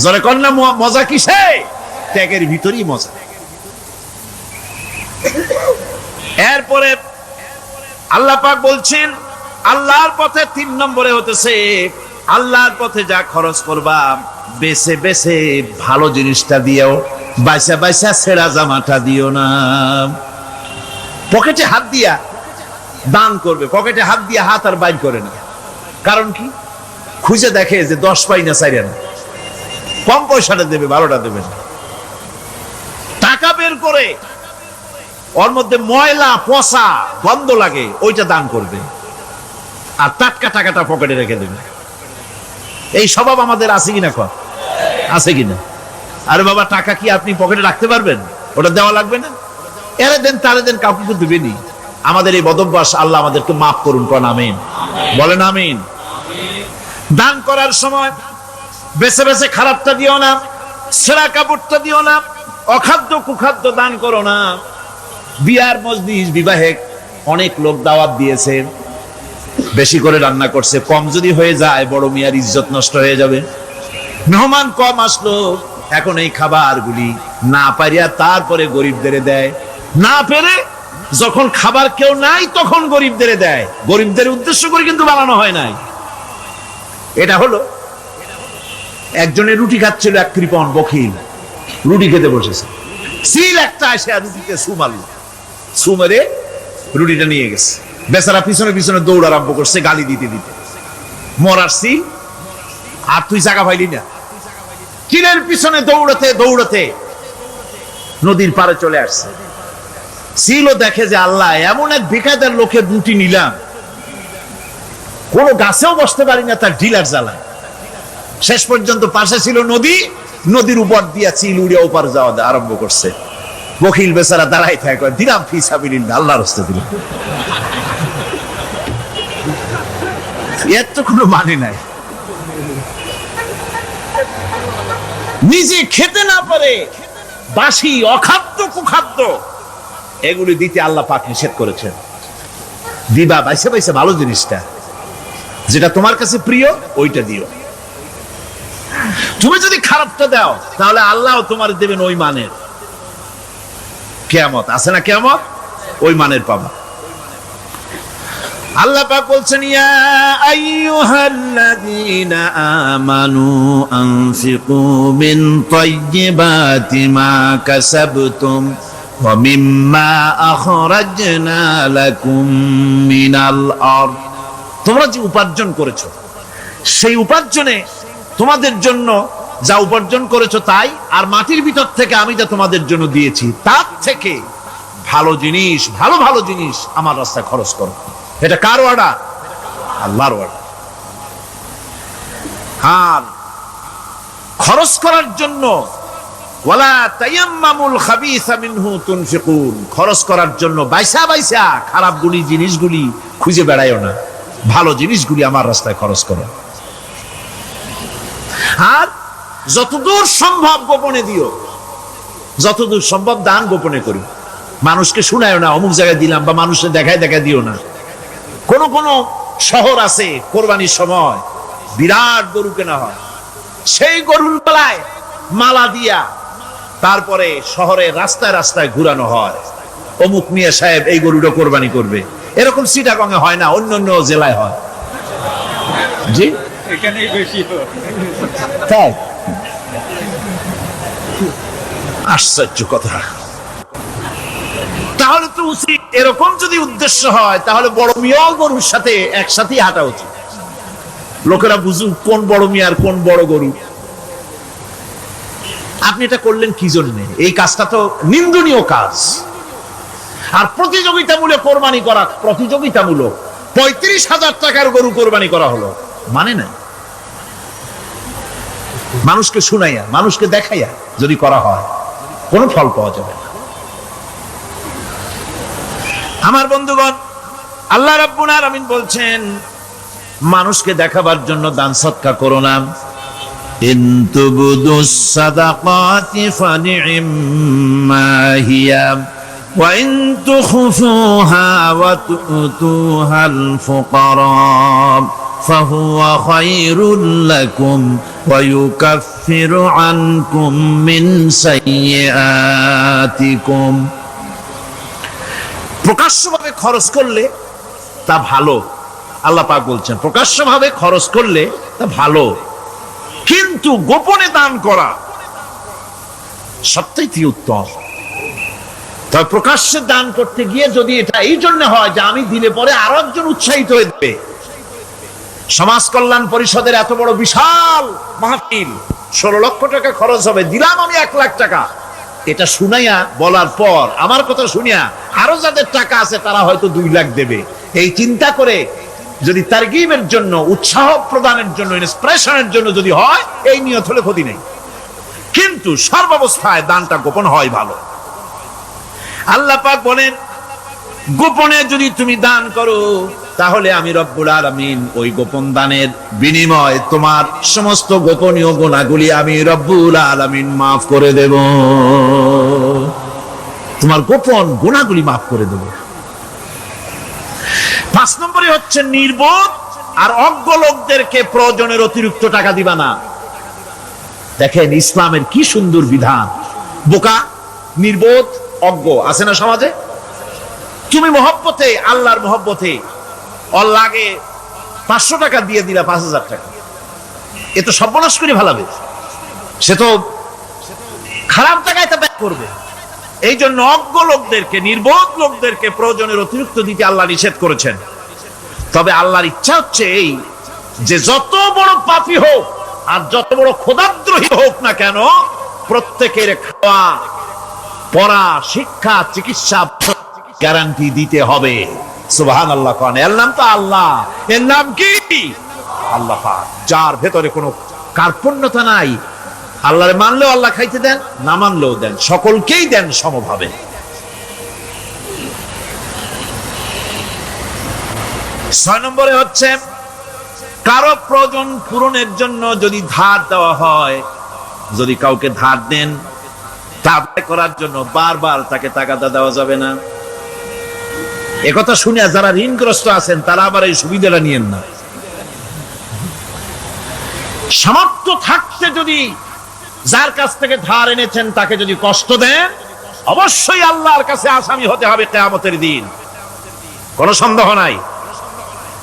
জোরে কন্যা, মজা কিসে? ত্যাগের ভিতরেই মজা। এরপরে আল্লাহ পাক বলছেন, আল্লাহর পথে 3 নম্বরে হতেছে, আল্লাহর পথে যা খরচ করবা বেছে বেছে ভালো জিনিসটা দিও, বাইসা বাইসা ছেঁড়া জামাটা দিও না। পকেটে হাত দিয়া দান করবে, পকেটে হাত দিয়া হাত আর বাইর করে না। কারণ কি? খুঁজে দেখে যে 10 পাই না, 4 আনা, কম পয়সাটা দেবে, 12টা দেবে না। টাকা বের করে ওর মধ্যে ময়লা পচা গন্ধ লাগে, ওইটা দান করবে, আর টাটকা টাকাটা পকেটে রেখে দেবে। এই স্বভাব আমাদের আছে কিনা? আছে কিনা? আরে বাবা, টাকা কি আপনি পকেটে রাখতে পারবেন? ওটা দেওয়া লাগবে না, এরে দেন তারে দেন, কাউকে তো দেবেনি। আমাদের এই বদভ্যাস আল্লাহ আমাদেরকে মাফ করুন, কোন আমিন বলেন। আমিন। দান করার সময় বেছে বেছে খারাপটা দিও না, ছেঁড়া কাপড়টা দিও না, অখাদ্য কুখাদ্য দান করো না। বিয়ার মজলিস, বিবাহে অনেক লোক দাওয়াত দিয়েছে, বেশি করে রান্না করছে, কম যদি হয়ে যায় বড় মিয়ার ইজ্জত নষ্ট হয়ে যাবে। মেহমান কম আসলো, এখন এই খাবারগুলি না পারিয়া তারপরে গরিবদের দেয়, না পেরে যখন খাবার কেউ নাই তখন গরিবদের দেয়। গরিবদের উদ্দেশ্য করে কিন্তু বানানো হয় নাই। এটা হলো, একজনের রুটি খাচ্ছিল, এক কৃপণ বখিল রুটি খেতে বসেছে, সিল একটা এসে রুটিতে সুমারল, সুমেরে রুটিটা নিয়ে গেছে। বেচারা পিছনে পিছনে দৌড় আরম্ভ করছে, গালি দিতে দিতে। মরার সিল, আর তুই জায়গা পাইলি না। কিলের পিছনে দৌড়াতে দৌড়াতে নদীর পারে চলে আসছে। সিলও দেখে যে আল্লাহ, এমন এক বেকায়দার লোকের রুটি নিলাম, কোন গাছেও বসতে পারি না তার ঢিলার জ্বালায়। শেষ পর্যন্ত পাশে ছিল নদী, নদীর উপর দিয়া চিল উড়ে ওপার যাওয়া আরম্ভ করছে। বখিল বেচারা দাঁড়াই থাকে, দিলাম ফি সাবিলিল্লাহ, আল্লাহর রাস্তায় দিলাম। এর তো কোনো মানে নাই। নিজে খেতে না পারে বাসি অখাদ্য কুখাদ্য এগুলি দিতে আল্লাহ পাক নিষেধ করেছেন। দিবা বাইসে বাইসে ভালো জিনিসটা, যেটা তোমার কাছে প্রিয় ওইটা দিও। তুমি যদি খারাপটা দাও তাহলে আল্লাহ তোমার দেবেন ওই মানের। কিয়ামত আছে না, কিয়ামত ওই মানের পাবা। আল্লাহ পাক বলছেন, ইয়া আইয়ুহাল্লাযীনা আমানু আনফিকু মিন তাইয়্যিবাতি মা কাসাবতুম ওয়া মিম্মা আখরাজনা লাকুম মিনাল আরদ। তোমরা যে উপার্জন করেছো সেই উপার্জনে তোমাদের জন্য যা উপার্জন করেছো তাই, আর মাটির ভিতর থেকে আমি যা তোমাদের জন্য দিয়েছি তার থেকে ভালো জিনিস, ভালো ভালো জিনিস আমার রাস্তায় খরচ করো। এটা কার অর্ডার? আল্লাহর অর্ডার। আর খরচ করার জন্য ওয়ালা তায়াম্মামুল খাবিসা মিনহু তুনফিকুন, খরচ করার জন্য বাইসা বাইসা খারাপ জিনিসগুলি খুঁজে বেড়াইও না, ভালো জিনিসগুলি আমার রাস্তায় খরচ করো। আর যতদূর সম্ভব গোপনে দিও, যতদূর সম্ভব দান গোপনে করি। মানুষকে শুনায়ও না অমুক জায়গায় দিলাম, বা মানুষের দেখায় দেখায় দিও না। কোন কোন শহর আছে কোরবানির সময় বিরাট গরু কেনা হয়, সেই গরুর গলায় মালা দিয়া তারপরে শহরের রাস্তায় রাস্তায় ঘুরানো হয়, অমুক মিয়া সাহেব এই গরুটা কোরবানি করবে। এরকম চিটাগং এ হয় না, অন্য অন্য জেলায় হয়। জি, এখানেই বেশি হয়। তাই? আশ্চর্য কথা। তাহলে তো উচিত, এরকম যদি উদ্দেশ্য হয় তাহলে বড় মিয়া গরুর সাথে একসাথেই হাঁটা উচিত, লোকেরা বুঝুক কোন বড় মিয়া আর কোন বড় গরু। আপনি এটা করলেন কি জন্যে? এই কাজটা তো নিন্দনীয় কাজ। আর প্রতিযোগিতামূলক কোরবানি করা, প্রতিযোগিতামূলক 35,000 টাকার গরু কোরবানি করা হলো, মানে না। মানুষকে শুনাইয়া, মানুষকে দেখাইয়া যদি করা হয় কোনো ফল পাওয়া যাবে না। আমার বন্ধুগণ, আল্লাহ রাব্বুল আলামিন বলছেন মানুষকে দেখাবার জন্য দান সদকা করো না। ইন তুবদুস সাদাকাতি ফানি'ম্মা হিয়া ওয়া ইন তুখফুহা ওয়া তু'তুহাল ফুকারা ফাহুয়া খায়রুল লাকুম ওয়া ইউকাফফিরু আনকুম মিন সাইয়্যাতিকুম। প্রকাশ্যভাবে খরচ করলে তা ভালো, আল্লাহ পাক বলছেন প্রকাশ্যভাবে খরচ করলে তা ভালো, কিন্তু গোপনে দান করা সবচেয়ে উত্তম। তবে প্রকাশ্যে দান করতে গিয়ে যদি এটা এই জন্য হয় যে আমি দিলে পরে আরো একজন উৎসাহিত হয়ে যাবে, সমাজ কল্যাণ পরিষদের এত বড় বিশাল মাহফিল, 16 লক্ষ টাকা খরচ হবে, দিলাম আমি 1 লাখ টাকা, এটা শুনাইয়া বলার পর আমার কথা শুনিয়া আরো যাদের টাকা আছে তারা হয়তো 2 লাখ দেবে, এই চিন্তা করে যদি তারগিবের জন্য, উৎসাহ প্রদানের জন্য, ইন্সপিরেশনের জন্য যদি হয়, এই নিয়ত হলে ক্ষতি নেই। কিন্তু সর্বাবস্থায় দানটা গোপন হয় ভালো। আল্লাহ পাক বলেন গোপনে যদি তুমি দান করো তাহলে আমি রব্বুল আলামিন ওই গোপন দানের বিনিময়ে তোমার সমস্ত গোপনীয় গুনাহগুলি আমি রব্বুল আলামিন মাফ করে দেব। তোমার গোপন গুনাহগুলি মাফ করে দেব। 5 নম্বরে হচ্ছে নির্বোধ আর অজ্ঞ লোকদেরকে প্রয়োজনের অতিরিক্ত টাকা দিবা না। দেখেন ইসলামের কি সুন্দর বিধান। বোকা, নির্বোধ, অজ্ঞ আছে না সমাজে? তুমি মহব্বতে, আল্লাহর মহব্বতে ওর লাগে 500 টাকা দিয়ে দিলা 5000 টাকা, এ তো সর্বনাশ করে ফেলাবে, সে তো খারাপ টাকায় তা ব্যয় করবে। এই জন্য অজ্ঞ লোকদেরকে, নির্বোধ লোকদেরকে প্রয়োজনের অতিরিক্ত দিতে আল্লাহ নিষেধ করেছেন। তবে আল্লাহর ইচ্ছা হচ্ছে এই যে যত বড় পাপী হোক আর যত বড় খোদাদ্রোহী হোক না কেন, প্রত্যেকের খাওয়া, পড়া, শিক্ষা, চিকিৎসা গ্যারান্টি দিতে হবে। সুবহানাল্লাহ। কোন এর নাম তো আল্লাহ, এর নাম কি? আল্লাহ পাক, যার ভেতরে কোনো কার্পণ্যতা নাই। আল্লাহরে মানলেও আল্লাহ খাইতে দেন, না মানলেও দেন, সকলকেই দেন সমভাবে। 6 নম্বরে হচ্ছে কারো প্রয়োজন পূরণের জন্য যদি ধার দেওয়া হয়, যদি কাউকে ধার দেন, তা আদায় করার জন্য বারবার তাকে তাগাদা দেওয়া যাবে না। একথা শুনে যারা ঋণগ্রস্ত আছেন তারা আবার এই সুবিধাটা নিয়েন না। সামর্থ্য থাকতে যদি যার কাছ থেকে ধার এনেছেন তাকে যদি কষ্ট দেন, অবশ্যই আল্লাহর কাছে আসামি হতে হবে কিয়ামতের দিন, কোনো সন্দেহ নাই।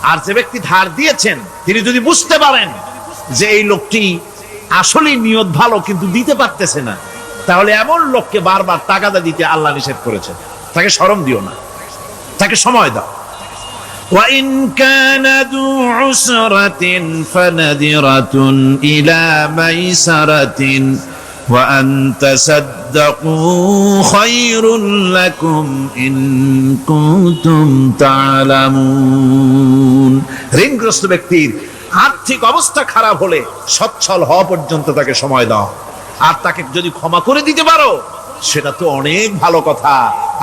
আর যে ব্যক্তি ধার দিয়েছেন তিনি যদি বুঝতে পারেন যে এই লোকটি আসলে নিয়ত ভালো কিন্তু দিতে পারতেছে না, তাহলে এমন লোককে বারবার তাগাদা দিতে আল্লাহ নিষেধ করেছেন। তাকে শরম দিও না, তাকে সময় দাও। وَإِنْ كَانَ ذُو عُسْرَةٍ فَنَذِرَةٌ إِلَى مَيْسَرَةٍ وَأَنْ تَصَدَّقُوا خَيْرٌ لَكُمْ إِنْ كُنْتُمْ تَعْلَمُونَ। ঋণগ্রস্ত ব্যক্তির আর্থিক অবস্থা খারাপ হলে সচ্ছল হওয়া পর্যন্ত তাকে সময় দাও, আর তাকে যদি ক্ষমা করে দিতে পারো সেটা তো অনেক ভালো কথা,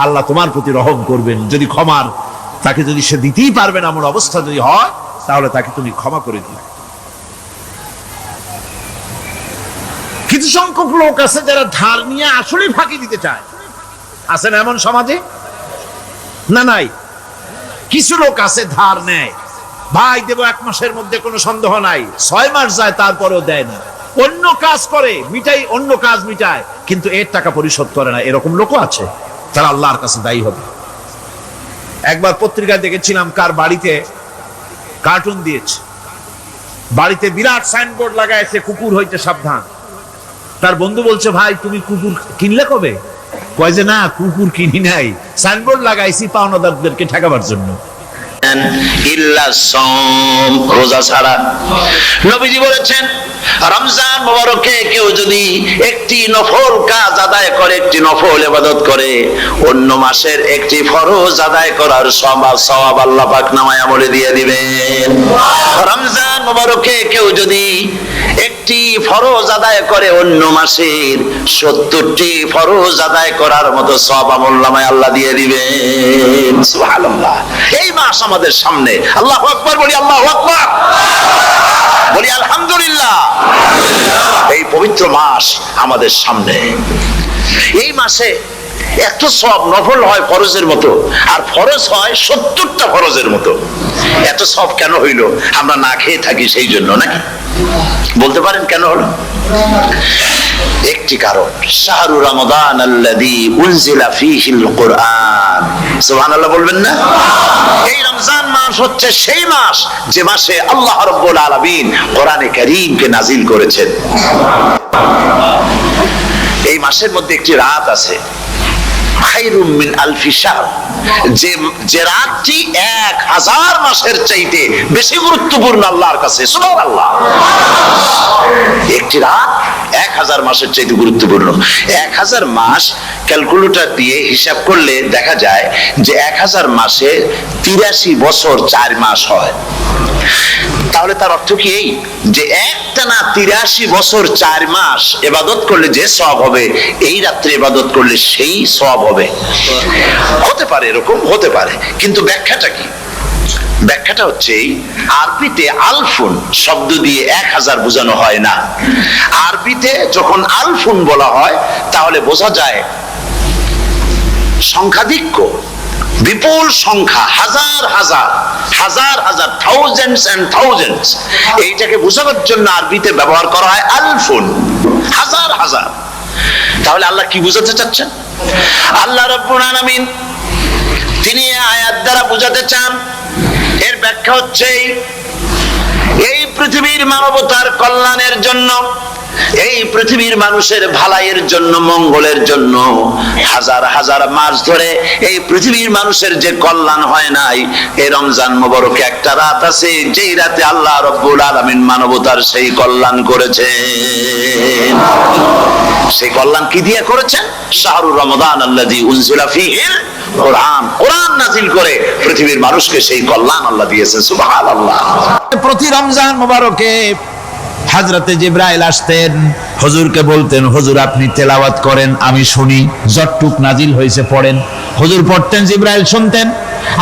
আল্লাহ তোমার প্রতি রহম করবেন। যদি ক্ষমার তাকে যদি সে দিতেই পারবে না এমন অবস্থা যদি হয়, তাহলে তাকে তুমি ক্ষমা করে দিও। কিছু সংখ্যক লোক আছে যারা ধার নিয়ে আসলে ফাঁকি দিতে চায়, আছে না এমন সমাজে? না নাই? কিছু লোক আছে ধার নেয়, ভাই দেব 1 মাসের মধ্যে, কোনো সন্দেহ নাই। 6 মাস যায় তারপরেও দেয় না, অন্য কাজ করে মিটাই, অন্য কাজ মিটায়, কিন্তু এর টাকা পরিশোধ করে না। এরকম লোকও আছে, তারা আল্লাহর কাছে দায়ী হবে। একবার পত্রিকায় দেখেছিলাম কার বাড়িতে কার্টুন দিয়েছে, বাড়িতে বিরাট সাইনবোর্ড লাগাইছে কুকুর হইতে সাবধান। তার বন্ধু বলছে, ভাই তুমি কুকুর কিনলে কবে? কয় যে না, কুকুর কিনি নাই, সাইনবোর্ড লাগাইছি পাওনাদারদেরকে ঠেকাবার জন্য। রোজা ছাড়া নবীজি বলেছেন, রমজান মোবারকে কেউ যদি একটি নফল কাজ আদায় করে, একটি নফল ইবাদত করে, অন্য মাসের একটি ফরজ আদায় করার সওয়াব আল্লাহ পাক নামায়ে আমলে দিয়ে দিবেন। রমজান মোবারকে কেউ যদি একটি ফরজ আদায় করে, অন্য মাসের 70টি ফরজ আদায় করার মতো সওয়াব আমলনামায় আল্লাহ দিয়ে দিবেন। সুবহানাল্লাহ। এই মাস আমাদের সামনে, আল্লাহু আকবার বলি, আল্লাহু আকবার বলি, আলহামদুলিল্লাহ। এই পবিত্র মাস আমাদের সামনে, এই মাসে এত সব নফল হয় ফরজের মতো, আর ফরজ হয় 70টা ফরজের মতো। এত সব কেন হইল? আমরা না খেয়ে থাকি সেই জন্য নাকি? বলতে পারেন কেন হলো? একটি কারণ, শাহরু রমাদান আল্লাযী উনজিলা ফীহিল কুরআন। সুবহানাল্লাহ বলবেন না? এই রমজান মাস হচ্ছে সেই মাস যে মাসে আল্লাহ রাব্বুল আলামিন কোরআনে কারীমকে নাজিল করেছেন। এই মাসের মধ্যে একটি রাত আছে, খায়রুম মিন আলফি শাহর, যে রাতটি 1000 মাসের চাইতে বেশি গুরুত্বপূর্ণ আল্লাহর কাছে। সুবহানাল্লাহ। একটি রাত 1000 মাসের চাইতে গুরুত্বপূর্ণ। 1000 মাস ক্যালকুলেটর দিয়ে হিসাব করলে দেখা যায় যে 1000 মাসে 83 বছর 4 মাস হয়। তাহলে তার অর্থ কি এই যে একটানা 83 বছর 4 মাস ইবাদত করলে যে সওয়াব হবে, এই রাত্রে ইবাদত করলে সেই সওয়াব হবে? হতে পারে, এরকম হতে পারে, কিন্তু ব্যাখ্যাটা কি? ব্যাখ্যাটা হচ্ছে, আরবিতে আলফুন শব্দ দিয়ে 1000 বোঝানো হয় না। আরবিতে যখন আলফুন বলা হয় তাহলে বোঝা যায় সংখ্যাধিক্য, বিপুল সংখ্যা, হাজার হাজার হাজার হাজার, থাউজেন্ডস এন্ড থাউজেন্ডস। এইটাকে বোঝানোর জন্য আরবিতে ব্যবহার করা হয় আলফুন, হাজার হাজার। তাহলে আল্লাহ কি বোঝাতে চাচ্ছেন? আল্লাহ রাব্বুল আলামিন তিনি আয়াত দ্বারা বোঝাতে চান, এর ব্যাখ্যা হচ্ছে এই পৃথিবীর মানবতার কল্যাণের জন্য, এই পৃথিবীর মানুষের ভালাইয়ের জন্য, মঙ্গলের জন্য হাজার হাজার মাস ধরে এই পৃথিবীর মানুষের যে কল্যাণ হয় নাই, এই রমজান মোবারকে একটা রাত আছে যেই রাতে আল্লাহ রাব্বুল আলামিন মানবতার সেই কল্যাণ করেছেন। সেই কল্যাণ কি দিয়ে করেছেন? শাহরু রমাদান আল্লাযী উনজিলা ফীহিল কোরআন, কোরআন নাযিল করে পৃথিবীর মানুষকে সেই কল্যাণ আল্লাহ দিয়েছেন। সুবহানাল্লাহ। প্রতি রমজান মোবারকে হযরতে জিবরাইল আসতেন, হুজুরকে বলতেন, হুজুর আপনি তেলাওয়াত করেন, আমি শুনি, যতটুক নাজিল হয়েছে পড়েন। হুজুর পড়তেন, জিবরাইল শুনতেন,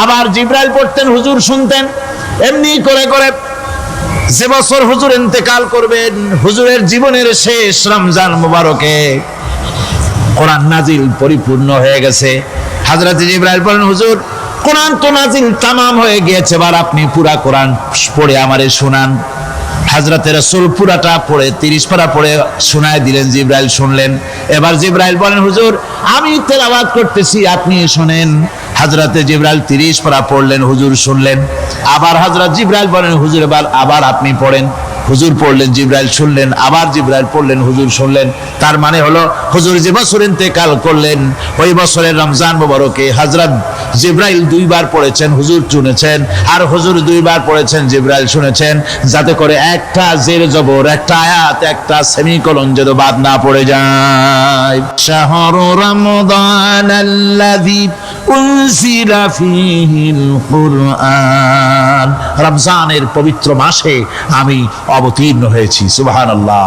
আবার জিবরাইল পড়তেন, হুজুর শুনতেন। এমনি করে করে যে বছর হুজুর ইন্তেকাল করবেন, হুজুরের জীবনের শেষ রমজান মুবারকে কোরআন নাজিল পরিপূর্ণ হয়ে গেছে। হযরত জিবরাইল বলেন, হুজুর কোরআন তো নাজিল তামাম হয়ে গিয়েছে, এবার আপনি পুরা কোরআন পড়ে আমারে শোনান। হযরত রাসূল পুরাটা পড়ে 30 পারা পড়ে শোনায় দিলেন। জিবরাইল শুনলেন। এবার জিবরাইল বলেন, হুজুর আমি তেলাওয়াত করতেছি, আপনি শুনেন। হযরত জিবরাইল 30 পারা পড়লেন, হুজুর শুনলেন। আবার হযরত জিবরাইল বলেন, হুজুর এবার আবার আপনি পড়েন। হুজুর পড়লেন, জিবরাইল শুনলেন। আবার জিবরাইল পড়লেন, হুজুর শুনলেন। তার মানে হলো হুজুর যে বছর ইন্তেকাল করলেন ওই বছরের রমজান মুবারকে হযরত জিবরাইল 2 বার পড়েছেন, হুজুর শুনেছেন। আর হুজুর 2 বার পড়েছেন, জিবরাইল শুনেছেন, যাতে করে একটা জের জবর, একটা আয়াত, একটা সেমিকোলন যেন বাদ না পড়ে যায়। শাহরু রমাদান আল্লাযী উনজিলা ফীহিল কুরআন, রমজানের পবিত্র মাসে আমি অবতীর্ণ হয়েছি। সুবহানাল্লাহ।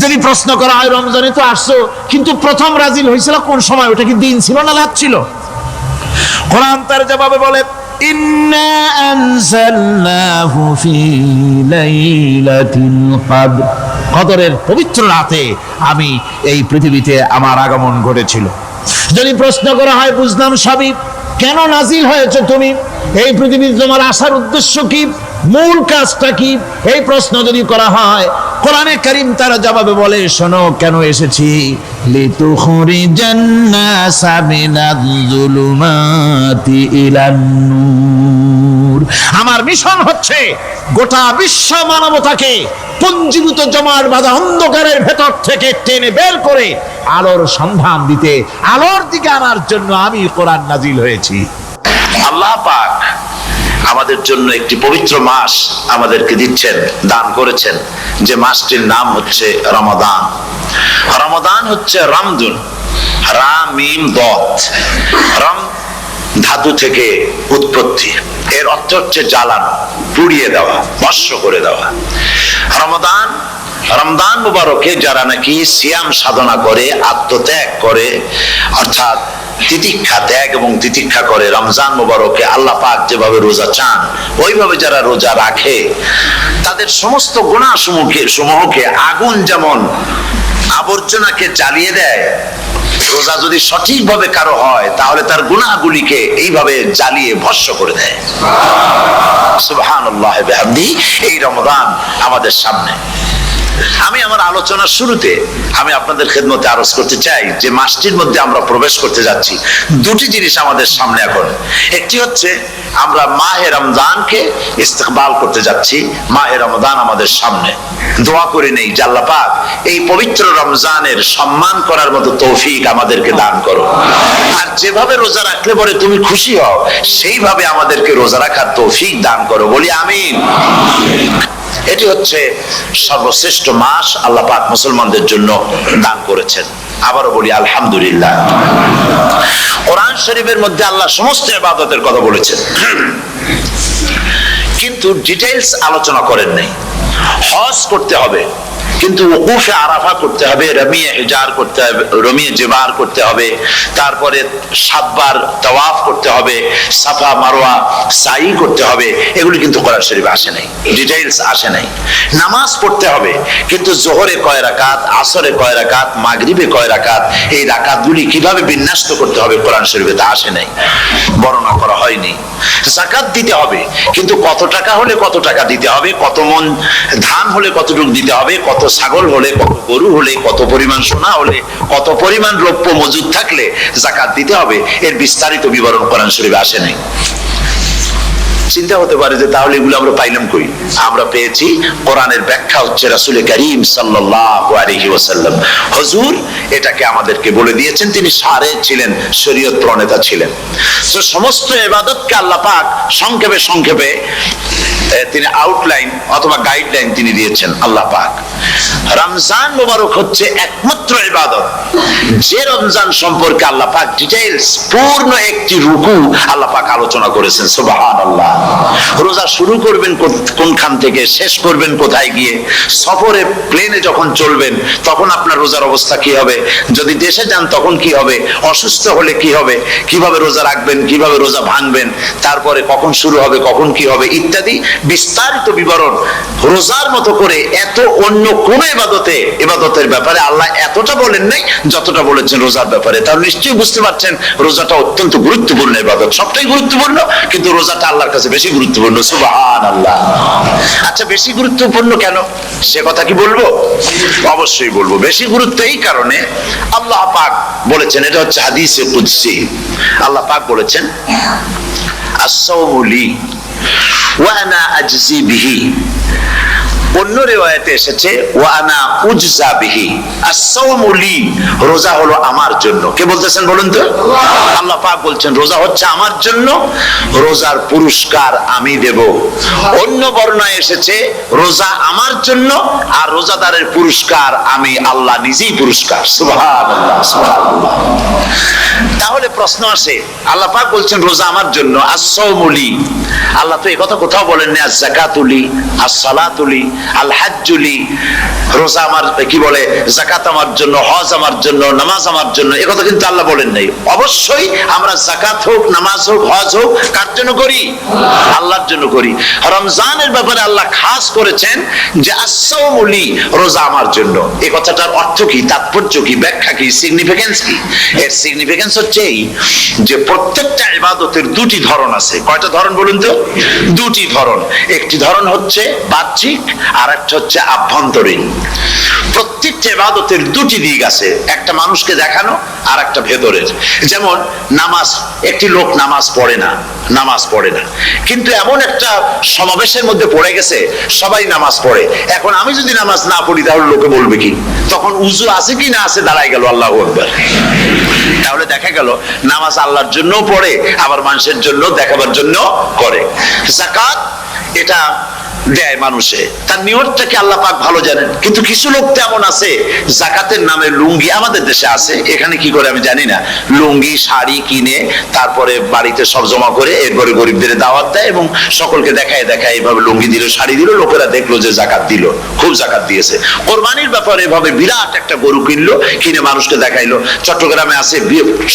যদি প্রশ্ন করা হয় রমজানে তো আসছো, কিন্তু প্রথম নাজিল হয়েছিল কোন সময়? ওটা কি দিন ছিল না রাত ছিল? কোরআন তার জবাবে বলে, ইন্না আনজালনাহু ফি লাইলাতিল কদর, কদরের পবিত্র রাতে আমি এই পৃথিবীতে আমার আগমন ঘটেছিল। যদি প্রশ্ন করা হয় বুঝলাম সবই, কেন নাজিল হয়েছে তুমি? এই পৃথিবীতে তোমার আসার উদ্দেশ্য কি? মূল কাজটা কি? এই প্রশ্ন যদি করা হয়, কোরআনে কারীম তার জবাবে বলে, শোনো কেন এসেছি। লিতুখরিজান নাসা মিনাজ যুলুমাতি ইলান নূর, আমার মিশন হচ্ছে গোটা বিশ্ব মানবতাকে পুঞ্জীভূত জমাট বাঁধা অন্ধকারের ভেতর থেকে টেনে বের করে আলোর সন্ধান দিতে, আলোর দিকে আনার জন্য আমি কোরআন নাজিল হয়েছি। আল্লাহ পাক আমাদের জন্য একটি পবিত্র মাস আমাদেরকে দিচ্ছেন, দান করেছেন, যে মাসটির নাম হচ্ছে রমাদান। রমাদান হচ্ছে রামদুন, রা মিম দত। রাম ধাতু থেকে উৎপত্তি, এর অর্থ হচ্ছে জ্বালানো, পুড়িয়ে দেওয়া, ভস্ম করে দেওয়া। রমাদান, রমজান মুবারকে যারা নাকি সিয়াম সাধনা করে, আত্মত্যাগ করে, অর্থাৎ তিতিক্ষা, ত্যাগ এবং তিতিক্ষা করে, রমজান মুবারকে আল্লাহ পাক যেভাবে রোজা চান ওইভাবে যারা রোজা রাখে, তাদের সমস্ত গুনাহ সমূহকে আগুন যেমন আবর্জনাকে জ্বালিয়ে দেয়, রোজা যদি সঠিকভাবে কারো হয় তাহলে তার গুনাহগুলিকে এইভাবে জ্বালিয়ে ভস্ম করে দেয়। সুবহানাল্লাহ ওয়া বিহামদিহি। এই রমাদান আমাদের সামনে। আমি আমার আলোচনার শুরুতে আমি আপনাদের খেদমতে আরজ করতে চাই যে মাসটির মধ্যে আমরা প্রবেশ করতে যাচ্ছি, দুটি জিনিস আমাদের সামনে এখন। একটি হচ্ছে আমরা মাহে রমজানকে ইস্তেকবাল করতে যাচ্ছি, মাহে রমজান আমাদের সামনে। দোয়া করে নেই যে আল্লাহ পাক এই পবিত্র রমজানের সম্মান করার মতো তৌফিক আমাদেরকে দান করো, আর যেভাবে রোজা রাখলে পরে তুমি খুশি হও সেইভাবে আমাদেরকে রোজা রাখার তৌফিক দান করো, বলি আমিন। এটি হচ্ছে সর্বশ্রেষ্ঠ মাস আল্লাহ পাক মুসলমানদের জন্য দান করেছেন। আবারও বলি আলহামদুলিল্লাহ। কোরআন শরীফের মধ্যে আল্লাহ সমস্ত ইবাদতের কথা বলেছেন, কিন্তু ডিটেইলস আলোচনা করেন নাই। হজ করতে হবে, কিন্তু ওকুফে আরাফা করতে হবে, রমিয়ে হিজার করতে হবে, রমিয়ে জিবার করতে হবে, তারপরে 7 বার তাওয়াফ করতে হবে, সাফা মারওয়া সাই করতে হবে। এগুলি কিন্তু কোরআন শরীফে আসে নাই, ডিটেইলস আসে নাই। নামাজ পড়তে হবে, কিন্তু জোহরে কয় রাকাত, আসরে কয় রাকাত, মাগরিবে কয় রাকাত, এই রাকাতগুলি কিভাবে বিন্যস্ত করতে হবে কোরআন শরীফে তা আসে নাই, বর্ণনা করা হয়নি। যাকাত দিতে হবে, কিন্তু কত টাকা হলে কত টাকা দিতে হবে, কত মন ধান হলে কতটুকু দিতে হবে, কত ছাগল হলে, কত গরু হলে, কত পরিমাণ সোনা হলে, কত পরিমাণ রৌপ্য মজুদ থাকলে যাকাত দিতে হবে, এর বিস্তারিত বিবরণ কোরআন শরীফে আসে নাই। চিন্তা হতে পারে যে তাহলে এগুলো আমরা পাইলাম কই? আমরা পেয়েছি কোরআনের ব্যাখ্যা হচ্ছে রাসূল করিম সাল্লাল্লাহু আলাইহি ওয়াসাল্লাম, হুজুর এটাকে আমাদেরকে বলে দিয়েছেন। তিনি সারে ছিলেন, শরীয়ত প্রণেতা ছিলেন। তো সমস্ত ইবাদতকে আল্লাহ পাক সংক্ষেপে সংক্ষেপে তিনি আউটলাইন অথবা গাইডলাইন তিনি দিয়েছেন আল্লাহ পাক। রমজান মুবারক হচ্ছে একমাত্র ইবাদত যে রমজান সম্পর্কে আল্লাহ পাক ডিটেইলস পূর্ণ একটি রুকু আল্লাহ পাক আলোচনা করেছেন। সুবহানাল্লাহ। রোজা শুরু করবেন কোনখান থেকে, শেষ করবেন কোথায় গিয়ে, সফরে প্লেনে যখন চলবেন তখন আপনার রোজার অবস্থা কি হবে, যদি দেশে যান তখন কি হবে, অসুস্থ হলে কি হবে, কিভাবে রোজা রাখবেন, কিভাবে রোজা ভাঙবেন, তারপরে কখন শুরু হবে, কখন কি হবে ইত্যাদি বিস্তারিত বিবরণ। রোজার মতো করে এত অন্য কোন ইবাদতের ব্যাপারে আল্লাহ এতটা বলেন নাই যতটা বলেছেন রোজার ব্যাপারে। তাহলে নিশ্চয়ই বুঝতে পারছেন রোজাটা অত্যন্ত গুরুত্বপূর্ণ ইবাদত। সবটাই গুরুত্বপূর্ণ, কিন্তু রোজাটা আল্লাহর কাছে বেশি গুরুত্বপূর্ণ। সুবহানাল্লাহ। আচ্ছা, বেশি গুরুত্বপূর্ণ কেন সে কথা কি বলবো? অবশ্যই বলবো। বেশি গুরুত্ব এই কারণে, আল্লাহ পাক বলেছেন, এটা হচ্ছে হাদিসে কুদসি। আল্লাহ পাক বলেছেন, আস-সাওমু লি ওয়া আনা আজজি বিহি। অন্য রিওয়ায়াতে এসেছে ওয়া আনা উজজা বিহি। আস-সাওমু লি, রোজা হলো আমার জন্য। কে বলতেছেন বলুন তো? আল্লাহ পাক বলছেন রোজা হচ্ছে আমার জন্য, রোজার পুরস্কার আমি দেব। অন্য বর্ণনায় এসেছে রোজা আমার জন্য আর রোজাদারের পুরস্কার আমি আল্লাহ নিজেই পুরস্কার। সুবহানাল্লাহ, সুবহানাল্লাহ। তাহলে প্রশ্ন আসে, আল্লাহ পাক বলছেন রোজা আমার জন্য, আস-সাওমু লি। আল্লাহ তো এই কথা কোথাও বলেননি আজ-যাকাতু লি, আস-সালাতু লি, আল হাজ্জু লি। রোজা আমার, কি বলে, যাকাত আমার জন্য, হজ আমার জন্য, নামাজ আমার জন্য, এই কথা কিন্তু আল্লাহ বলেন নাই। অবশ্যই আমরা যাকাত হোক, নামাজ হোক, হজ হোক, কার জন্য করি? আল্লাহর জন্য করি। রমজানের ব্যাপারে আল্লাহ খাস করেছেন যে আস-সাওমু লি, রোজা আমার জন্য। এই কথাটার অর্থ কি, তাৎপর্য কি, ব্যাখ্যা কি, সিগনিফিকেন্স কি? এর সিগনিফিকেন্স হচ্ছে এই যে প্রত্যেকটা ইবাদতের দুটি ধরন আছে। কয়টা ধরন বলুন তো? দুটি ধরন। একটি ধরন হচ্ছে বাহ্যিক আর একটা হচ্ছে আভ্যন্তরীণ। প্রত্যেকটা ইবাদতের দুটি দিক আছে, একটা মানুষকে দেখানো আর একটা ভেতরের। যেমন নামাজ, একটি লোক নামাজ পড়ে না, কিন্তু এমন একটা সমাবেশের মধ্যে পড়ে গেছে সবাই নামাজ পড়ে। এখন আমি যদি নামাজ না পড়ি তাহলে লোকে বলবে কি? তখন উযু আছে কি না আছে দাঁড়ায় গেল, আল্লাহু আকবার। তাহলে দেখা গেল নামাজ আল্লাহর জন্য পড়ে, আবার মানুষের জন্য দেখাবার জন্য করে। যাকাত এটা দেয় মানুষে, তার নিয়তটাকে আল্লাহ পাক ভালো জানেন। কিন্তু কিছু লোক তেমন আছে যাকাতের নামে লুঙ্গি, আমাদের দেশে আছে, এখানে কি করে আমি জানি না, লুঙ্গি শাড়ি কিনে তারপরে বাড়িতে সব জমা করে এরপরে গরিবদের দাওয়াত দেয় এবং সকলকে দেখায় এভাবে লুঙ্গি দিল, শাড়ি দিল, লোকেরা দেখলো যে যাকাত দিল, খুব যাকাত দিয়েছে। কোরবানির ব্যাপারে এভাবে বিরাট একটা গরু কিনলো, কিনে মানুষকে দেখাইলো। চট্টগ্রামে আছে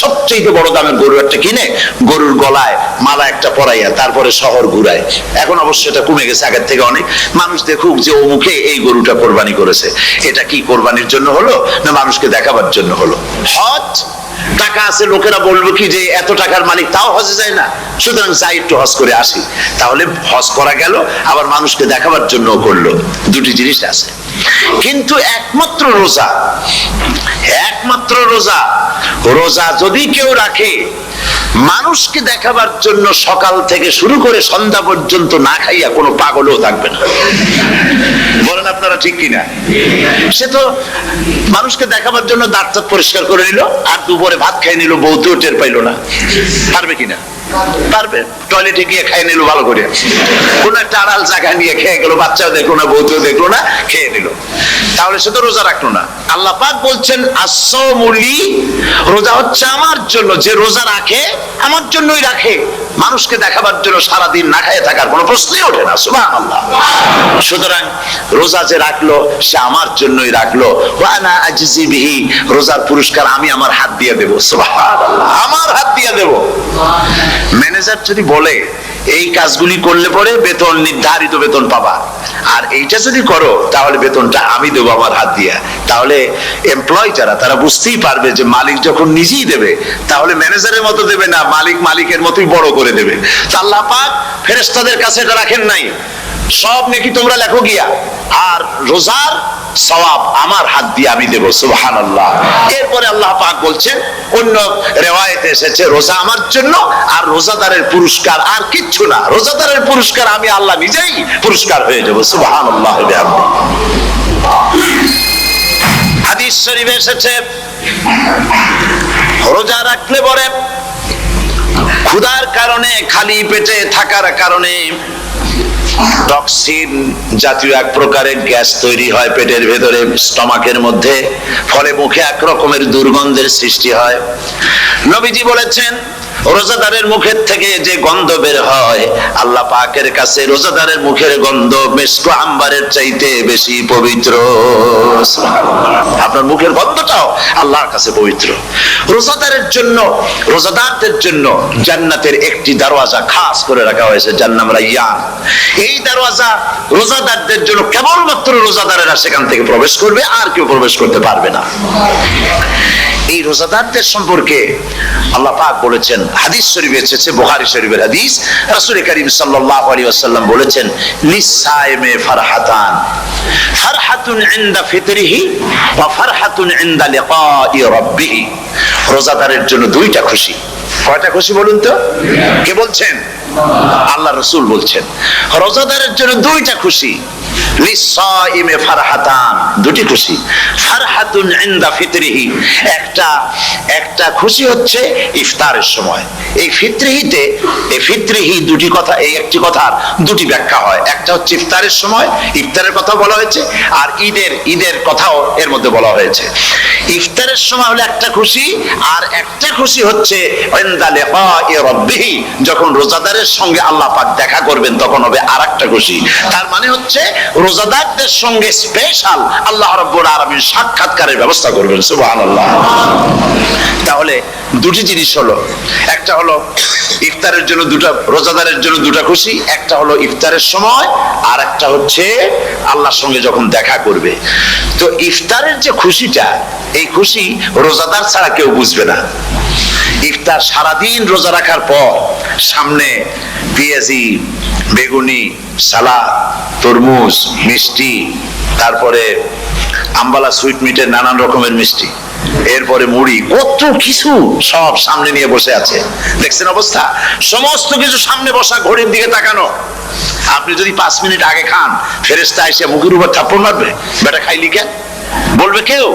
সবচেয়ে বড় দামের গরু একটা কিনে গরুর গলায় মালা একটা পরাইয়া তারপরে শহর ঘুরায়। এখন অবশ্য এটা কমে গেছে আগের থেকে অনেক। মানুষ দেখুক যে ও মুখে এই গরুটা কোরবানি করেছে। এটা কি কোরবানির জন্য হলো না মানুষকে দেখাবার জন্য হলো? হজ, টাকা আছে, লোকেরা বলবো কি যে এত টাকার মালিক তাও হজে যায় না, সুতরাং যাই একটু হজ করে আসি। তাহলে হজ করা গেল, আবার মানুষকে দেখাবার জন্য করলো। দুটি জিনিস আছে। কিন্তু একমাত্র রোজা যদি কেউ রাখে মানুষকে দেখাবার জন্য সকাল থেকে শুরু করে সন্ধ্যা পর্যন্ত না খাইয়া কোনো পাগলও থাকবে না। বলেন আপনারা ঠিক কিনা? সে তো মানুষকে দেখাবার জন্য দাঁত পরিষ্কার করে নিল আর দুপুরে ভাত খাই নিল, বউতেও টের পাইল না। পারবে কিনা? পারবে। টয়লেটে গিয়ে খাই নিল ভালো করে, কোন একটা আড়াল জায়গা নিয়ে খেয়ে গেল, বাচ্চাও দেখলো না, বউতেও দেখলো না, খেয়ে নিল। তাহলে সে তো রোজা রাখলো না। আল্লাহ পাক বলছেন আস-সাওমু লি, রোজা হচ্ছে আমার জন্য। যে রোজা রাখে আমার জন্যই রাখে, মানুষকে দেখাবার জন্য সারাদিন না খাইয়ে থাকার কোনো প্রশ্নই ওঠে না। সুবহানাল্লাহ। সুতরাং রোজা যে রাখলো সে আমার জন্যই রাখলো। ওয়া আনা আজজি বিহি, রোজার পুরস্কার আমি আমার হাত দিয়ে দেব। সুবহানাল্লাহ, আমার হাত দিয়ে দেব। ম্যানেজার যদি বলে এই কাজগুলি করলে পরে বেতন, নির্ধারিত বেতন পাবা, আর এইটা যদি করো তাহলে বেতনটা আমি দেবো আমার হাত দিয়া, তাহলে এমপ্লয় যারা তারা বুঝতেই পারবে যে মালিক যখন নিজেই দেবে তাহলে ম্যানেজারের মতো দেবে না, মালিক মালিকের মতোই বড় করে দেবে। আল্লাহ পাক ফেরেশতাদের কাছে এটা রাখেন নাই, সব নেকি তোমরা লেখো গিয়া, আর রোজার সওয়াব আমার হাত দিয়ে আমি দেব। সুবহানাল্লাহ। এরপরে আল্লাহ পাক বলছেন, অন্য রিওয়ায়াতে এসেছে রোজা আমার জন্য আর রোজাদারের পুরস্কার আর কিচ্ছু না, রোজাদারের পুরস্কার আমি আল্লাহ নিজেই পুরস্কার হয়ে যাব। সুবহানাল্লাহ। হাদিস শরীফে এসেছে রোজা রাখলে পরে ক্ষুধার কারণে, খালি পেটে থাকার কারণে টক্সিন জাতীয় এক প্রকারের গ্যাস তৈরি হয় পেটের ভেতরে, স্টমাকের মধ্যে, ফলে মুখে এক রকমের দুর্গন্ধের সৃষ্টি হয়। নবীজি বলেছেন রোজাদারের মুখের থেকে যে গন্ধ বের হয় আল্লাহ পাকের কাছে রোজাদারের মুখের গন্ধ মিশক আম্বারের চাইতে বেশি পবিত্র। আপনার মুখের গন্ধটাও আল্লাহর কাছে পবিত্র। রোজাদারদের জন্য জান্নাতের একটি দরওয়াজা খাস করে রাখা হয়েছে, যার নাম রাইয়ান। এই দরওয়াজা রোজাদারদের জন্য, কেবলমাত্র রোজাদারেরা সেখান থেকে প্রবেশ করবে, আর কেউ প্রবেশ করতে পারবে না। এই রোজাদারদের সম্পর্কে আল্লাহ পাক বলেছেন, হাদিস শরীফে এসেছে, বুখারী শরীফের হাদিস, রাসূল করিম সাল্লাল্লাহু আলাইহি ওয়াসাল্লাম বলেছেন, লিসাইমে ফারহাতান, ফারহাতুন ইনদা ফিতরিহি ওয়া ফারহাতুন ইনদা লিকাই রাব্বিহি। রোজাদারের জন্য দুইটা খুশি। কয়টা খুশি বলুন তো? কে বলছেন? আল্লাহ রাসূল বলছেন রোজাদারের জন্য দুইটা খুশি। লিসাইমে ফারহাতান, দুটি খুশি। ফারহাতুন ইনদা ফিতরিহি, একটা খুশি হচ্ছে ইফতারের সময়। এই ফিতরিহিতে, এই ফিতরিহি দুটি কথা, এই একটি কথার দুটি ব্যাখ্যা হয়। একটা হচ্ছে ইফতারের সময়, ইফতারের কথা বলা হয়েছে, আর ঈদের কথাও এর মধ্যে বলা হয়েছে। ইফতারের সময় হলে একটা খুশি, আর একটা খুশি হচ্ছে ইনদা লিকাই রাব্বিহি, যখন রোজাদারের সঙ্গে আল্লাহ পাক দেখা করবেন তখন হবে আরেকটা খুশি। তার মানে হচ্ছে রোজাদারদের সঙ্গে স্পেশাল আল্লাহ রাব্বুল আলামিন সাক্ষাৎকারের ব্যবস্থা করবেন। সুবহানাল্লাহ। তাহলে দুটি জিনিস হলো, একটা হলো ইফতারের জন্য দুটা, রোজাদারের জন্য দুটা খুশি, একটা হলো ইফতারের সময়, আর একটা হচ্ছে আল্লাহর সঙ্গে যখন দেখা করবে। তো ইফতারের যে খুশিটা, এই খুশি রোজাদার ছাড়া কেউ বুঝবে না। ইফতার সারাদিন রোজা রাখার পর সামনে পেঁয়াজি, বেগুনি, সালাদ, তরমুজ, মিষ্টি, তারপরে আম্বালা সুইট মিটের নানান রকমের মিষ্টি, এরপরে মুড়ি, কত কিছু সব সামনে নিয়ে বসে আছে। দেখছেন অবস্থা? সমস্ত কিছু সামনে বসা, ঘড়ির দিকে তাকানো। আপনি যদি 5 মিনিট আগে খান, ফেরেশতা এসে মুখের উপর থাপ্পড় মারবে, বেটা খাইলি কেন? বলবে কেউ?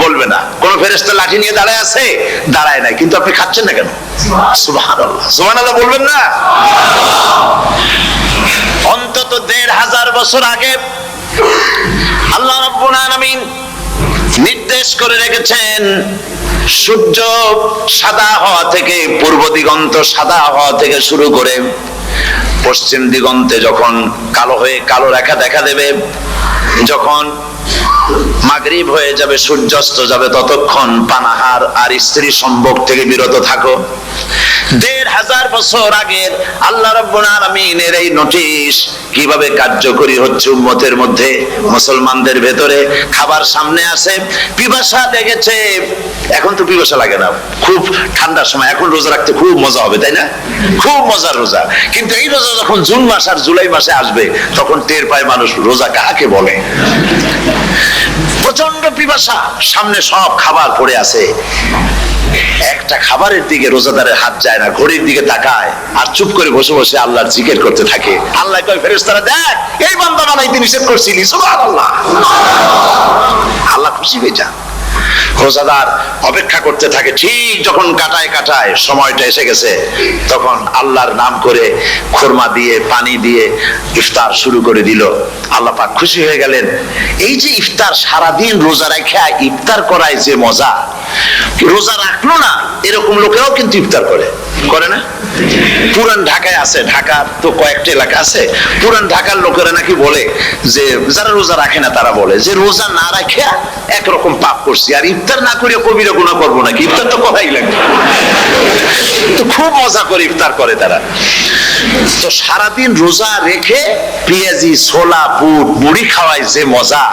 বলবে না। কোন ফেরেশতা লাঠি নিয়ে দাঁড়ায় আছে? দাঁড়ায় নাই, কিন্তু আপনি খাচ্ছেন না কেন? সুবহানাল্লাহ, সুবহানাল্লাহ বলবেন না? অন্তত 1500 বছর আগে আল্লাহ রাব্বুল আলামিন নির্দেশ করে রেখেছেন, সূর্য সাদা হওয়া থেকে, পূর্ব দিগন্ত সাদা হওয়া থেকে শুরু করে পশ্চিম দিগন্তে যখন কালো হয়ে কালো রেখা দেখা দেবে, যখন মাগরিব হয়ে যাবে, সূর্যাস্ত যাবে, ততক্ষণ পানাহার আর স্ত্রী সম্ভোগ থেকে বিরত থাকো। 1500 বছর আগের আল্লাহ রাব্বুল আলামিনের এই নোটিশ কিভাবে কার্যকরী হচ্ছে উম্মতের মধ্যে, মুসলমানদের ভেতরে। খাবার সামনে আছে, পিপাসা লেগেছে, এখন তো পিপাসা লাগে না, খুব ঠান্ডার সময়, এখন রোজা রাখতে খুব মজা হবে, তাই না? খুব মজার রোজা। কিন্তু এই রোজা যখন জুন মাস আর জুলাই মাসে আসবে, তখন টের পায় মানুষ রোজা কাকে বলে। প্রচন্ড পিপাসা, সামনে সব খাবার পড়ে আছে, একটা খাবারের দিকে রোজাদারের হাত যায় না, ঘড়ির দিকে তাকায় আর চুপ করে বসে বসে আল্লাহর জিকির করতে থাকে। আল্লাহ কয়, ফেরেশতারা দেখ, এই বান্দা বানাইতে নিষেধ করছিলি। সুবহানাল্লাহ। আল্লাহ খুশি হয়ে যান। রোজাদার অপেক্ষা করতে থাকে, ঠিক যখন কাটায় সময়টা এসে গেছে, তখন আল্লাহর নাম করে খুরমা দিয়ে, পানি দিয়ে ইফতার শুরু করে দিল। আল্লাহ পাক খুশি হয়ে গেলেন। এই যে ইফতার, সারাদিন রোজা রেখে ইফতার করায় যে মজা, রোজা রাখলো না এরকম লোকেরাও কিন্তু ইফতার করে না? পুরান ঢাকায় আছে, ঢাকার তো কয়েকটা এলাকা আছে, পুরান ঢাকার লোকেরা নাকি বলে যে, যারা রোজা রাখে না তারা বলে যে, রোজা না রাখে একরকম পাপ করছি, আর ইফতার না করে কবিরা গুনাহ করবো নাকি, ইফতার তো করাই লাগবে। তো খুব মজা করে ইফতার করে তারা। তো সারাদিন রোজা রেখে পেঁয়াজি, ছোলা, বুট, মুড়ি খাওয়ায় যে মজা,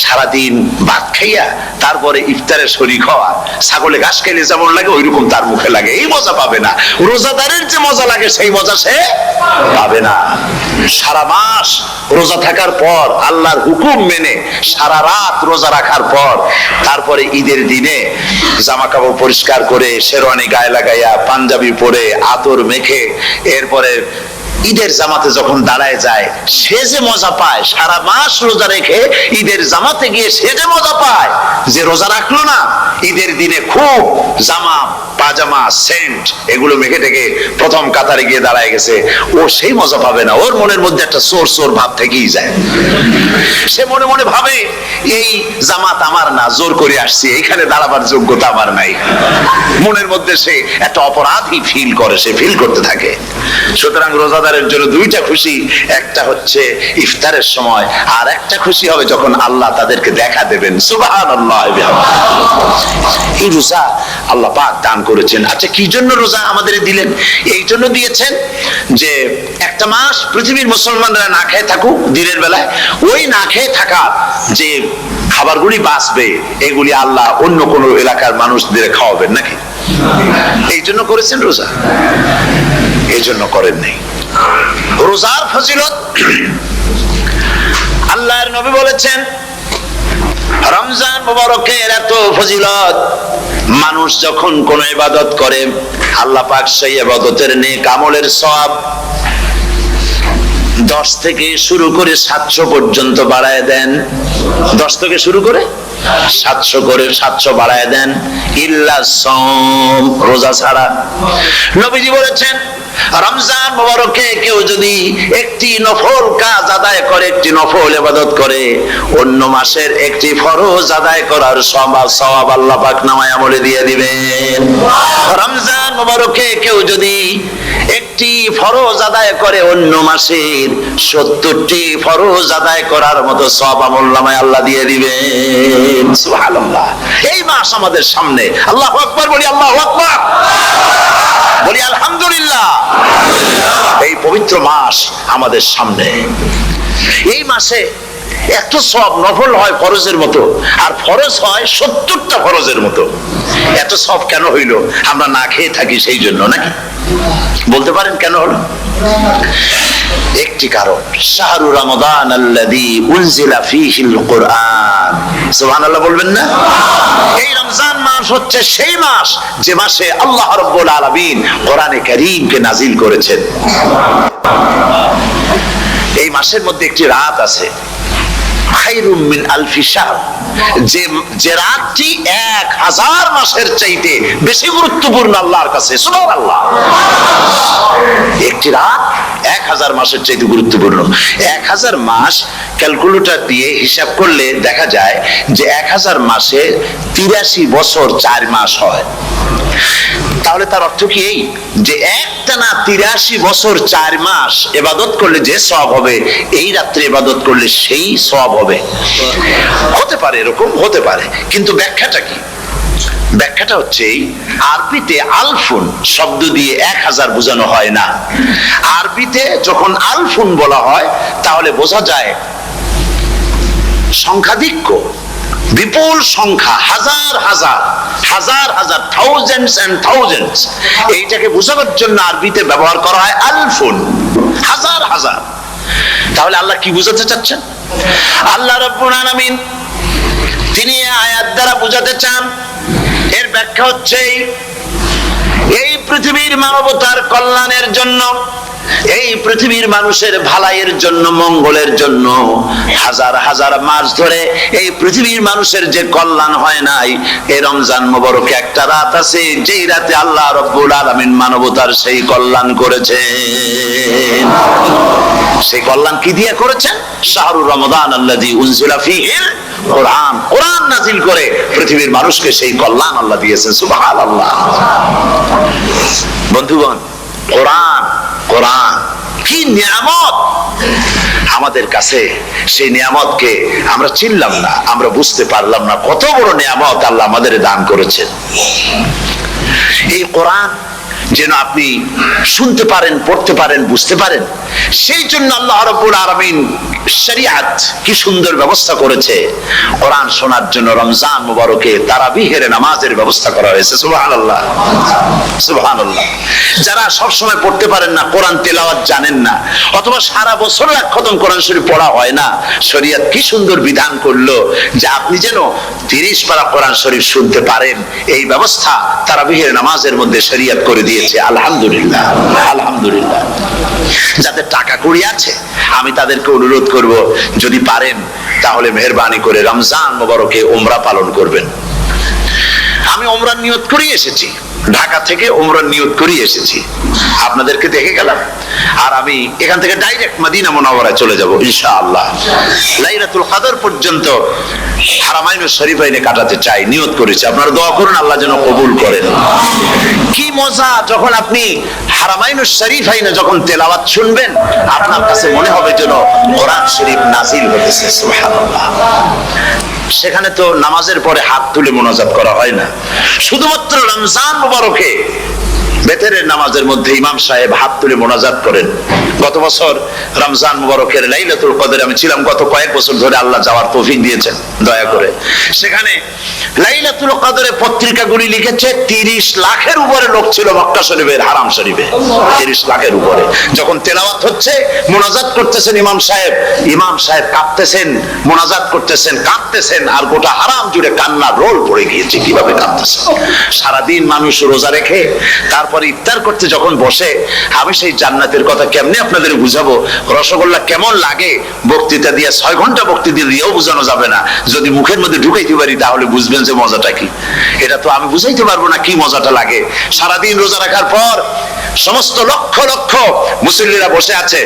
সারাদিন ভাত খাইয়া তারপরে ইফতারের শরীক হওয়া, ছাগলে ঘাস খাইলে যেমন লাগে ওইরকম তার মুখে লাগে, এই মজা পাবে না। রোজাদারের যে মজা লাগে সেই মজা সে পাবে না। সারা মাস রোজা থাকার পর, আল্লাহর হুকুম মেনে সারা রাত রোজা রাখার পর, তারপরে ঈদের দিনে জামা কাপড় পরিষ্কার করে, শেরওয়ানি গায়ে লাগাইয়া, পাঞ্জাবি পরে, আতর মেখে, এরপরে ঈদের জামাতে যখন দাঁড়ায় যায়, সে যে মজা পায়, সারা মাস রোজা রেখে ঈদের জামাতে গিয়ে সে যে মজা পায়, যে রোজা রাখলো না, ঈদের দিনে খুব জামা, পাজামা, সেন্ট এগুলো মেখে টেকে প্রথম কাতারে গিয়ে দাঁড়ায় গেছে, ও সেই মজা পাবে না। ওর মনের মধ্যে একটা চোর ভাব থেকেই যায়। সে মনে মনে ভাবে, এই জামাত আমার না, জোর করে আসছি, এখানে দাঁড়াবার যোগ্যতা আমার নাই। মনের মধ্যে সে একটা অপরাধী ফিল করে, সে ফিল করতে থাকে। সুতরাং রোজাদার রোজাদারের জন্য দুইটা খুশি, একটা হচ্ছে ইফতারের সময়, আর একটা খুশি হবে যখন আল্লাহ তাদেরকে দেখা দেবেন। সুবহানাল্লাহ। এই রোজা আল্লাহ পাক দান করেছেন। আচ্ছা, কি জন্য রোজা আমাদের দিলেন? এই জন্য দিয়েছেন যে একটা মাস পৃথিবীর মুসলমানরা না খেয়ে থাকুক দিনের বেলায়, ওই না খেয়ে থাকা যে খাবারগুলি বাঁচবে এগুলি আল্লাহ অন্য কোন এলাকার মানুষদের খাওয়াবেন নাকি? এই জন্য করেছেন রোজা, এই জন্য করেন নাই। রোজার ফজিলত আল্লাহর নবী বলেছেন, রমজান মুবারকের এত ফজিলত, মানুষ যখন কোন ইবাদত করে আল্লাহ পাক সেই ইবাদতের নেক আমলের সওয়াব 10 থেকে শুরু করে 700 পর্যন্ত বাড়ায় দেন। 10 থেকে শুরু করে 700 বাড়ায় দেন, ইল্লা সাওম, রোজা ছাড়া। নবীজি বলেছেন, রমজান মুবারকে কেউ যদি একটি নফল কাজ আদায় করে, একটি নফল ইবাদত করে, অন্য মাসের একটি ফরজ আদায় করার সওয়াব আল্লাহ পাক নামায়ে আমলে দিয়ে দিবেন। রমজান মুবারকে কেউ যদি একটি ফরজ আদায় করে, অন্য মাসের 70টি ফরজ আদায় করার মতো সওয়াব আমলনামায় আল্লাহ দিয়ে দিবেন। সুবহানাল্লাহ। এই মাস আমাদের সামনে, আল্লাহু আকবার বলি, আল্লাহু আকবার বলি, আলহামদুলিল্লাহ। এই পবিত্র মাস আমাদের সামনে, এই মাসে এত সব নফল হয় ফরজের মতো, আর ফরজ হয় 70টা ফরজের মতো। এত সব কেন হইল? আমরা না খেয়ে থাকি সেই জন্য নাকি? বলতে পারেন কেন হলো? একটি কারণ, শাহরু রমাদান আল্লাযী উনজিলা ফীহিল কুরআন। সুবহানাল্লাহ বলবেন না? এই রমজান মাস হচ্ছে সেই মাস যে মাসে আল্লাহ রাব্বুল আলামিন কোরআনে কারীমকে নাজিল করেছেন। এই মাসের মধ্যে একটি রাত আছে, খায়রুম মিন আলফি শাহর, যে রাতটি 1000 মাসের চাইতে বেশি গুরুত্বপূর্ণ আল্লাহর কাছে। সুবহানাল্লাহ। একটি রাত 1000 মাসের চাইতে গুরুত্বপূর্ণ। 1000 মাস ক্যালকুলেটর দিয়ে হিসাব করলে দেখা যায় যে 1000 মাসে 83 বছর 4 মাস হয়। তাহলে তার অর্থ কি এই যে একটানা 83 বছর 4 মাস ইবাদত করলে যে সওয়াব হবে, এই রাত্রে ইবাদত করলে সেই সওয়াব হবে? হতে পারে, এরকম হতে পারে, কিন্তু ব্যাখ্যাটা কি? ব্যাখ্যাটা হচ্ছে, আরবিতে আলফুন শব্দ দিয়ে 1000 বোঝানো হয় না। আরবিতে যখন আলফুন বলা হয় তাহলে বোঝা যায় সংখ্যাধিক্য, বিপুল সংখ্যা, হাজার হাজার হাজার হাজার, থাউজেন্ডস এন্ড থাউজেন্ডস। এইটাকে বোঝানোর জন্য আরবিতে ব্যবহার করা হয় আলফুন, হাজার হাজার। তাহলে আল্লাহ কি বোঝাতে চাচ্ছেন? আল্লাহ রাব্বুল আলামিন তিনি আয়াত দ্বারা বোঝাতে চান, এর ব্যাখ্যা হচ্ছে এই পৃথিবীর মানবতার কল্যাণের জন্য, এই পৃথিবীর মানুষের ভালাইয়ের জন্য, মঙ্গলের জন্য হাজার হাজার মাস ধরে এই পৃথিবীর মানুষের যে কল্যাণ হয় নাই, এই রমজান মুবারকে একটা রাত আছে যেই রাতে আল্লাহ রাব্বুল আলামিন মানবতার সেই কল্যাণ করেছেন। সেই কল্যাণ কি দিয়ে করেছেন? শাহরু রমাদান আল্লাযী উনজিলা ফীহিল কুরআন, কোরআন নাজিল করে পৃথিবীর মানুষকে সেই কল্যাণ আল্লাহ দিয়েছেন। সুবহানাল্লাহ। বন্ধুগণ, কোরআন, কোরআন কি নিয়ামত আমাদের কাছে! সেই নিয়ামতকে আমরা চিনলাম না, আমরা বুঝতে পারলাম না কত বড় নিয়ামত আল্লাহ আমাদের দান করেছেন। এই কোরআন যেন আপনি শুনতে পারেন, পড়তে পারেন, বুঝতে পারেন, সেই জন্য আল্লাহ রাব্বুল আলামিন শরীয়ত কি সুন্দর ব্যবস্থা করেছে। কোরআন শোনার জন্য রমজান মুবারকে তারাবিহের নামাজের ব্যবস্থা করা হয়েছে। সুবহানাল্লাহ, সুবহানাল্লাহ। যারা সব সময় পড়তে পারেন না, কোরআন তেলাওয়াত জানেন না, অথবা সারা বছর এক খতম কোরআন শরীফ পড়া হয় না, শরীয়ত কি সুন্দর বিধান করলো যে আপনি যেন 30 পারা কোরআন শরীফ শুনতে পারেন। এই ব্যবস্থা তারাবিহের নামাজের মধ্যে শরীয়ত করে দিয়েছে। আলহামদুলিল্লাহ, আলহামদুলিল্লাহ। যাদের টাকা কড়ি আছে, আমি তাদেরকে অনুরোধ করব, যদি পারেন তাহলে মেহেরবানি করে রমজান মুবারকে উমরা পালন করবেন। আমি উমরার নিয়ত করে এসেছি, ঢাকা থেকে উমরার নিয়ত করে এসেছি, আপনাদেরকে দেখে গেলাম, আর আমি এখান থেকে ডাইরেক্ট মদিনা মুনাওয়ারায় চলে যাব ইনশাআল্লাহ। লাইলাতুল কদর পর্যন্ত হারামাইনুশ শরীফাইনে কাটাতে চাই, নিয়ত করেছি। আপনারা দোয়া করুন আল্লাহ যেন কবুল করেন। কি মজা যখন আপনি হারামাইনুশ শরীফাইনে যখন তেলাওয়াত শুনবেন, আপনার কাছে মনে হবে যেন কোরআন শরীফ নাজিল হতেছে। সুবহানাল্লাহ। সেখানে তো নামাজের পরে হাত তুলে মোনাজাত করা হয় না, শুধুমাত্র রমজান মুবারকে বেতেরের নামাজের মধ্যে ইমাম সাহেব হাত তুলে মোনাজাত করেন। গত বছর রমজান মুবারকের লাইলাতুল কদরে আমি ছিলাম, গত কয়েক বছর ধরে আল্লাহ যাওয়ার তৌফিক দিয়েছেন দয়া করে। সেখানে লাইলাতুল কদরে পত্রিকাগুলি লিখেছে 30 লাখের উপরে লোক ছিল মক্কা শরীফের হারাম শরীফে, 30 লাখের উপরে। যখন তেলাওয়াত হচ্ছে, মোনাজাত করতেছেন ইমাম সাহেব কাঁদতেছেন, মোনাজাত করতেছেন, কাঁদতেছেন, আর গোটা হারাম জুড়ে কান্নার রোল পড়ে গিয়েছে। কিভাবে কাঁদতেছে! সারাদিন মানুষ রোজা রেখে তারপরে ইফতার করতে যখন বসে, আমি সেই জান্নাতের কথা কেমনে আপনাদের বুঝাবো? রসগোল্লা কেমন লাগে বক্তৃতা দিয়ে 6 ঘন্টা বক্তৃতা দিয়েও বোঝানো যাবে না। যদি মুখের মধ্যে ঢুকাইতে পারি তাহলে বুঝবেন যে মজাটা কি। এটা তো আমি বুঝাইতে পারবো না কি মজাটা লাগে। সারাদিন রোজা রাখার পর সমস্ত লক্ষ লক্ষ মুসল্লিরা বসে আছে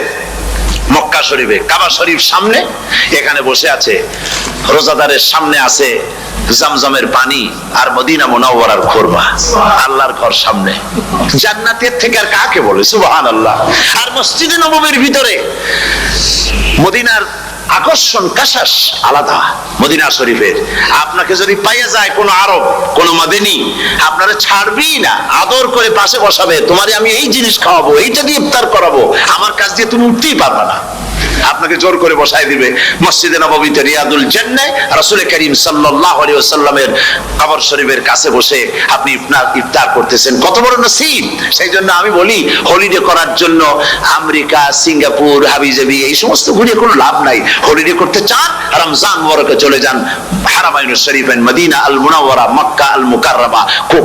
মক্কা শরীফে, কাবা শরীফ সামনে, এখানে বসে আছে। রোজাদারের সামনে আছে জমজমের পানি আর মদিনা মুনাওয়ারার খুরমা, আল্লাহর ঘর সামনে। জান্নাতের থেকে আর কাকে বলে! সুবহানাল্লাহ। আর মসজিদে নববীর ভিতরে মদিনার আকর্ষণ কাশাস আলাদা। মদিনা শরীফের আপনাকে যদি পাইয়া যায় কোন আরব, কোন মাদানী, আপনারা ছাড়বি না, আদর করে পাশে বসাবে, তোমারে আমি এই জিনিস খাওয়াবো, এইটা দিয়ে ইফতার করাবো, আমার কাছ দিয়ে তুমি উঠতেই পারবে না, আপনাকে জোর করে বসায় দিবে। মসজিদে নববীতে রিয়াদুল জান্নাহ রাসূল করিম সাল্লাল্লাহু আলাইহি ওয়াসাল্লামের কবর শরীফের কাছে বসে আপনি ইফতার করতেছেন, কত বড় নসিব! সেই জন্য আমি বলি, হলিডে করার জন্য আমেরিকা, সিঙ্গাপুর, হাবিজাবি এই সমস্ত ঘুরে কোনো লাভ নাই। হলিডে করতে চান, রমজান মুবারকে চলে যান হারামাইনুশ শরীফাইন, মদিনা আল মুনাওয়ারা, মক্কা আল মুকাররমা।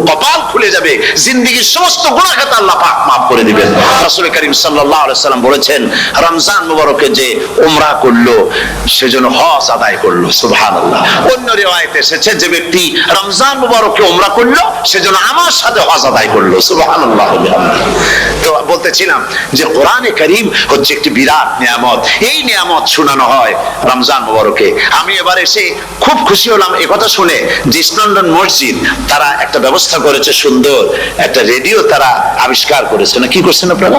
কপাল খুলে যাবে, জিন্দেগীর সমস্ত গুনাহ খাতা আল্লাহ পাক maaf করে দিবেন। রাসূল করিম সাল্লাল্লাহু আলাইহি ওয়াসাল্লাম বলেছেন, রমজান মুবারকে যে উমরা করলো সেজন্য হজ আদায় করলো। সুবহানাল্লাহ। অন্য রিওয়ায়াতে এসেছে, যে ব্যক্তি রমজান মুবারকে উমরা করলো সেজন্য আমার সাথে হজ আদায় করলো। সুবহানাল্লাহ। তো বলতেছিলাম যে কোরআনে কারীম হচ্ছে একটি বিরাট নিয়ামত। এই নিয়ামত শোনানো হয় রমজান মুবারকে। আমি এবার এসে খুব খুশি হলাম এই কথা শুনে যে ইস্ট লন্ডন মসজিদ তারা একটা ব্যবস্থা করেছে, সুন্দর একটা রেডিও তারা আবিষ্কার করেছে। না কি করছেন আপনারা?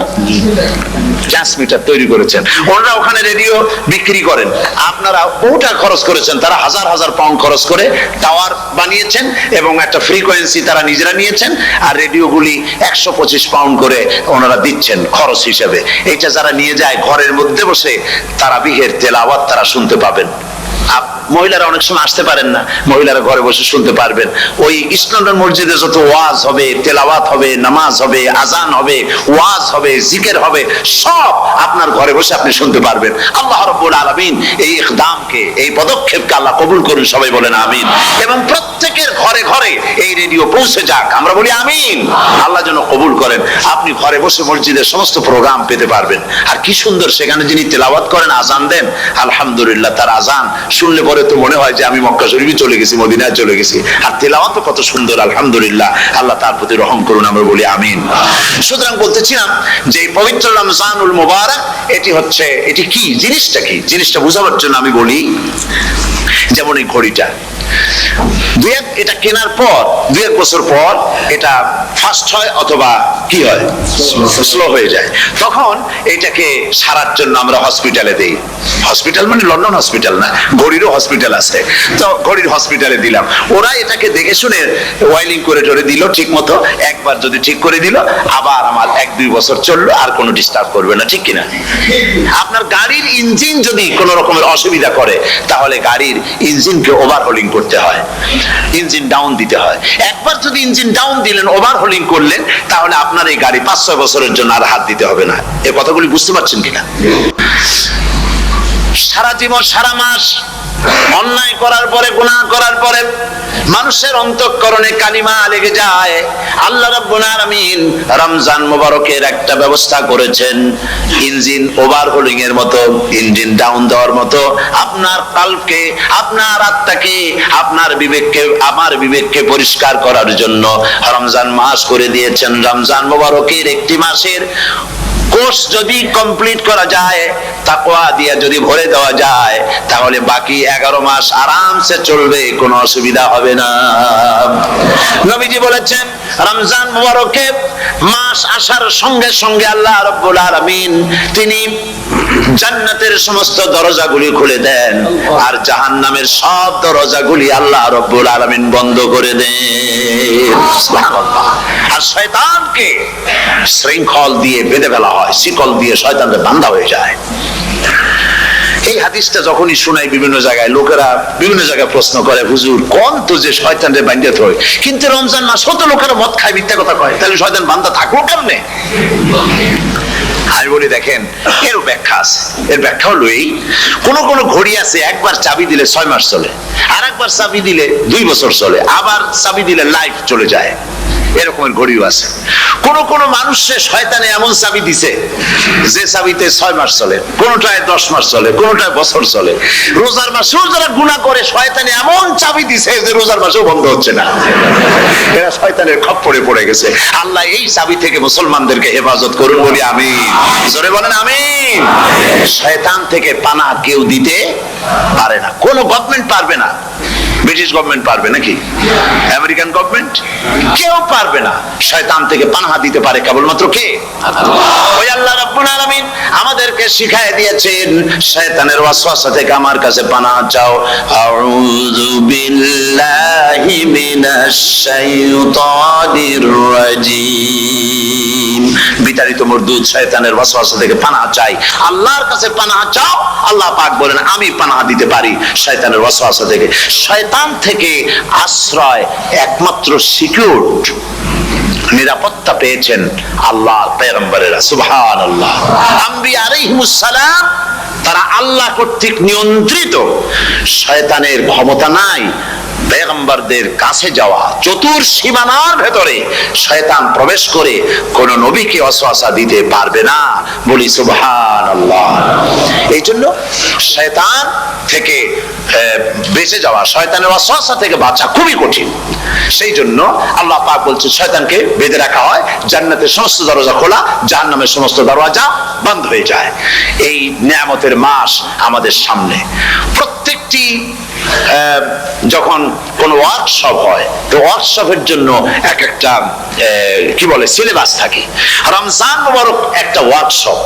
ট্রান্সমিটার তৈরি করেছেন। ওনারা ওখানে রেডিও বিক্রি করেন, আপনারা ওটা খরচ করেছেন, তারা হাজার হাজার পাউন্ড খরচ করে টাওয়ার বানিয়েছেন এবং একটা ফ্রিকোয়েন্সি তারা নিজেরা নিয়েছেন, আর রেডিওগুলি 125 পাউন্ড করে ওনারা দিচ্ছেন খরচ হিসেবে। এটা যারা নিয়ে যায় ঘরের মধ্যে বসে তারাবিহের তেলাওয়াত তারা শুনতে পাবেন। মহিলারা অনেক সময় আসতে পারেন না, মহিলারা ঘরে বসে শুনতে পারবেন। ওই ইস্ট লন্ডন মসজিদে যত ওয়াজ হবে, তেলাওয়াত হবে, নামাজ হবে, আজান হবে, ওয়াজ হবে, জিকির হবে, সব আপনার ঘরে বসে আপনি শুনতে পারবেন। আল্লাহ রাব্বুল আলামিন এই ইকদামকে, এই পদক্ষেপকে আল্লাহ কবুল করুন, সবাই বলেন আমিন। এবং প্রত্যেকের ঘরে ঘরে এই রেডিও পৌঁছে যাক, আমরা বলি আমিন। আল্লাহ যেন কবুল করেন। আপনি ঘরে বসে মসজিদের সমস্ত প্রোগ্রাম পেতে পারবেন। আর কি সুন্দর, সেখানে যিনি তেলাওয়াত করেন, আজান দেন, আলহামদুলিল্লাহ, তার আজান শুনলে পরে তো মনে হয় যে আমি মক্কা শরীফে চলে গেছি, মদিনায় চলে গেছি। আর তেলাওয়াত তো কত সুন্দর, আলহামদুলিল্লাহ। আল্লাহ তার প্রতি রহম করুন, আমরা বলি আমিন। সুতরাং বলতেছিলাম যে এই পবিত্র রমজানুল মুবারক, এটি কি জিনিসটা, কি জিনিসটা বোঝাবার জন্য আমি বলি, যেমন এই ঘড়িটা এটা কেনার পর 2-1 বছর পর এটা ফাস্ট হয় অথবা কি হয়, স্লো হয়ে যায়। তখন এটাকে সারার জন্য আমরা হসপিটালে দেই। হসপিটাল মানে লন্ডন হসপিটাল না, ঘড়িরও হসপিটাল আছে। তো ঘড়ির হসপিটালে দিলাম, ওরা এটাকে দেখে শুনে ওয়াইলিং করে টরে দিল ঠিক মতো। একবার যদি ঠিক করে দিল, আবার আমার 1-2 বছর চললো, আর কোনো ডিস্টার্ব করবে না, ঠিক কিনা? আপনার গাড়ির ইঞ্জিন যদি কোনো রকমের অসুবিধা করে, তাহলে গাড়ির ইঞ্জিনকে ওভারহোলিং করতে হয়, ইঞ্জিন ডাউন দিতে হয়। একবার যদি ইঞ্জিন ডাউন দিলেন, ওভারহোলিং করলেন, তাহলে আপনার এই গাড়ি 5-6 বছরের জন্য আর হাত দিতে হবে না। এই কথাগুলি বুঝতে পারছেন কিনা? সারা জীবন, সারা মাস অন্যায় করার পরে, গুনাহ করার পরে মানুষের অন্তঃকরণে কালিমা লেগে যায়। আল্লাহ রাব্বুল আলামিন রমজান মোবারকের একটা ব্যবস্থা করেছেন, ইঞ্জিন ওভারহোলিং এর মতো, ইঞ্জিন ডাউন দেওয়ার মতো আপনার কালকে, আপনার আত্মাকে, আপনার বিবেককে, আমার বিবেককে পরিষ্কার করার জন্য রমজান মাস করে দিয়েছেন। রমজান মোবারকের একটি মাসের কোর্স যদি কমপ্লিট করা যায়, তাকওয়া দিয়ে যদি ভরে দেওয়া যায়, তাহলে বাকি 11 মাস আরামসে চলবে, কোনো অসুবিধা হবে না। নবীজি বলেছেন রমজান মুবারকে মাস আসার সঙ্গে সঙ্গে আল্লাহ রাব্বুল আলামিন তিনি জান্নাতের সমস্ত দরজাগুলি খুলে দেন, আর জাহান্নামের সব দরজাগুলি আল্লাহ রাব্বুল আলামিন বন্ধ করে দেন। সুবহানাল্লাহ। আর শয়তানকে শৃঙ্খল দিয়ে বেঁধে ফেলা হয়, শিকল দিয়ে শয়তানকে বাঁধা হয়ে যায়। এই হাদিসটা যখনই শোনাই বিভিন্ন জায়গায়, লোকেরা বিভিন্ন জায়গায় প্রশ্ন করে, হুজুর কোন তো যে শয়তানরে বাঁধতে হয়, কিন্তু রমজান মাস হতো লোকেরা মদ খায়, মিথ্যা কথা কয়, তাহলে শয়তান বাঁধা থাকলো কেমনে? আমি বলি দেখেন, এর ব্যাখ্যা আছে। এর ব্যাখ্যা হলো এই, কোন কোন ঘড়ি আছে একবার চাবি দিলে 6 মাস চলে, আর একবার চাবি দিলে 2 বছর চলে, আবার চাবি দিলে লাইফ চলে যায়, এরকমের ঘড়িও আছে। কোন কোন মানুষের শয়তানে এমন চাবি দিছে যে চাবিতে 6 মাস চলে, কোনটায় 10 মাস চলে, কোনটায় বছর চলে। রোজার মাসেও যারা গুনাহ করে শয়তানে এমন চাবি দিছে যে রোজার মাসেও বন্ধ হচ্ছে না, এরা শয়তানের খপ্পরে পড়ে গেছে। আল্লাহ এই চাবি থেকে মুসলমানদেরকে হেফাজত করুন, বলি আমিন। জোরে বলেন আমিন। শয়তান থেকে পানাহ কেউ দিতে পারে না, কোন গভর্নমেন্ট পারবে না। ব্রিটিশ গভর্নমেন্ট পারবে নাকি? American government? কেউ পারবে না। শয়তান থেকে পানাহ দিতে পারে কেবলমাত্র কে? ওই আল্লাহ রাব্বুল আলামিন আমাদেরকে শিখায় দিয়েছেন, শয়তানের ওয়াসওয়াসা থেকে আমার কাছে পানাহ চাও। আউযু বিল্লাহি মিনাশ শাইতানির রাজিম। বিতাড়িত মরদুদ শয়তানের ওয়াসওয়াসা থেকে পানাহ চাই, আল্লাহর কাছে পানাহ চাও। আল্লাহ পাক বলেন আমি পানাহ দিতে পারি শয়তানের ওয়াসওয়াসা থেকে। শয়তান থেকে আশ্রয় একমাত্র সিকিউর, নিরাপত্তা পেয়েছেন আল্লাহ পয়গম্বরেরা। সুবহানাল্লাহ। আম্বিয়া আলাইহিমুস সালাম তারা আল্লাহ কর্তৃক নিয়ন্ত্রিত, শয়তানের ক্ষমতা নাই পয়গম্বরদের কাছে যাওয়া। চতুর সীমানার ভেতরে শয়তান প্রবেশ করে কোন নবীকে ওয়াসওয়াসা দিতে পারবে না, বলি সুবহানাল্লাহ। এই জন্য শয়তান থেকে বেঁচে যাওয়া, শয়তানের ওয়াসওয়াসা থেকে বাঁচা খুবই কঠিন। সেই জন্য আল্লাহ পাক বলছে শয়তানকে বেঁধে রাখা হয়, জান্নাতের সমস্ত দরজা খোলা, জাহান্নামের সমস্ত দরজা বন্ধ হয়ে যায়। এই নিয়ামতের মাস আমাদের সামনে। প্রত্যেকটি যখন কোন ওয়ার্কশপ হয়, তো ওয়ার্কশপের জন্য এক একটা কি বলে সিলেবাস থাকে। রমজান মুবারক একটা ওয়ার্কশপ,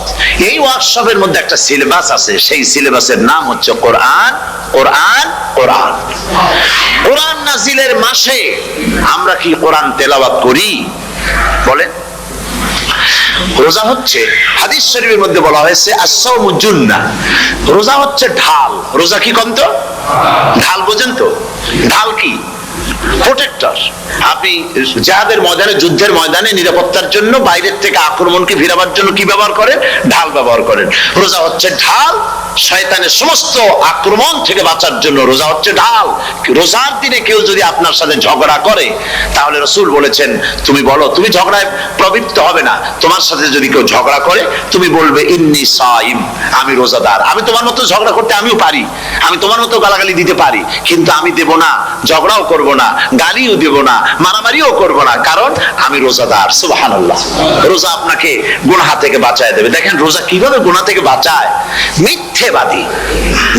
এই ওয়ার্কশপের মধ্যে একটা সিলেবাস আছে, সেই সিলেবাসের নাম হচ্ছে কোরআন। কোরআন কোরআন কোরআন নাজিলের মাসে আমরা কি কোরআন তেলাওয়াত করি? বলেন। রোজা হচ্ছে, হাদিস শরীফের মধ্যে বলা হয়েছে as-sawmu junnah, রোজা হচ্ছে ঢাল। রোজা কি কন্ত? ঢাল বোঝেন তো? ঢাল কি? প্রোটেক্টর। আপনি জিহাদের ময়দানে, যুদ্ধের ময়দানে নিরাপত্তার জন্য, বাইরের থেকে আক্রমণকে ভিড়াবার জন্য কি ব্যবহার করেন? ঢাল ব্যবহার করেন। রোজা হচ্ছে ঢাল, শয়তানের সমস্ত আক্রমণ থেকে বাঁচার জন্য রোজা হচ্ছে ঢাল। রোজার দিনে কেউ যদি আপনার সাথে ঝগড়া করে, তাহলে রাসূল বলেছেন তুমি বলো, তুমি ঝগড়ায় প্রবৃত্ত হবে না। তোমার সাথে যদি কেউ ঝগড়া করে, তুমি বলবে ইন্নী সাইম, আমি রোজাদার। আমি তোমার মতো ঝগড়া করতে আমিও পারি, আমি তোমার মতো গালাগালি দিতে পারি, কিন্তু আমি দেব না, ঝগড়াও করব না, গালিও দেব না, মারামারিও করব না, কারণ আমি রোজাদার। সুবহানাল্লাহ। রোজা আপনাকে গুনাহ থেকে বাঁচায় দেবে। দেখেন রোজা কিভাবে গুনাহ থেকে বাঁচায়। মিথ্যেবাদী,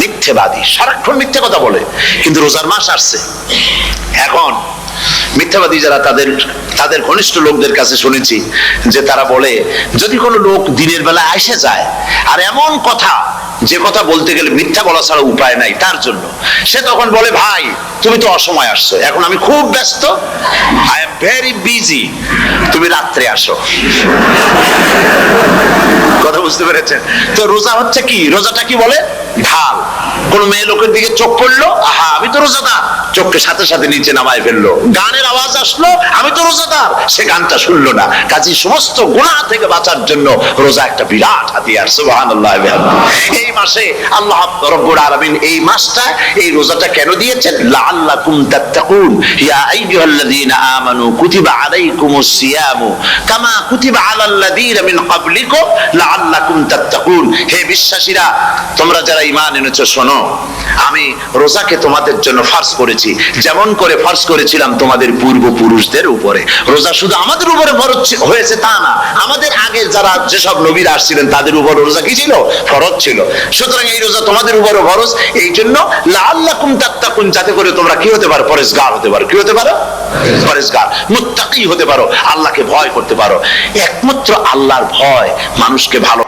মিথ্যেবাদী সারাক্ষণ মিথ্যে কথা বলে, কিন্তু রোজার মাস আসছে। এখন মিথ্যাবাদী যারা, তাদের ঘনিষ্ঠ লোকদের কাছে শুনেছি যে তারা বলে, যদি কোনো লোক দিনের বেলা এসে যায় আর এমন কথা, যে কথা বলতে গেলে মিথ্যা বলা ছাড়া উপায় নাই তার জন্য, সে তখন বলে ভাই তুমি তো অসময় আসছো, এখন আমি খুব ব্যস্ত, আই এম ভেরি বিজি, তুমি রাত্রে আসো। কথা বুঝতে পেরেছেন তো? রোজা হচ্ছে কি? রোজাটা কি বলে? ঢাল। কোন মেয়ে লোকের দিকে চোখ পড়লো, আহা আমি তো রোজাদার, চোখকে সাথে সাথে নিচে নামায় ফেললো। গানের আওয়াজ আসলো, আমি তো রোজাদার, সে গানটা শুনলো না। কাজী সমস্ত গুনাহ থেকে বাঁচার জন্য রোজা একটা বিরাট হাতিয়ার। সুবহানাল্লাহ। এই মাসে আল্লাহ রাব্বুল আলামিন এই মাসটা, এই রোজাটা কেন দিয়েছেন? লাআল্লাকুম তাত্তাকুন। ইয়া আইয়ুহাল্লাযীনা আমানু কুতিবা আলাইকুমুস সিয়ামু কামা কুতিবা আলাল্লাযীনা মিন ক্বাবলিকুম লাআল্লাকুম তাত্তাকুন। হে বিশ্বাসীরা, তোমরা যারা ঈমান এনেছো শোনো, আমি রোজাকে তোমাদের জন্য ফরজ করেছি, যেমন করে ফরজ করেছিলাম তোমাদের পূর্বপুরুষদের উপরে। রোজা শুধু আমাদের উপরে ফরজ হয়েছে তা না, আমাদের আগে যারা যেসব নবীরা আসছিলেন তাদের উপর রোজা কি ছিল? ফরজ ছিল। সুতরাং এই রোজা তোমাদের উপরে ফরজ, এই জন্য লাআল্লাকুম তাত্তাকুন, যাতে করে তোমরা কি হতে পারো? পরেজগার হতে পারো। কি হতে পারো? পরেজগার, মুত্তাকি হতে পারো, আল্লাহকে ভয় করতে পারো। একমাত্র আল্লাহর ভয় মানুষকে ভালো